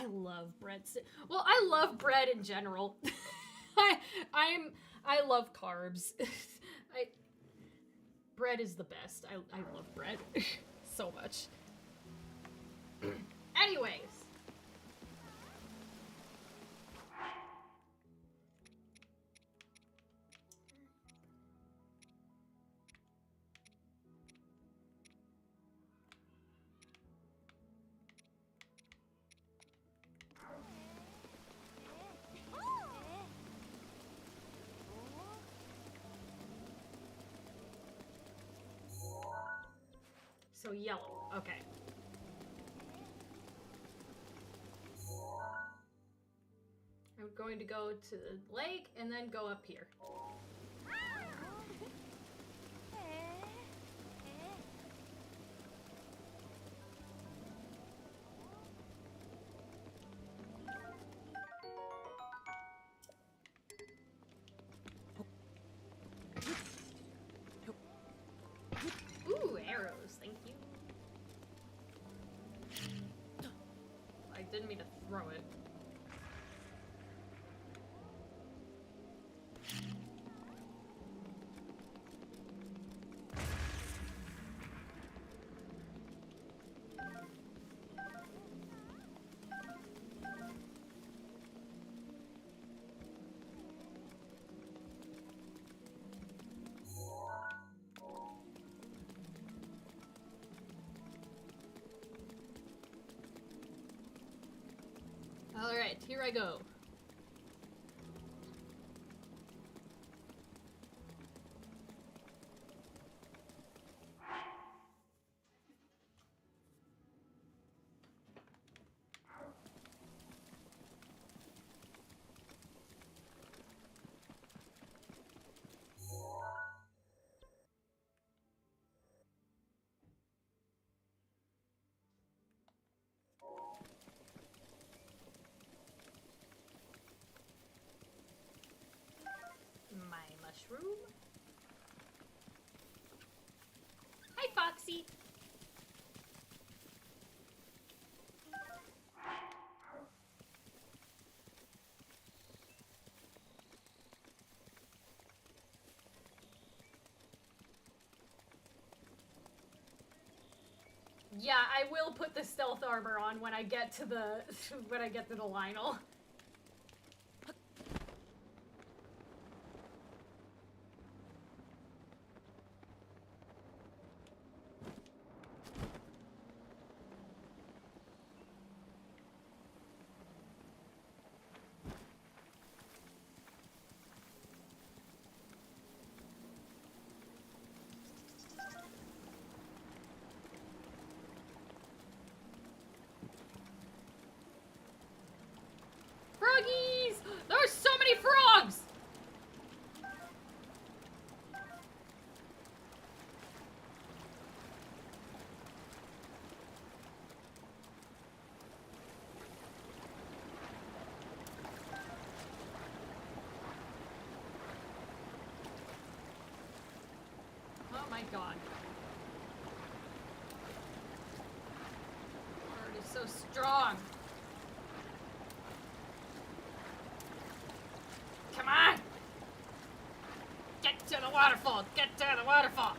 [SPEAKER 5] I love bread. Well, I love bread in general. I love carbs. Bread is the best. I love bread so much. Anyways. So yellow, okay. I'm going to go to the lake and then go up here. Ooh, arrows, thank you. I didn't mean to throw it. Alright, here I go. My mushroom. Hi, Foxy. Yeah, I will put the stealth armor on when I get to the Lionel. Froggies! There's so many frogs! Oh my god. Bird is so strong. Come on! Get to the waterfall! Get to the waterfall!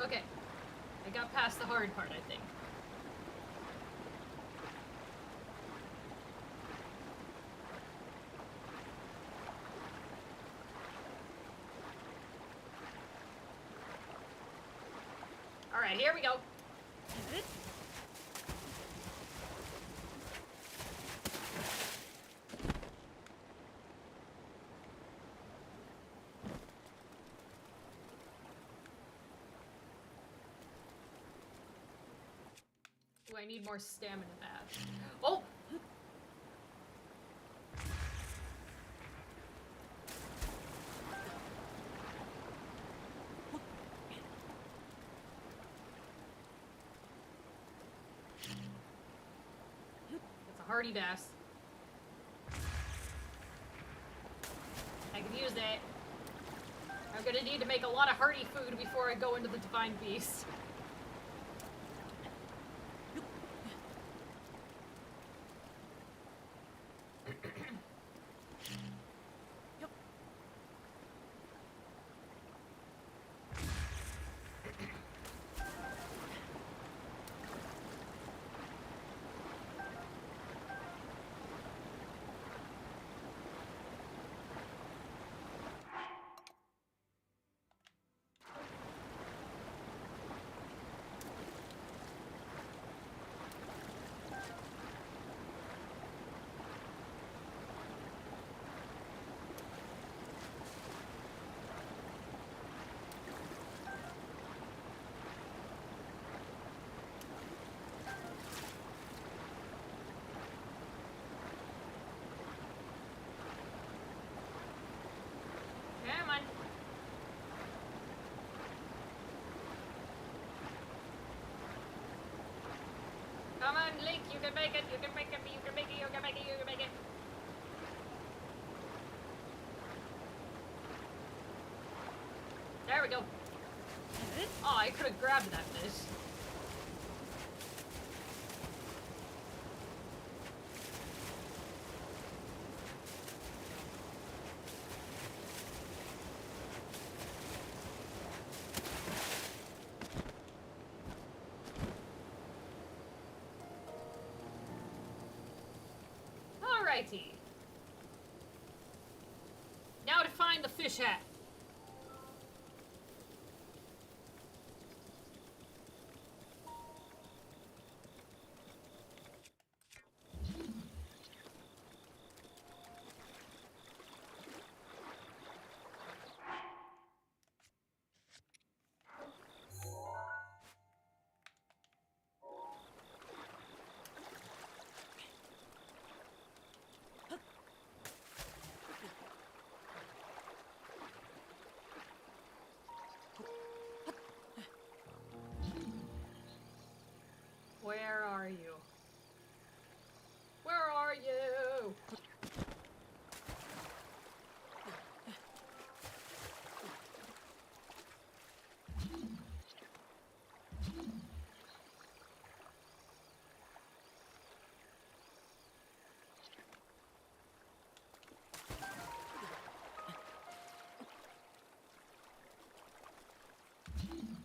[SPEAKER 5] Okay. I got past the hard part, I think. Alright, here we go. Ooh, I need more stamina bath. Oh! It's a hardy bass. I can use that. Okay. Gonna need to make a lot of hearty food before I go into the Divine Beast. Come on. Come on, Link, you can make it, you can make it, you can make it, you can make it, you can make it. There we go. Oh, I could have grabbed that fish. Alrighty. Now to find the fish hat. Where are you? Where are you?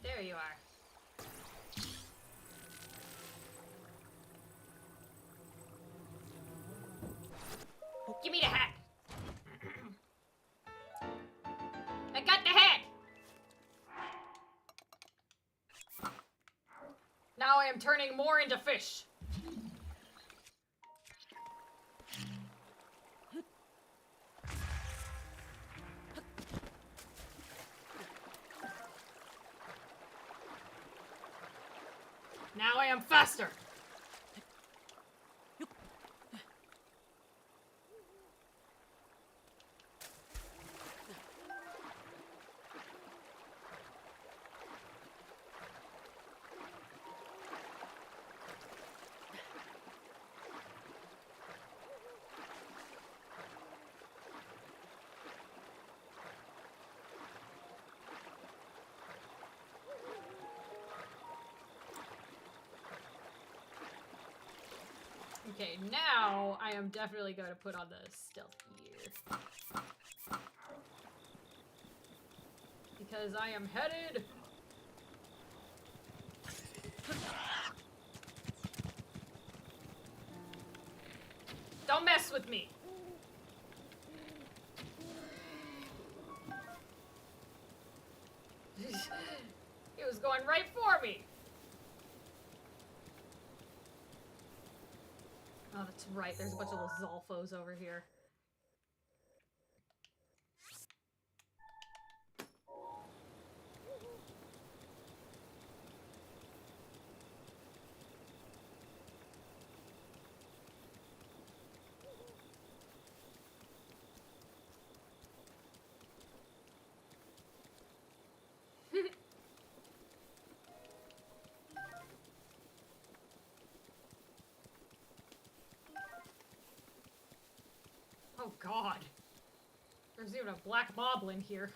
[SPEAKER 5] There you are. Give me the hat. I got the hat. Now I am turning more into fish. Now I am faster. Okay, now I am definitely going to put on the stealth gear. Because I am headed... Don't mess with me! He was going right for me! Oh, that's right. There's a bunch of little Zolfos over here. Oh god. There's even a black moblin here.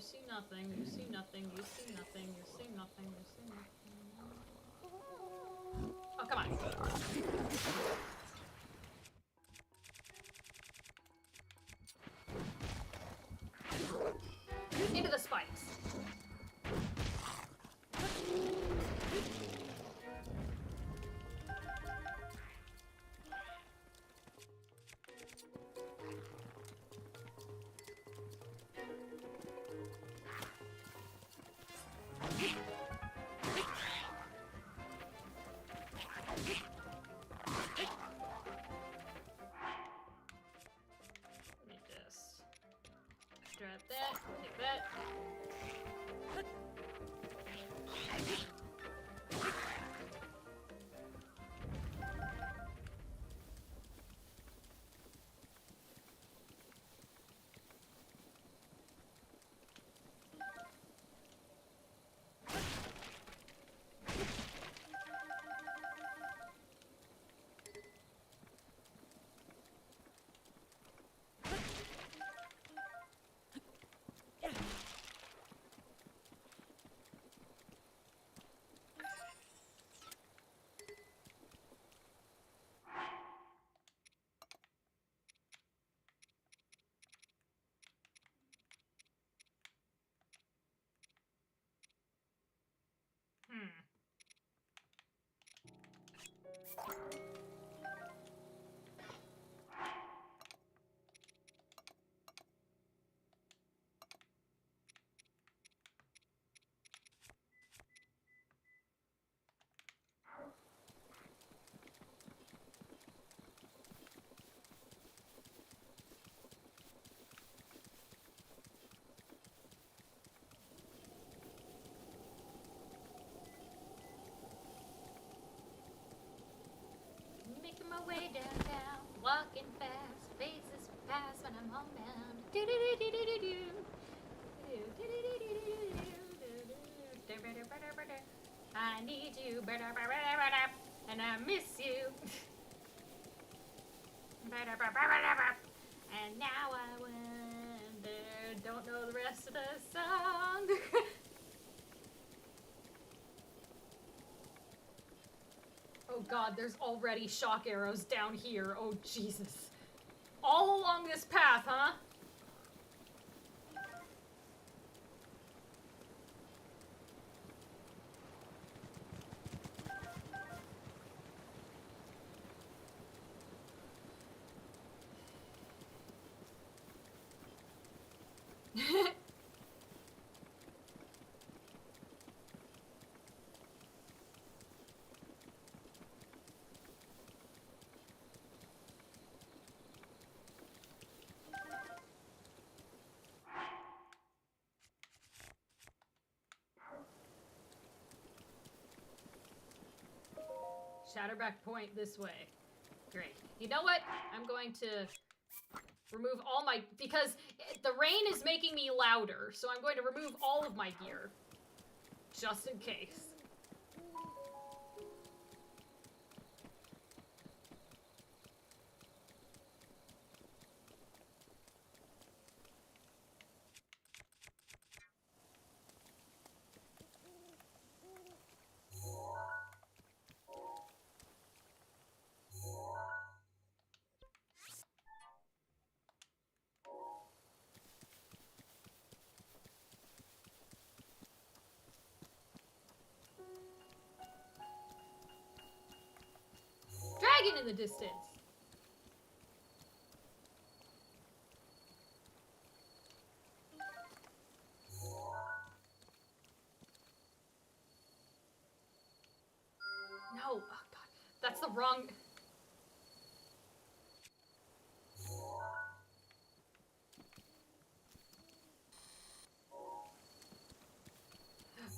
[SPEAKER 5] You see nothing, you see nothing, you see nothing, you see nothing, you see nothing. Oh, come on. Into the spikes. Let me just grab that, take that. Making my way downtown, walking fast, faces pass when I'm homebound. I need you, and I miss you. And now I wonder, don't know the rest of the song. Oh god, there's already shock arrows down here. Oh Jesus. All along this path, huh? Shatterback Point this way. Great. You know what? I'm going to remove all my... Because the rain is making me louder, so I'm going to remove all of my gear. Just in case. Dragon in the distance. No, oh god, that's the wrong...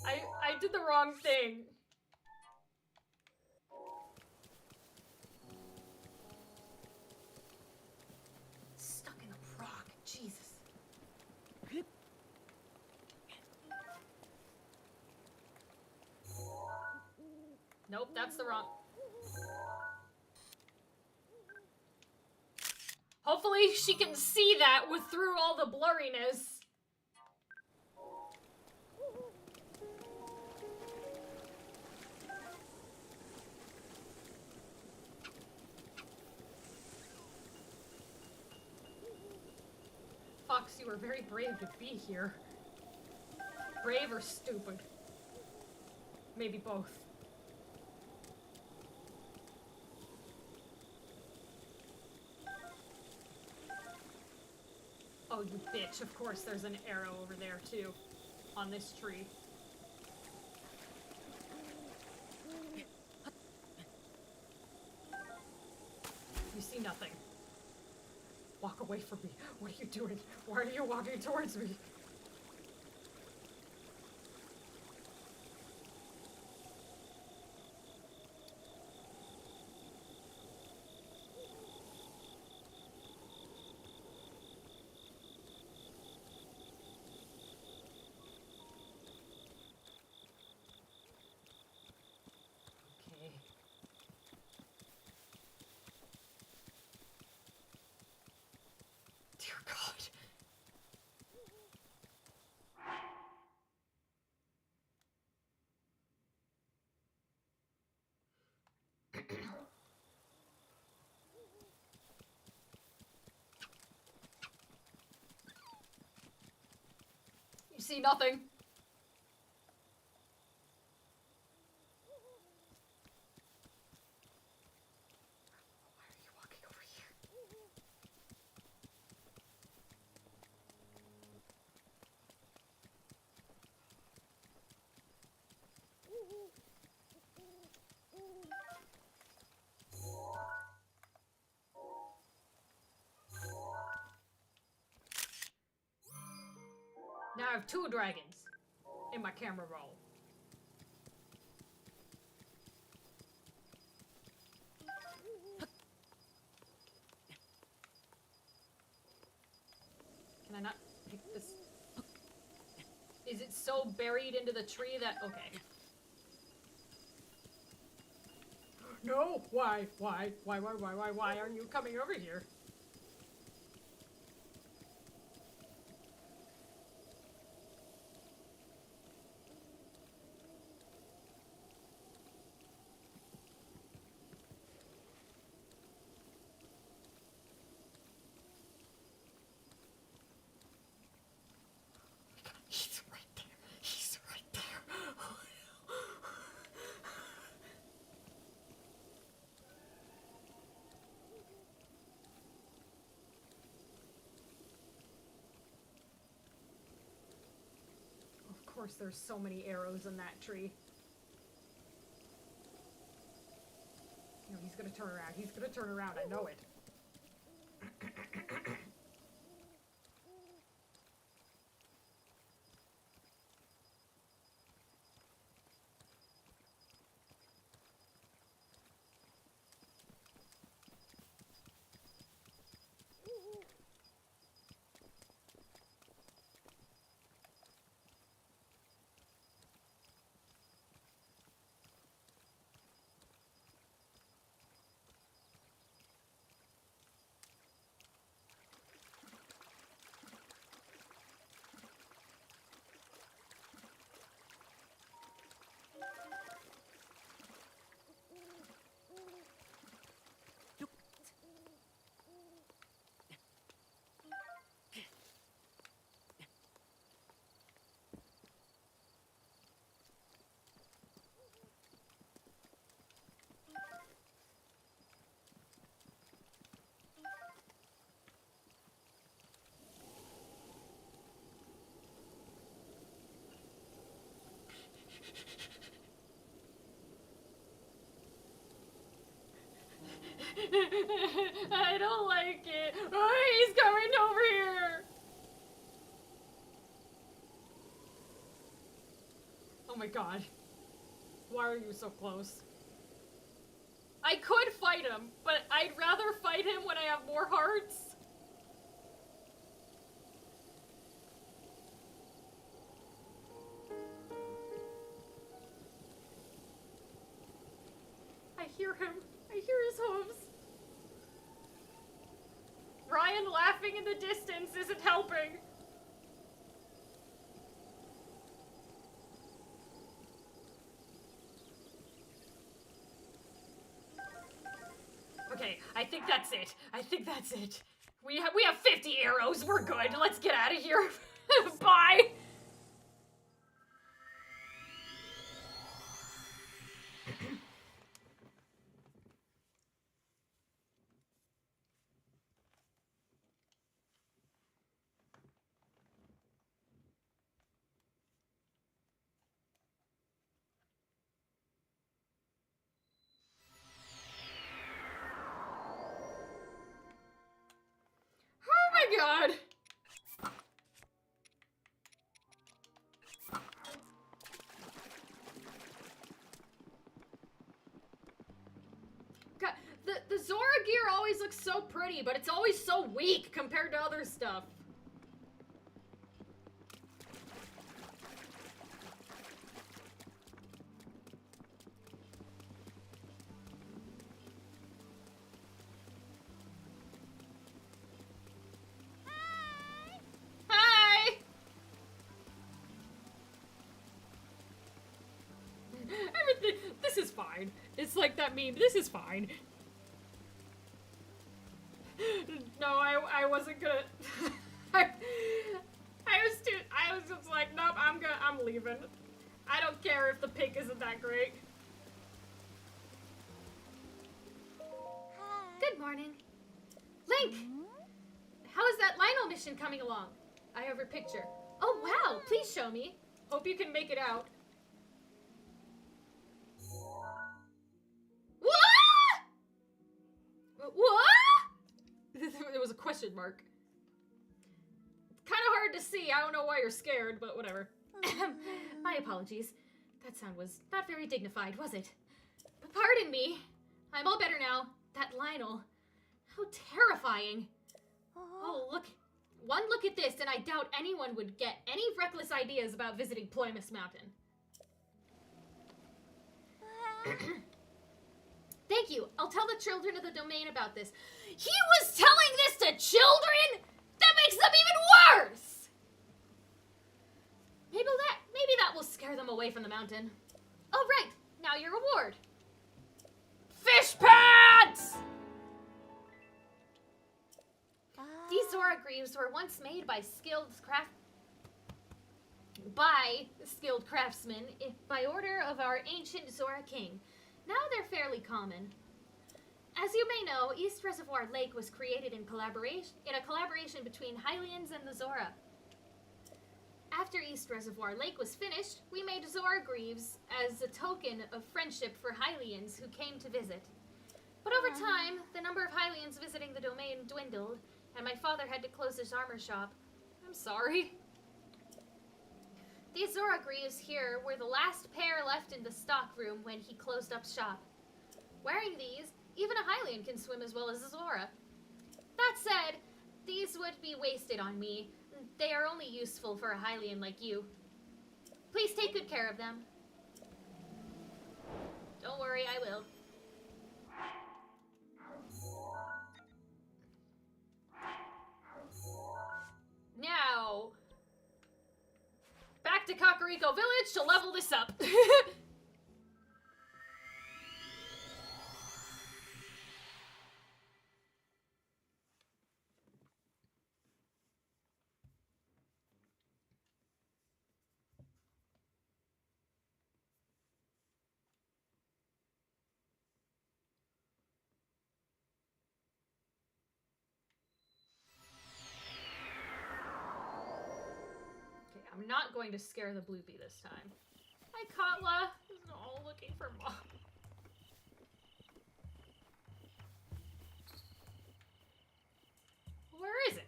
[SPEAKER 5] I did the wrong thing. Stuck in a rock, Jesus. Nope, that's the wrong... Hopefully she can see that with through all the blurriness. Fox, you are very brave to be here. Brave or stupid? Maybe both. Oh, you bitch. Of course there's an arrow over there, too. On this tree. You see nothing. Walk away from me. What are you doing? Why are you walking towards me? Okay. Dear God. You see nothing. Why are you walking over here? Now I have 2 dragons in my camera roll. Can I not pick this? Is it so buried into the tree that... Okay. No! Why? Why are you coming over here? He's right there. He's right there. Of course, there's so many arrows in that tree. No, he's gonna turn around. He's gonna turn around. I know it. I don't like it. Oh, he's coming over here. Oh my god. Why are you so close? I could fight him, but I'd rather fight him when I have more hearts. I hear him. I hear his hooves. Ryan laughing in the distance isn't helping. Okay, I think that's it. I think that's it. We have 50 arrows. We're good. Let's get out of here. Bye. Oh my god. God, the Zora gear always looks so pretty, but it's always so weak compared to other stuff. Hi! Everything, this is fine. It's like that meme, this is fine. No, I wasn't gonna. I was just like, nope, I'm leaving. I don't care if the pick isn't that great. Good morning. Link! How is that Lionel mission coming along? I have your picture. Oh wow, please show me. Hope you can make it out. What? There was a question mark. Kind of hard to see. I don't know why you're scared, but whatever. My apologies. That sound was not very dignified, was it? But pardon me. I'm all better now. That Lionel. How terrifying. Oh, look. One look at this, and I doubt anyone would get any reckless ideas about visiting Ploymus Mountain. Thank you. I'll tell the children of the domain about this. He was telling this to children? That makes them even worse! Maybe that will scare them away from the mountain. Oh, right. Now your reward. Fish pants! These Zora greaves were once made by skilled craftsmen by order of our ancient Zora king. Now they're fairly common. As you may know, East Reservoir Lake was created in a collaboration between Hylians and the Zora. After East Reservoir Lake was finished, we made Zora greaves as a token of friendship for Hylians who came to visit. But over time, the number of Hylians visiting the domain dwindled, and my father had to close his armor shop. I'm sorry. These Zora greaves here were the last pair left in the stock room when he closed up shop. Wearing these, even a Hylian can swim as well as a Zora. That said, these would be wasted on me. They are only useful for a Hylian like you. Please take good care of them. Don't worry, I will. Now, back to Kakariko Village to level this up. I'm not going to scare the Bloopy this time. Hi, Katla. Oh, looking for Mom. Where is it?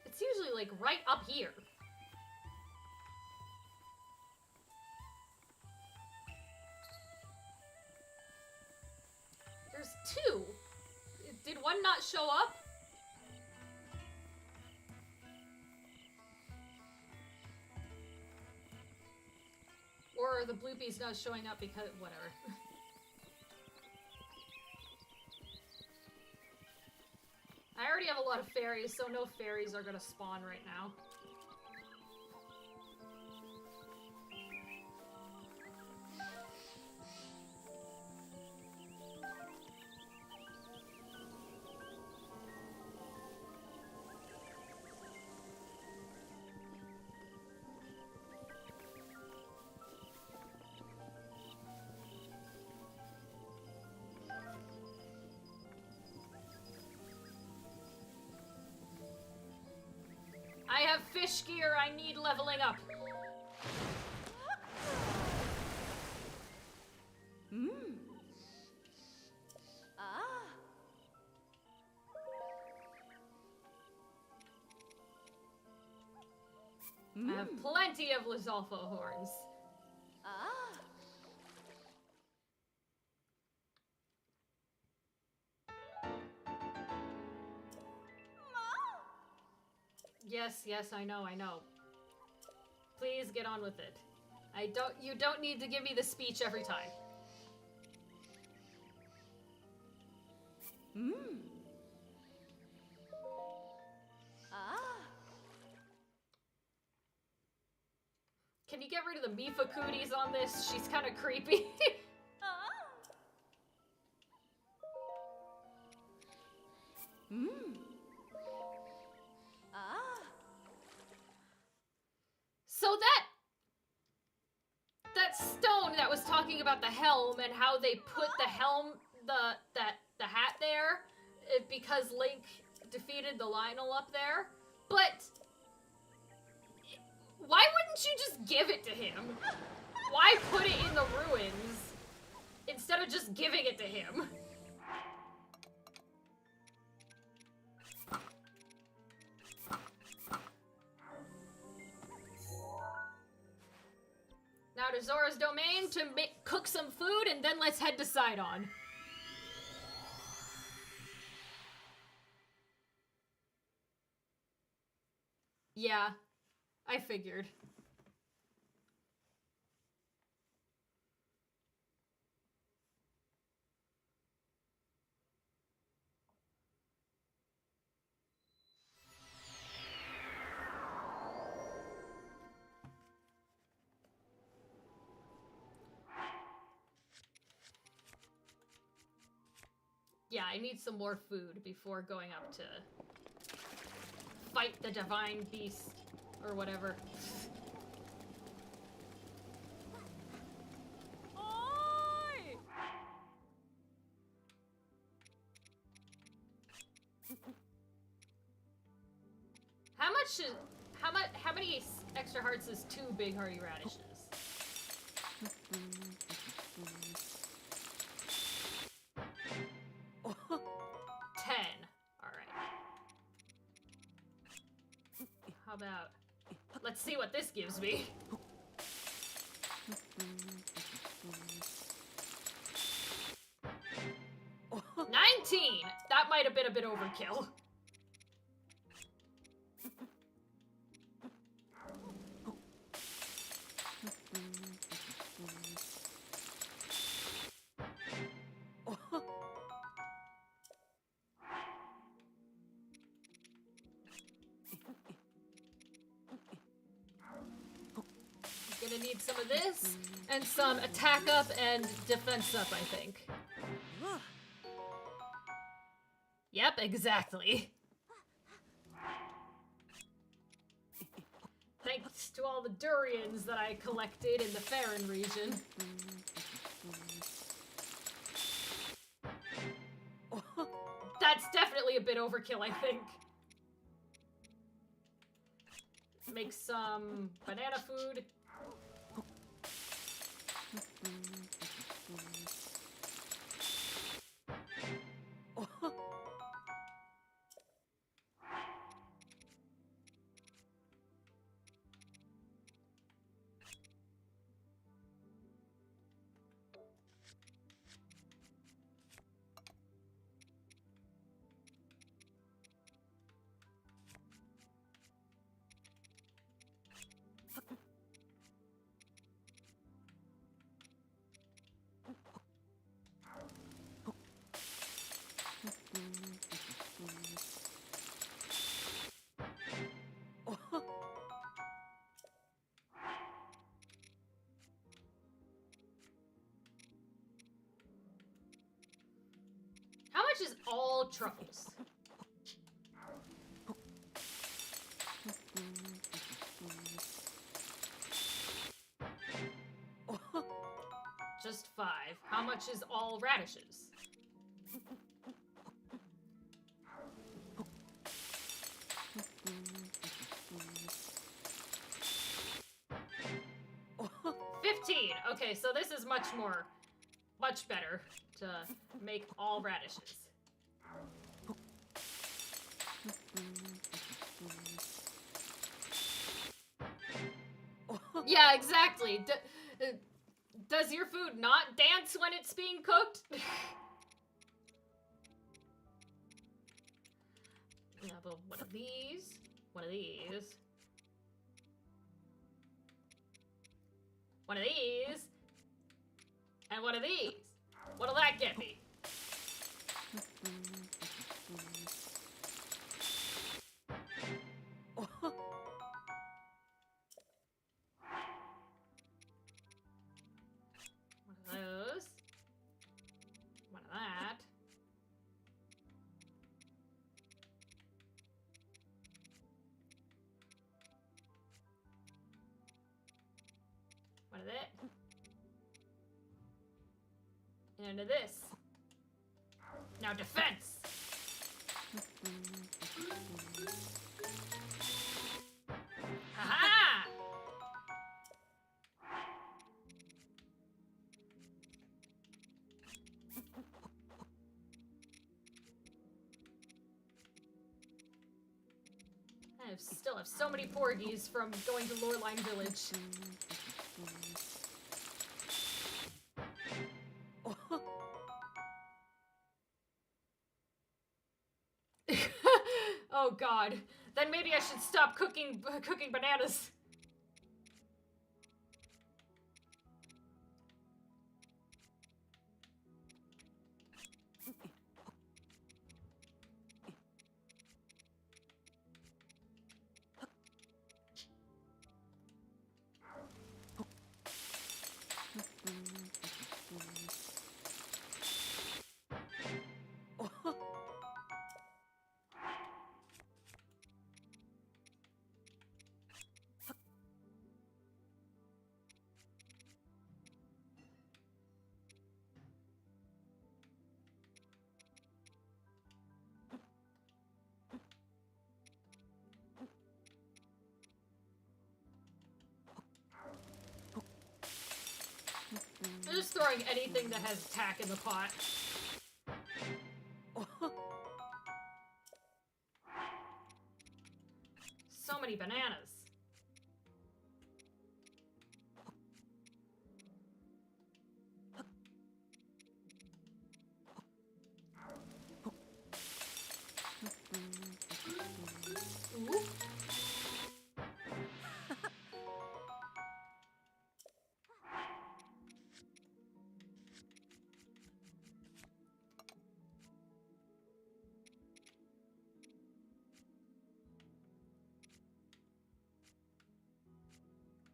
[SPEAKER 5] It's usually, like, right up here. There's two. Did one not show up? Or are the Bloopies not showing up because... whatever. I already have a lot of fairies, so no fairies are gonna spawn right now. fish gear, I need leveling up. I have plenty of Lizalfo horns. Yes, I know. Please get on with it. You don't need to give me the speech every time. Can you get rid of the Mifa cooties on this? She's kind of creepy. So that stone that was talking about the helm and how they put the helm, the hat there, because Link defeated the Lionel up there. But why wouldn't you just give it to him? Why put it in the ruins instead of just giving it to him? Now to Zora's domain to cook some food, and then let's head to Sidon. Yeah, I figured. Yeah, I need some more food before going up to fight the divine beast or whatever.
[SPEAKER 3] Oi!
[SPEAKER 5] How many extra hearts is 2 big hearty radishes? 10. Alright. How about... Let's see what this gives me. 19! That might have been a bit overkill. Gonna need some of this, and some attack up and defense up, I think. Yep, exactly. Thanks to all the durians that I collected in the Farron region. That's definitely a bit overkill, I think. Make some banana food. How much is all truffles? Just 5. How much is all radishes? okay, so this is much better to make all radishes. Yeah, exactly. Does your food not dance when it's being cooked? Yeah, but one of these, one of these, one of these, and one of these. What'll that get me? One of those. One of that. One of that. And of this. Now defense! Ha-ha! Still have so many porgies from going to Loreline Village. Oh god. Then maybe I should stop cooking bananas. I'm just throwing anything that has tack in the pot. So many bananas. Ooh.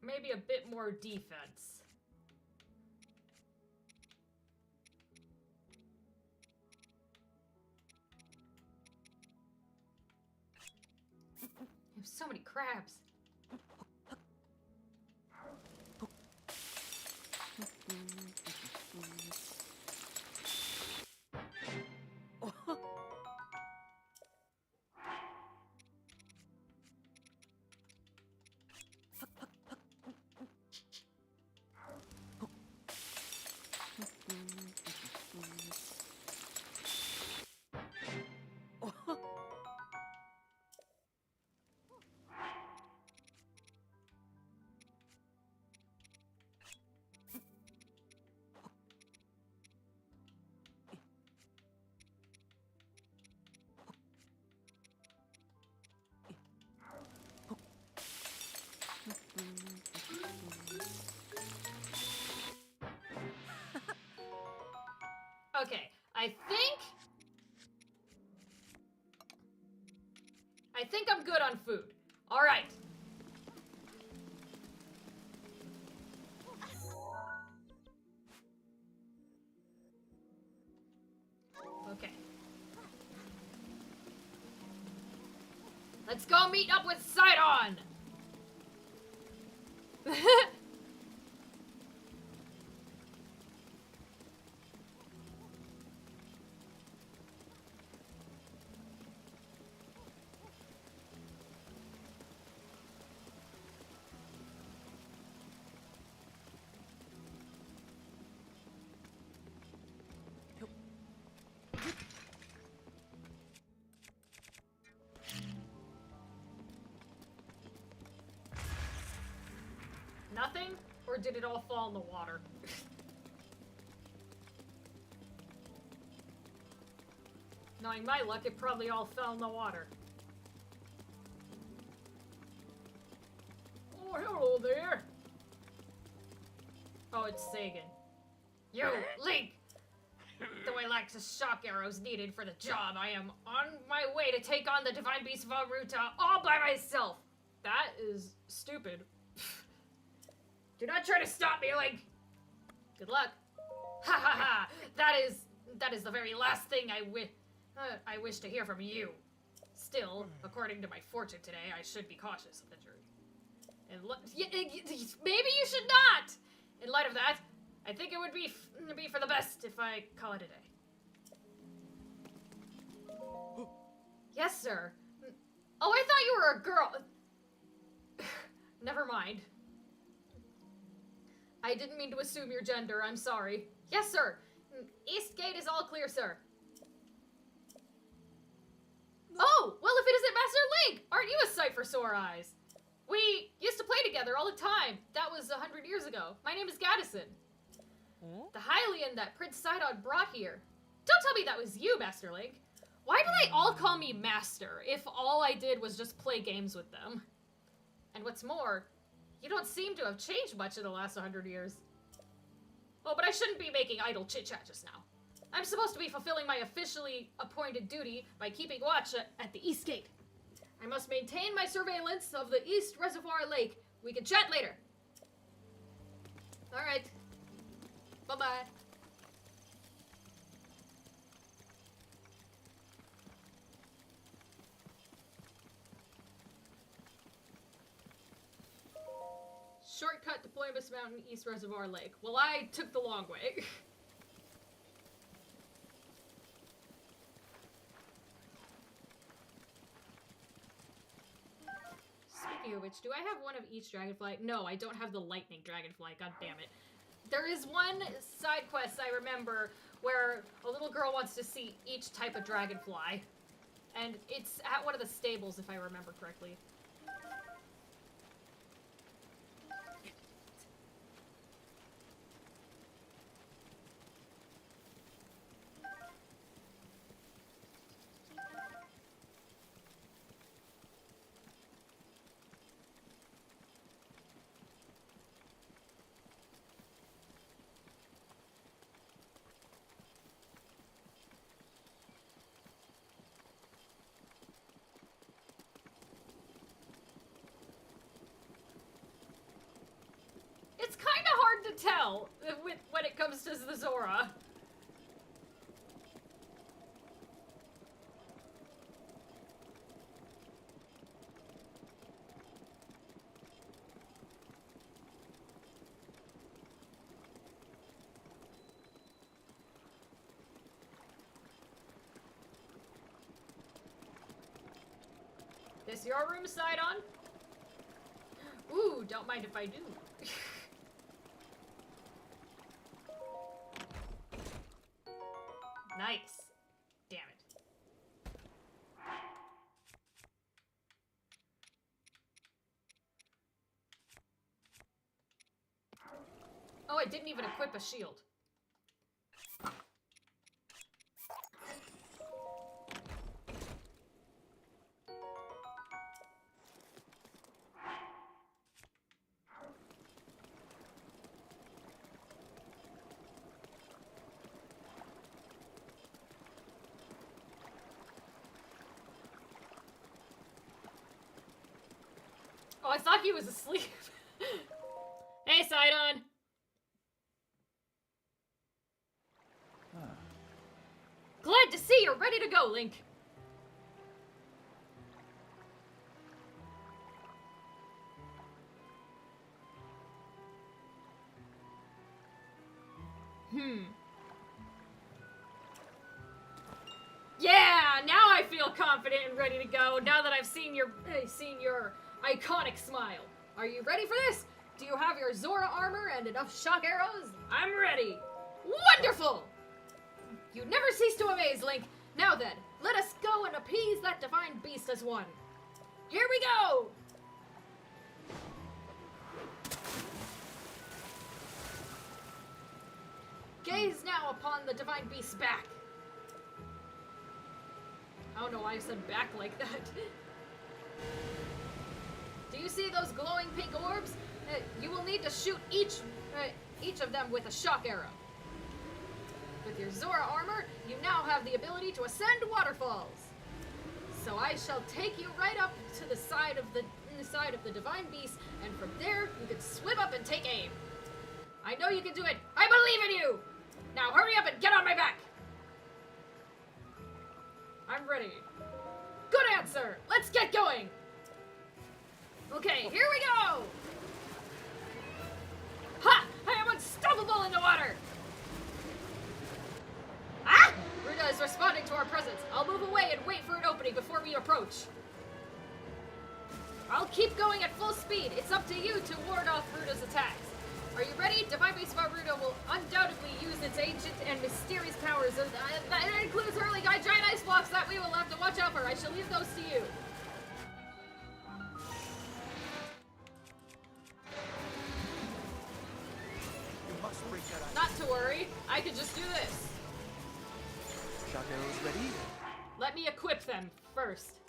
[SPEAKER 5] Maybe a bit more defense. I have so many crabs. Okay, I think I'm good on food. All right. Okay. Let's go meet up with Sidon. did it all fall in the water? Knowing my luck, it probably all fell in the water. Oh, hello there. Oh, it's Sagan.
[SPEAKER 6] You, Link! Though I lack the shock arrows needed for the job, I am on my way to take on the divine beast Vah Ruta all by myself.
[SPEAKER 5] That is stupid.
[SPEAKER 6] Do not try to stop me, Link!
[SPEAKER 5] Good luck.
[SPEAKER 6] Ha ha ha! That is the very last thing I wish to hear from you. Still, according to my fortune today, I should be cautious of the jury. And maybe you should not! In light of that, I think it would be for the best if I call it a day.
[SPEAKER 5] Yes, sir. Oh, I thought you were a girl. Never mind. I didn't mean to assume your gender. I'm sorry. Yes, sir. East gate is all clear, sir. Oh, well, if it isn't Master Link, aren't you a sight for sore eyes? We used to play together all the time. That was 100 years ago. My name is Gaddison. The Hylian that Prince Sidon brought here. Don't tell me that was you, Master Link. Why do they all call me Master if all I did was just play games with them? And what's more, you don't seem to have changed much in the last 100 years. Oh, but I shouldn't be making idle chit-chat just now. I'm supposed to be fulfilling my officially appointed duty by keeping watch at the East Gate. I must maintain my surveillance of the East Reservoir Lake. We can chat later. All right. Bye-bye. Shortcut to Plymouth Mountain, East Reservoir Lake. Well, I took the long way. Speaking of which, do I have one of each dragonfly? No, I don't have the lightning dragonfly, god damn it. There is one side quest I remember where a little girl wants to see each type of dragonfly. And it's at one of the stables, if I remember correctly. It's kind of hard to tell when it comes to the Zora. This your room, Sidon? Ooh, don't mind if I do. Nice. Damn it. Oh, I didn't even equip a shield. Oh, I thought he was asleep. Hey, Sidon. Glad to see you're ready to go, Link. Yeah, now I feel confident and ready to go. Now that I've seen your iconic smile. Are you ready for this? Do you have your Zora armor and enough shock arrows? I'm ready. Wonderful! You never cease to amaze, Link. Now then, let us go and appease that divine beast as one. Here we go! Gaze now upon the divine beast's back. I don't know why I said back like that. Do you see those glowing pink orbs? You will need to shoot each of them with a shock arrow. With your Zora armor, you now have the ability to ascend waterfalls. So I shall take you right up to the side of the divine beast, and from there you can swim up and take aim. I know you can do it. I believe in you. Now hurry up and get on my back. I'm ready. Good answer. Let's get going. Okay, here we go. Ha! I am unstoppable in the water. Ah! Ruta is responding to our presence. I'll move away and wait for an opening before we approach. I'll keep going at full speed. It's up to you to ward off Ruta's attacks. Are you ready? Divine Beast Vah Ruta will undoubtedly use its ancient and mysterious powers. That includes hurling giant ice blocks that we will have to watch out for. I shall leave those to you.
[SPEAKER 7] You must break that ice.
[SPEAKER 5] Not to worry. I can just do this.
[SPEAKER 7] Shock arrows ready?
[SPEAKER 5] Let me equip them first.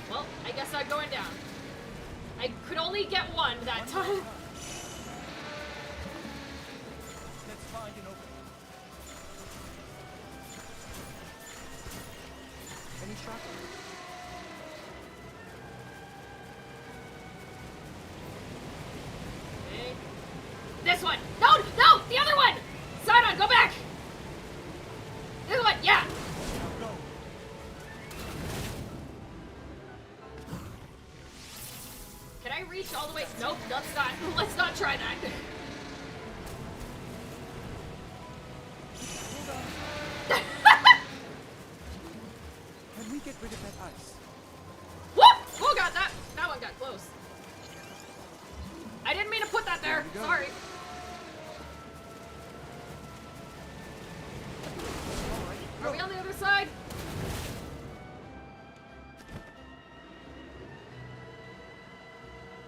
[SPEAKER 5] Well, I guess I'm going down. I could only get one that time.
[SPEAKER 7] Let's find an opening. Any shock arrows?
[SPEAKER 5] Okay. This one! No! No! The other one! Sidon, go back! This one! Yeah!
[SPEAKER 7] Now go.
[SPEAKER 5] Can I reach all the way? Nope, let's not. Let's not try that.
[SPEAKER 7] Can we get rid of that ice?
[SPEAKER 5] Whoop! Oh god, that one got close. I didn't mean to put that there.
[SPEAKER 7] There we go.
[SPEAKER 5] Sorry. Are we on the other side?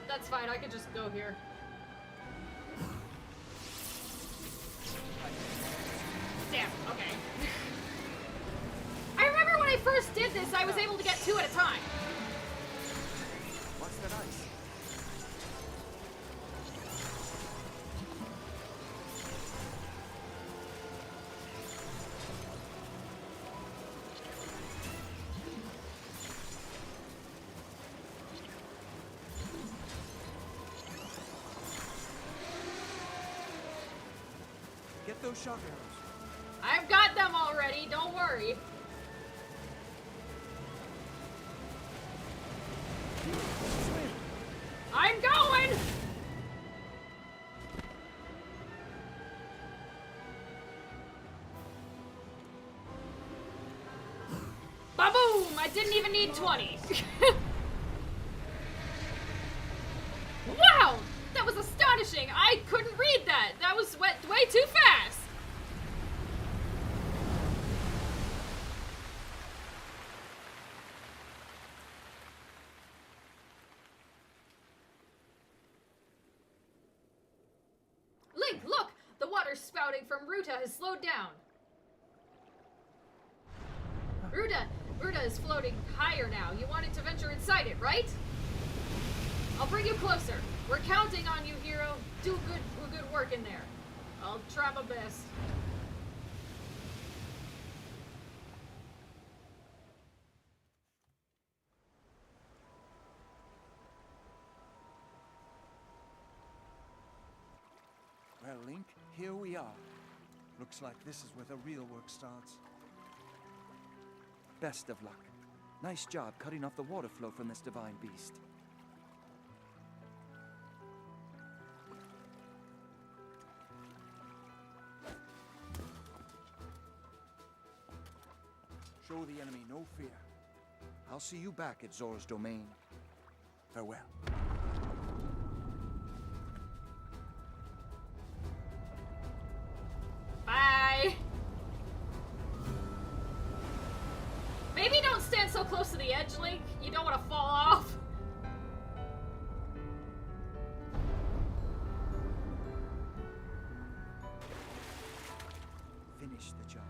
[SPEAKER 5] That's fine. I can just go here. Damn. Okay. I remember when I first did this, I was able to get 2 at a time.
[SPEAKER 7] What's that ice? Get those shock arrows.
[SPEAKER 5] I've got them already. Don't worry.
[SPEAKER 7] Swim.
[SPEAKER 5] I'm going! Ba-boom! I didn't even need 20. Wow! That was astonishing! I couldn't read that! That was way too fast! Link, look! The water spouting from Ruta has slowed down. Ruta is floating higher now. You wanted to venture inside it, right? I'll bring you closer. We're counting on you, hero. Do good work in there. I'll try my best.
[SPEAKER 7] Well, Link, here we are. Looks like this is where the real work starts. Best of luck. Nice job cutting off the water flow from this divine beast. Show the enemy no fear. I'll see you back at Zora's domain. Farewell.
[SPEAKER 5] Maybe don't stand so close to the edge, Link. You don't want to fall off.
[SPEAKER 7] Finish the job.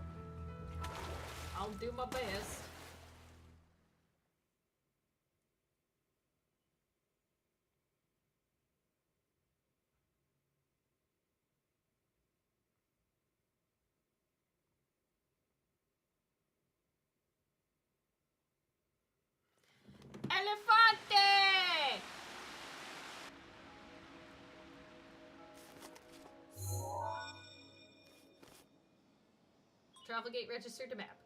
[SPEAKER 5] I'll do my best. Elefante! Travel gate registered to map.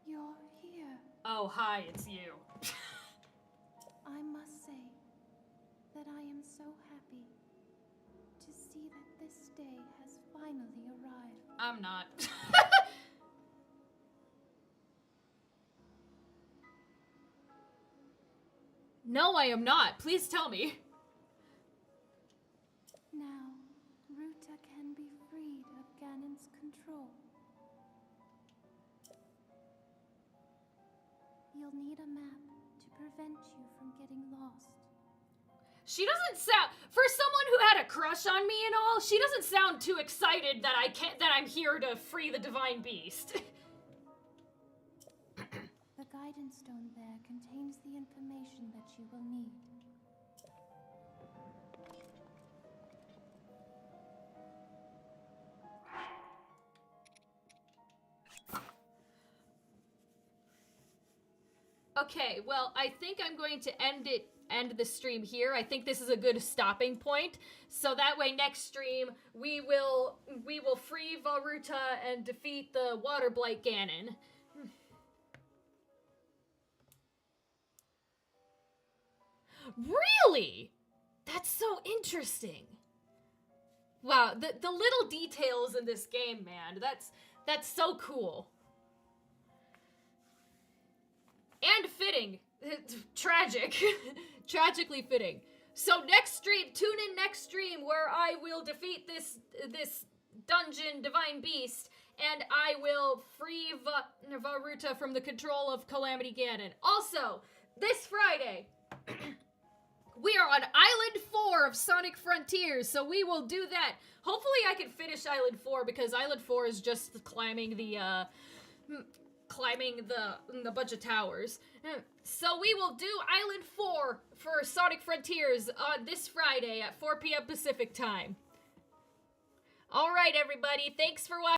[SPEAKER 2] You're here.
[SPEAKER 5] Oh, hi, it's you.
[SPEAKER 2] I must say that I am so happy to see that this day has finally arrived.
[SPEAKER 5] I'm not. No, I am not. Please tell me.
[SPEAKER 2] Now, Ruta can be freed of Ganon's control. You'll need a map to prevent you from getting lost.
[SPEAKER 5] She doesn't sound, for someone who had a crush on me and all, she doesn't sound too excited that I'm here to free the divine beast.
[SPEAKER 2] The guidance stone there contains the information that you will need.
[SPEAKER 5] Okay, well, I think I'm going to end the stream here. I think this is a good stopping point. So that way next stream we will free Vah Ruta and defeat the Water Blight Ganon. Really? That's so interesting. Wow, the little details in this game, man. That's so cool. And fitting. Tragic. Tragically fitting. So next stream, tune in next stream where I will defeat this dungeon divine beast and I will free Vah Ruta from the control of Calamity Ganon. Also, this Friday, we are on Island 4 of Sonic Frontiers, so we will do that. Hopefully I can finish Island 4 because Island 4 is just climbing the bunch of towers. So we will do Island 4 for Sonic Frontiers on this Friday at 4 p.m. Pacific time. Alright, everybody. Thanks for watching.